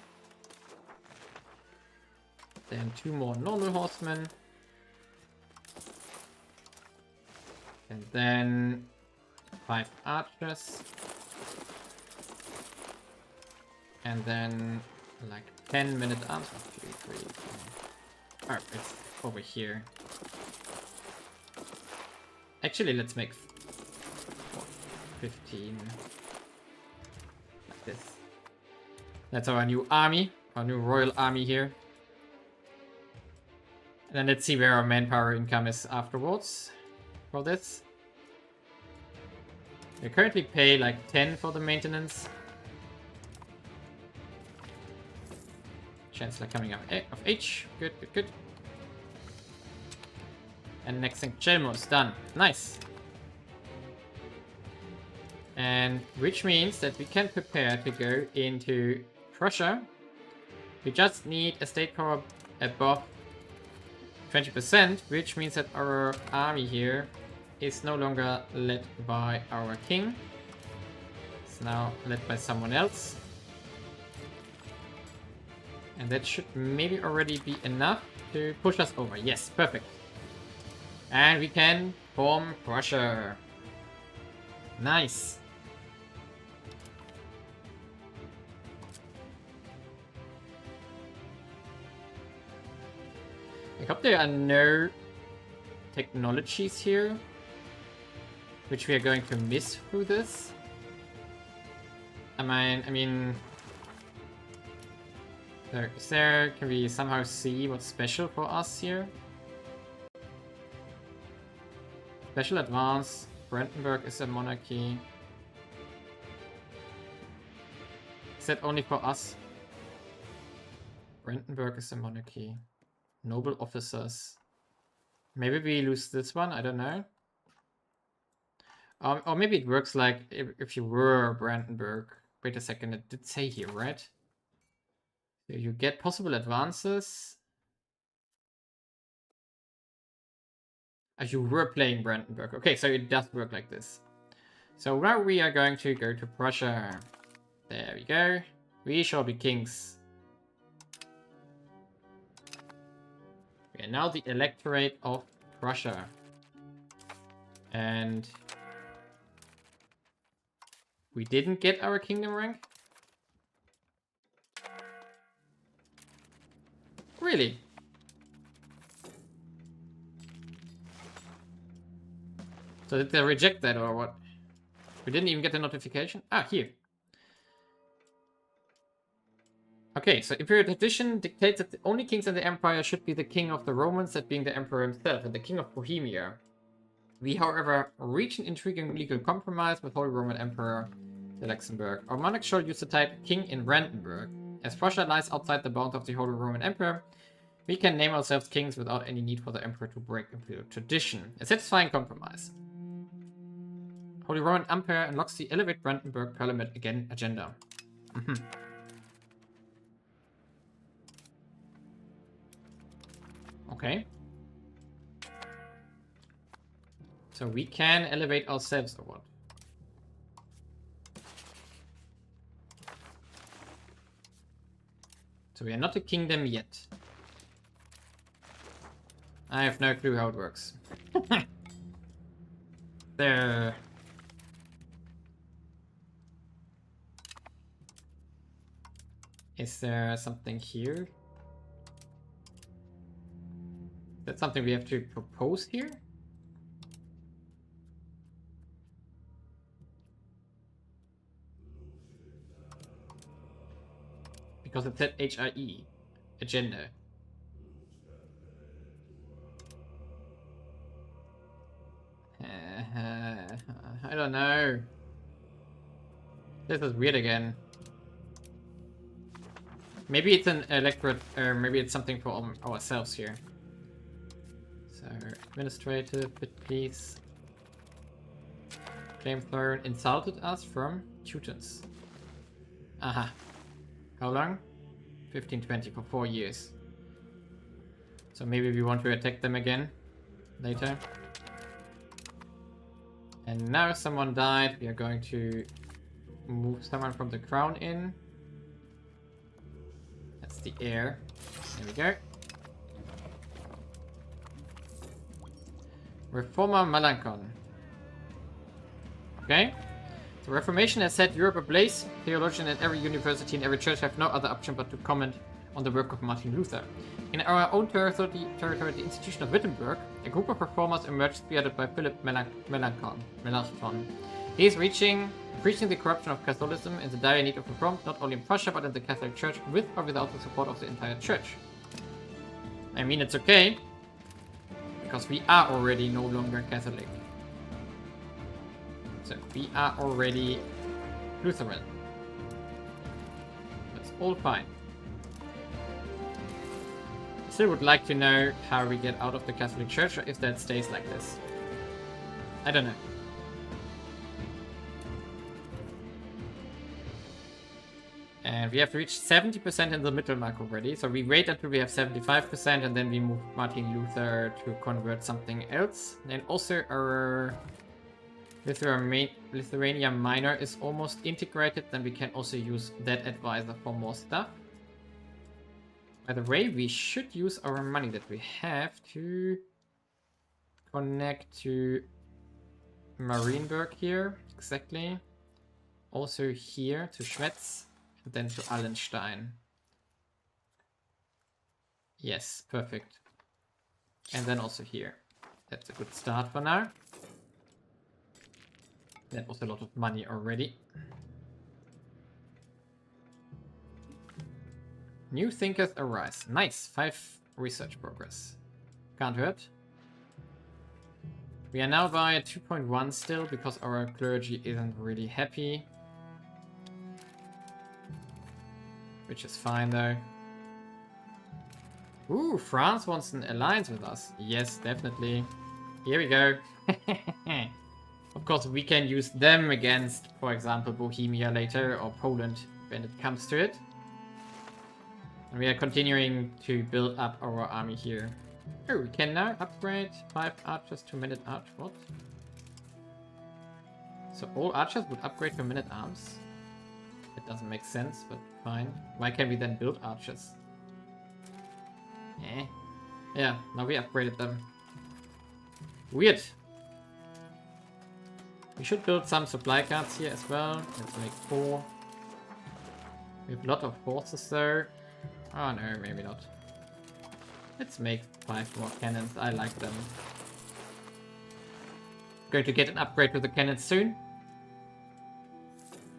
Then 2 more normal horsemen. And then 5 archers. And then like 10 minute arms. 1, 2, 3, 4. Oh, it's over here. Actually, let's make 15. Like this. That's our new army. Our new royal army here. And then let's see where our manpower income is afterwards. For this. We currently pay like 10 for the maintenance. Chancellor coming up of H. Good, good, good. And next thing, Chelmo is done. Nice. And which means that we can prepare to go into Prussia. We just need a state power above 20%, which means that our army here is no longer led by our king. It's now led by someone else. And that should maybe already be enough to push us over. Yes, perfect. And we can form Prussia. Nice. I hope there are no technologies here. which we are going to miss through this. I mean, can we somehow see what's special for us here? Special advance. Brandenburg is a monarchy. Is that only for us? Brandenburg is a monarchy. Noble officers. Maybe we lose this one, I don't know. Or maybe it works like if you were Brandenburg. Wait a second, it did say here, right? So you get possible advances. As you were playing Brandenburg. Okay, so it does work like this. So now we are going to go to Prussia. There we go. We shall be kings. We are now the electorate of Prussia. And we didn't get our kingdom rank? Really? So did they reject that or what? We didn't even get the notification? Ah, here. Okay, so imperial tradition dictates that the only kings in the empire should be the king of the Romans, that being the emperor himself, and the king of Bohemia. We, however, reach an intriguing legal compromise with Holy Roman Emperor the Luxembourg. Our monarch shall use the title king in Brandenburg. As Prussia lies outside the bounds of the Holy Roman Emperor, we can name ourselves kings without any need for the emperor to break imperial tradition. A satisfying compromise. Holy Roman Emperor unlocks the Elevate Brandenburg Parliament again agenda. Okay. So we can elevate ourselves or what? So we are not a kingdom yet. I have no clue how it works. There. Is there something here? Is that something we have to propose here? Because it said HIE. Agenda. I don't know. This is weird again. Maybe it's an electorate, or maybe it's something for ourselves here. So, administrative, bit please. Claim thrown insulted us from Teutons. Aha. How long? 1520 for 4 years. So maybe we want to attack them again later. And now someone died. We are going to move someone from the crown in. That's the heir. There we go. Reformer Melanchon. Okay. The Reformation has set Europe ablaze. Theologians at every university and every church have no other option but to comment on the work of Martin Luther. In our own territory, the institution of Wittenberg, a group of reformers emerged spearheaded by Philip Melanchthon. He is preaching the corruption of Catholicism and the dire need of reform, not only in Prussia but in the Catholic Church, with or without the support of the entire church. I mean, it's okay, because we are already no longer Catholic. So we are already Lutheran. That's all fine. Still would like to know how we get out of the Catholic Church, or if that stays like this. I don't know. And we have reached 70% in the Mittelmark already, so we wait until we have 75% and then we move Martin Luther to convert something else. And also our Lithuania Minor is almost integrated, then we can also use that advisor for more stuff. By the way, we should use our money that we have to connect to Marienburg here, exactly. Also here to Schwetz, and then to Allenstein. Yes, perfect. And then also here. That's a good start for now. That was a lot of money already. New thinkers arise. Nice. 5 research progress. Can't hurt. We are now by 2.1 still because our clergy isn't really happy. Which is fine though. Ooh, France wants an alliance with us. Yes, definitely. Here we go. Of course, we can use them against, for example, Bohemia later, or Poland when it comes to it. And we are continuing to build up our army here. Oh, we can now upgrade 5 archers to men-at-arms. What? So all archers would upgrade to men-at-arms? It doesn't make sense, but fine. Why can't we then build archers? Eh. Yeah, now we upgraded them. Weird. We should build some supply cards here as well. Let's make 4. We have a lot of horses though. Oh no, maybe not. Let's make 5 more cannons. I like them. Going to get an upgrade to the cannons soon.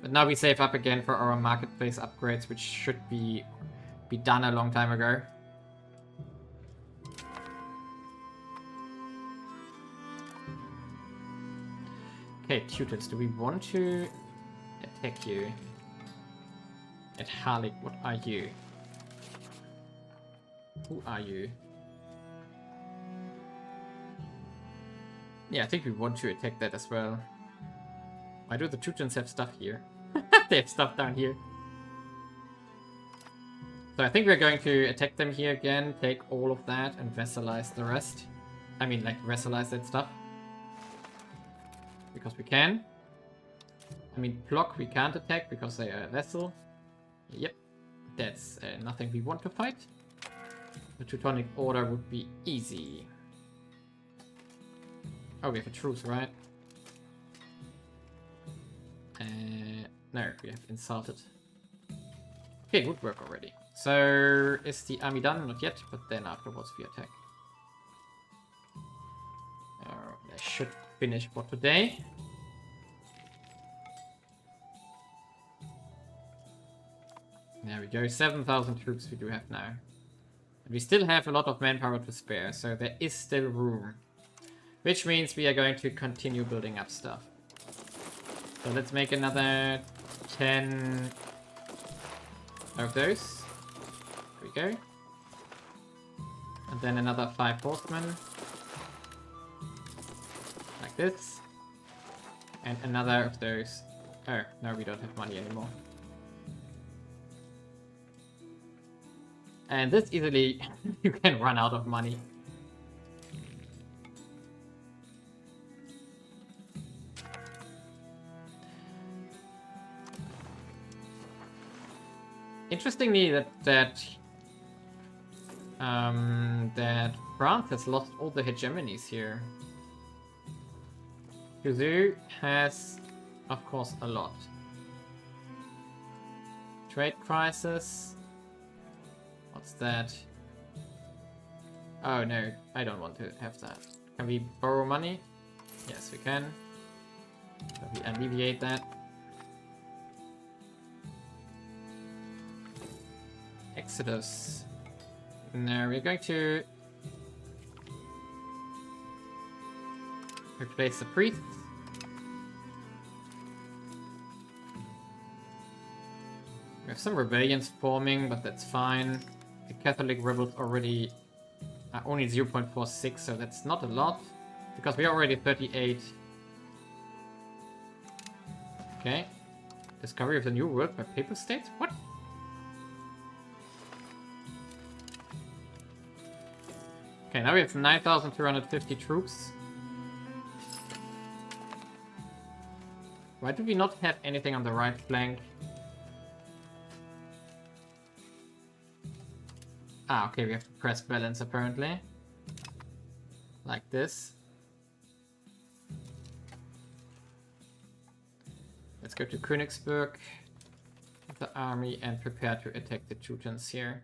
But now we save up again for our marketplace upgrades, which should be done a long time ago. Okay, Teutons, do we want to attack you? At Harlik, what are you? Who are you? Yeah, I think we want to attack that as well. Why do the Teutons have stuff here? They have stuff down here. So I think we're going to attack them here again, take all of that and vassalize the rest. I mean, like, vassalize that stuff. Because we can. I mean, Plock we can't attack because they are a vassal. Yep. That's nothing we want to fight. The Teutonic Order would be easy. Oh, we have a truce, right? No, we have insulted. Okay, good work already. So, is the army done? Not yet, but then afterwards we attack. I should finish for today. There we go, 7,000 troops we do have now. And we still have a lot of manpower to spare, so there is still room. Which means we are going to continue building up stuff. So let's make another 10 of those. There we go. And then another 5 horsemen. Like this. And another of those. Oh, no, we don't have money anymore. And this easily, you can run out of money. Interestingly, that France has lost all the hegemonies here. Kuzu has, of course, a lot. Trade crisis. What's that? Oh no, I don't want to have that. Can we borrow money? Yes, we can. So we alleviate that. Exodus. No, we're going to replace the priests. We have some rebellions forming, but that's fine. The Catholic rebels already are only 0.46, so that's not a lot. Because we are already 38. Okay. Discovery of the New World by Papal States? What? Okay, now we have 9,250 troops. Why do we not have anything on the right flank? Ah, okay, we have to press balance apparently. Like this. Let's go to Königsberg with the army and prepare to attack the Teutons here.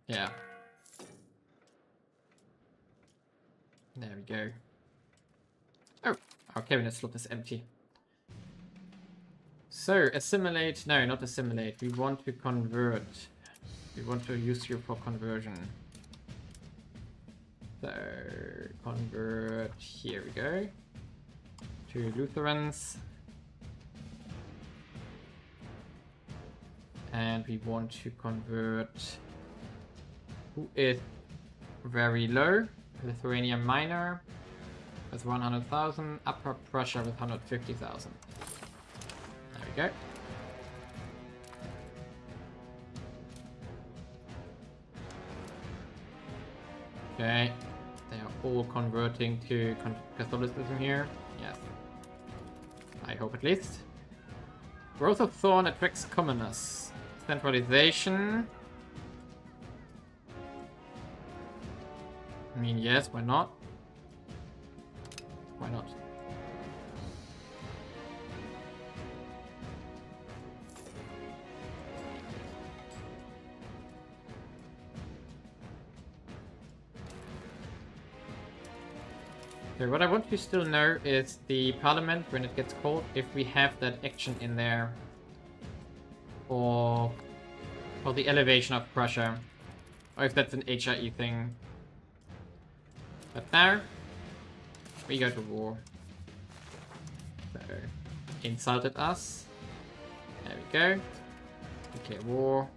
Yeah. There we go. Oh, our cabinet slot is empty. So, assimilate. No, not assimilate. We want to convert. We want to use you for conversion. So, convert. Here we go. To Lutherans. And we want to convert. Who is very low? Lithuania Minor with 100,000. Upper Prussia with 150,000. There we go. Okay. They are all converting to Catholicism here. Yes. I hope at least. Growth of Thorn attracts commoners. Centralization. I mean, yes, why not? Why not? So what I want to still know is the parliament, when it gets called, if we have that action in there for the elevation of Prussia, or if that's an HRE thing. But now, we go to war. So, insulted us. There we go. Declare war.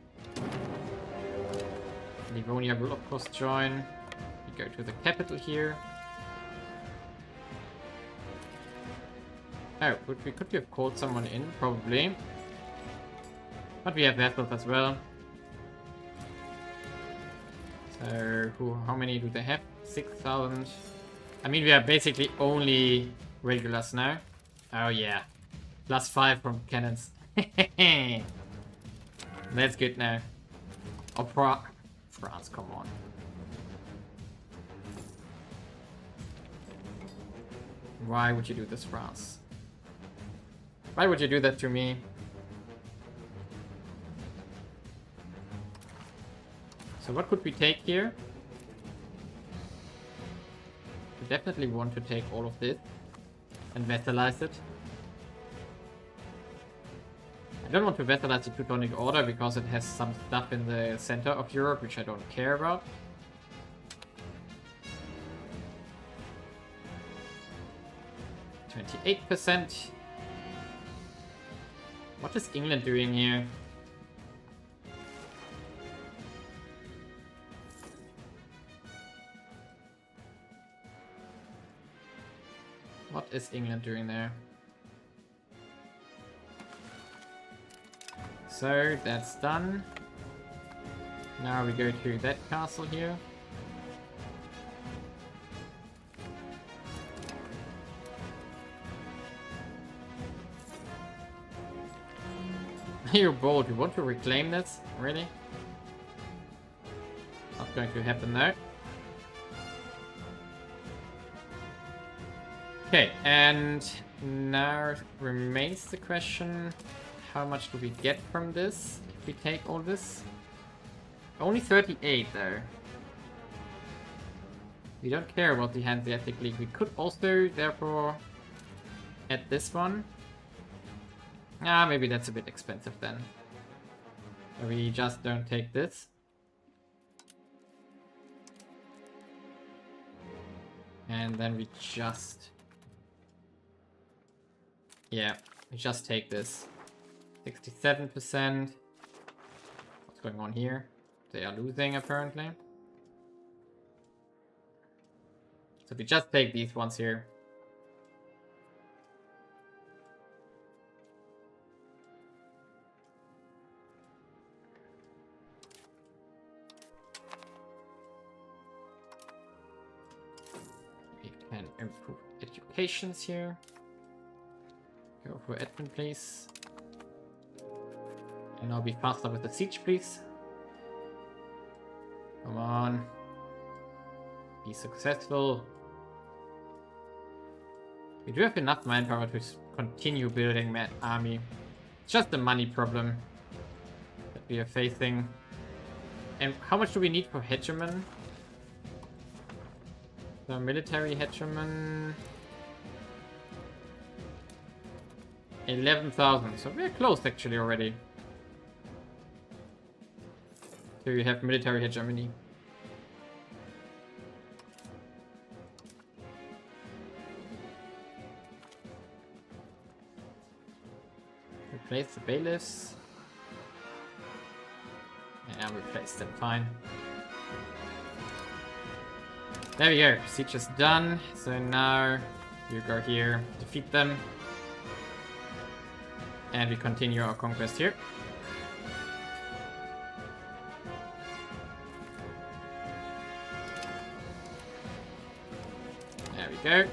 Livonia will of course join. We go to the capital here. Oh, could we have called someone in? Probably. But we have vassals as well. So, how many do they have? 6,000. I mean, we are basically only regulars now. Oh yeah. +5 from cannons. That's good now. Oh, France, come on. Why would you do this, France? Why would you do that to me? So what could we take here? We definitely want to take all of this and vassalize it. I don't want to vassalize the Teutonic Order because it has some stuff in the center of Europe which I don't care about. %. What is England doing here? What is England doing there? So that's done. Now we go to that castle here. You're bold. You want to reclaim this? Really? Not going to happen though. Okay, and now remains the question, how much do we get from this if we take all this? Only 38 though. We don't care about the Hanseatic League. We could also, therefore, add this one. Ah, maybe that's a bit expensive then. We just don't take this. And then we just... yeah, we just take this. 67%. What's going on here? They are losing apparently. So we just take these ones here. We can improve educations here. Go for admin, please. And now be faster with the siege, please. Come on. Be successful. We do have enough manpower to continue building that army. It's just a money problem that we are facing. And how much do we need for hegemon? The military hegemon. 11,000. So we're close actually already. So you have military hegemony. Replace the bailiffs. Yeah, replace them, fine. There we go, siege is done. So now you go here, defeat them. And we continue our conquest here. There we go.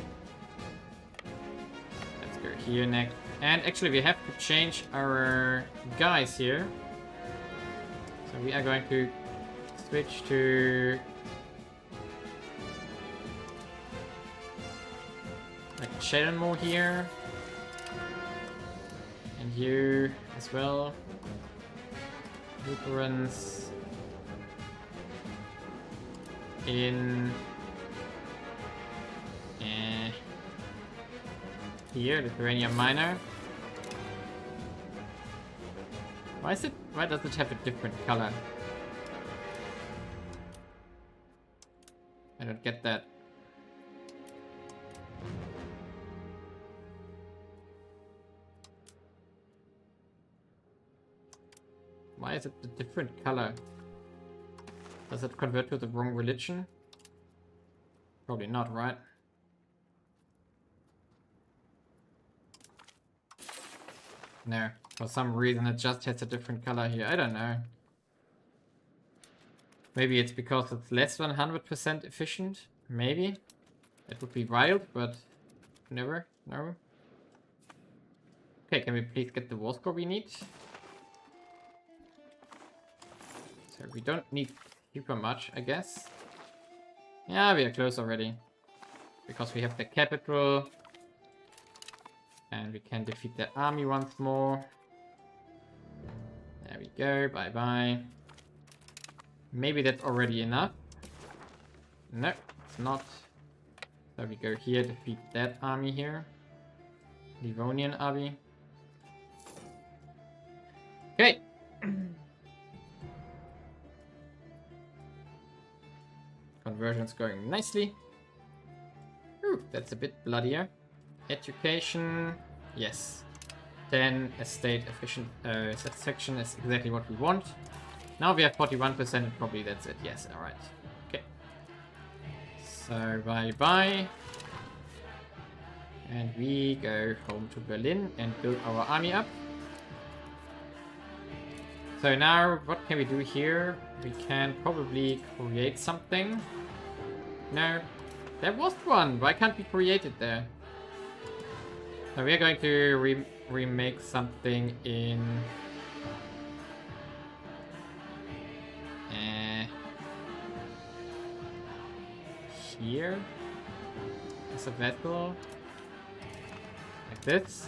Let's go here next. And actually we have to change our guys here. So we are going to switch to like Chelmo here. And you as well. Lutherans in here, Lithuania Minor. Why does it have a different color? I don't get that. Why is it a different color? Does it convert to the wrong religion? Probably not, right? No, for some reason it just has a different color here. I don't know. Maybe it's because it's less than 100% efficient. Maybe. It would be wild, but never. No. Okay, can we please get the war score we need? So we don't need super much, I guess. Yeah, we are close already. Because we have the capital. And we can defeat the army once more. There we go, bye-bye. Maybe that's already enough. No, it's not. So we go here, defeat that army here. Livonian army. Okay. Conversion's going nicely. Ooh, that's a bit bloodier. Education, yes. 10 estate efficient satisfaction is exactly what we want. Now we have 41% and probably that's it. Yes, alright. Okay. So bye-bye. And we go home to Berlin and build our army up. So now what can we do here? We can probably create something. No, there was one. Why can't we create it there? So we are going to remake something in here as a vessel, like this.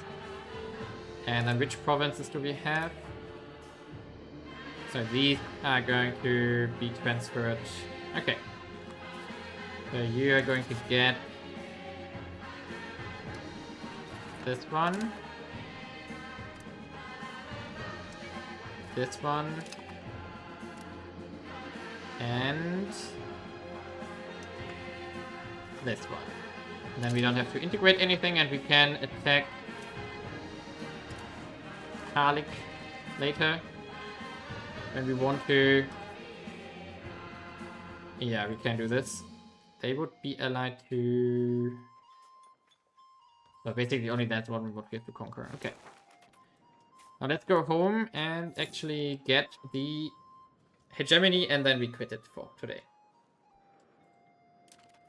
And then which provinces do we have? So these are going to be transferred. Okay. So you are going to get this one, this one, and this one. And then we don't have to integrate anything and we can attack Harlik later when we want to. Yeah, we can do this. They would be allied to... So basically only that's what we would get to conquer. Okay. Now let's go home and actually get the hegemony and then we quit it for today.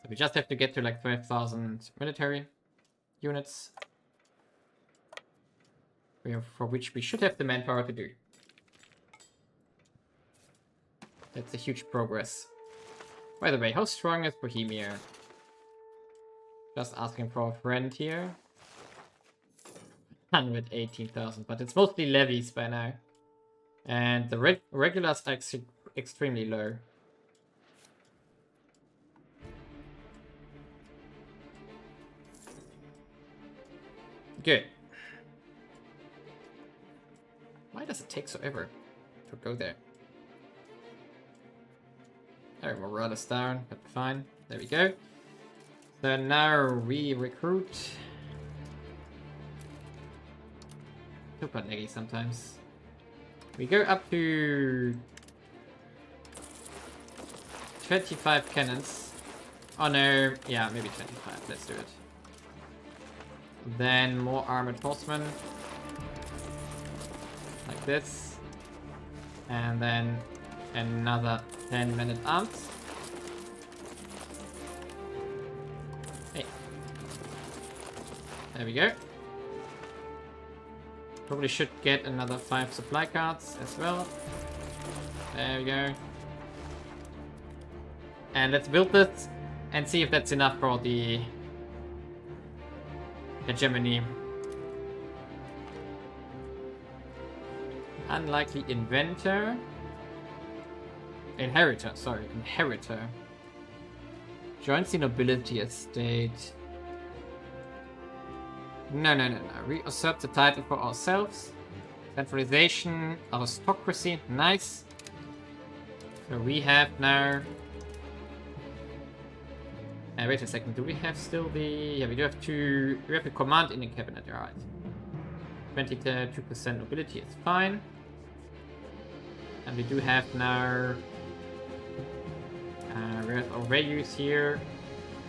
So we just have to get to like 12,000 military units. For which we should have the manpower to do. That's a huge progress. By the way, how strong is Bohemia? Just asking for a friend here. 118,000, but it's mostly levies by now. And the regulars are extremely low. Good. Why does it take so ever to go there? Alright, morale is down, but fine. There we go. So now we recruit. Super laggy sometimes. We go up to 25 cannons. Oh no, yeah, maybe 25. Let's do it. Then more armored horsemen. Like this. And then another 10 men-at-arms. Hey. There we go. Probably should get another 5 supply cards as well. There we go. And let's build this and see if that's enough for the hegemony. Unlikely inventor. Inheritor, sorry, inheritor. Joins the nobility estate. No. We usurp the title for ourselves. Centralization, aristocracy, nice. So we have now... wait a second, do we have still the... Yeah, we do have two... We have a command in the cabinet, alright. 22% nobility is fine. And we do have now... we have our values here.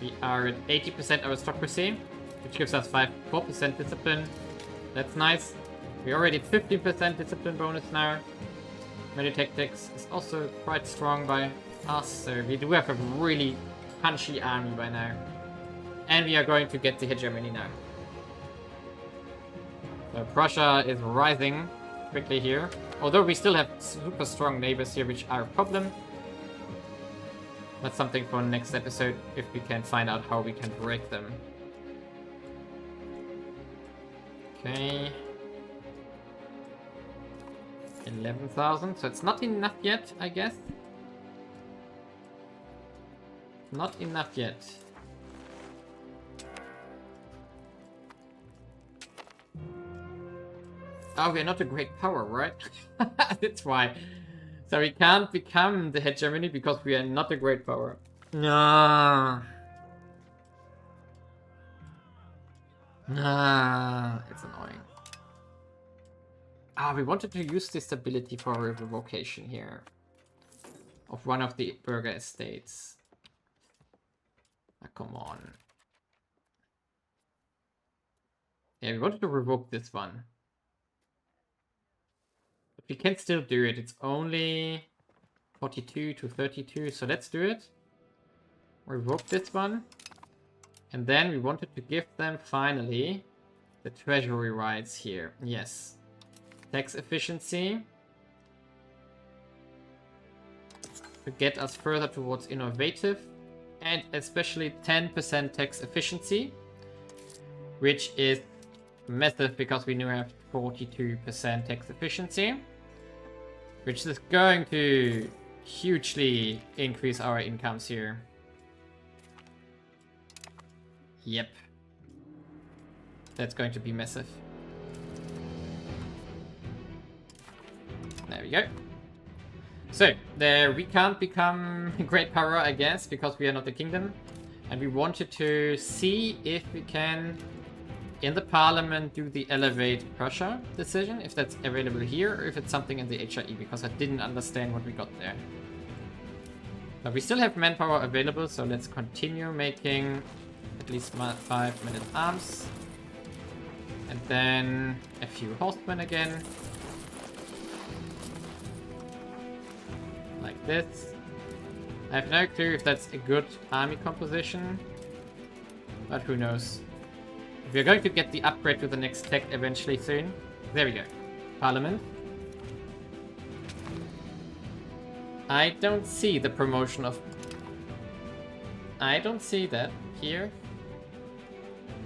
We are at 80% aristocracy, which gives us 4% discipline. That's nice. We already at 15% discipline bonus now. Meditactics is also quite strong by us, so we do have a really punchy army by now. And we are going to get the hegemony now. So Prussia is rising quickly here. Although we still have super strong neighbors here, which are a problem. That's something for next episode, if we can find out how we can break them. Okay. 11,000, so it's not enough yet, I guess. Not enough yet. Oh, we're not a great power, right? That's why. So we can't become the hegemony because we are not a great power. Nah. It's annoying. Ah, we wanted to use the stability for a revocation here. Of one of the burger estates. Ah, come on. Yeah, we wanted to revoke this one. But we can still do it. It's only 42 to 32, so let's do it. Revoke this one. And then we wanted to give them, finally, the treasury rights here. Yes. Tax efficiency. To get us further towards innovative. And especially 10% tax efficiency. Which is massive because we now have 42% tax efficiency. Which is going to hugely increase our incomes here. Yep. That's going to be massive. There we go. So, there we can't become a great power, I guess, because we are not a kingdom. And we wanted to see if we can, in the parliament, do the Elevate Prussia decision, if that's available here, or if it's something in the HRE, because I didn't understand what we got there. But we still have manpower available, so let's continue making at least 5 men-at-arms. And then a few horsemen again. Like this. I have no clue if that's a good army composition. But who knows. We're going to get the upgrade to the next tech eventually soon. There we go. Parliament. I don't see the promotion of... I don't see that here.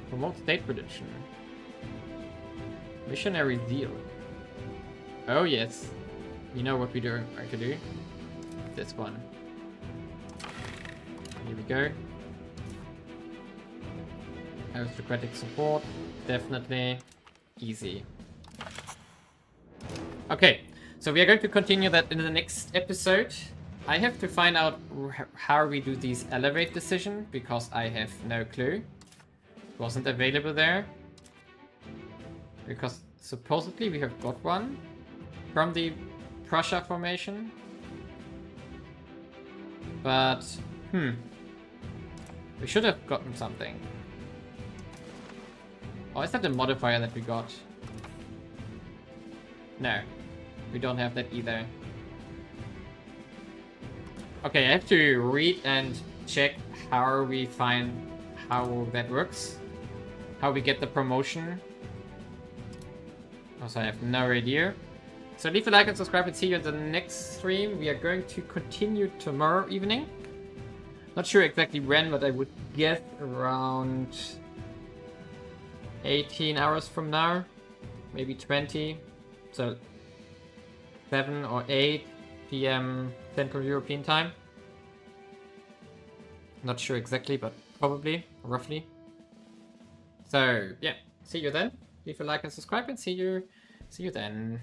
Promote state prediction. Missionary zeal. Oh yes. You know what we're going to do. This one. Here we go. Aristocratic support. Definitely. Easy. Okay, so we are going to continue that in the next episode. I have to find out how we do these elevate decision, because I have no clue. It wasn't available there. Because supposedly we have got one from the Prussia formation. But, we should have gotten something. Or is that the modifier that we got? No, we don't have that either. Okay, I have to read and check how we find how that works. How we get the promotion. Also, I have no idea. So leave a like and subscribe and see you in the next stream. We are going to continue tomorrow evening. Not sure exactly when, but I would guess around 18 hours from now. Maybe 20. So 7 or 8 p.m. Central European time. Not sure exactly, but probably, roughly. So yeah, see you then. Leave a like and subscribe and see you then.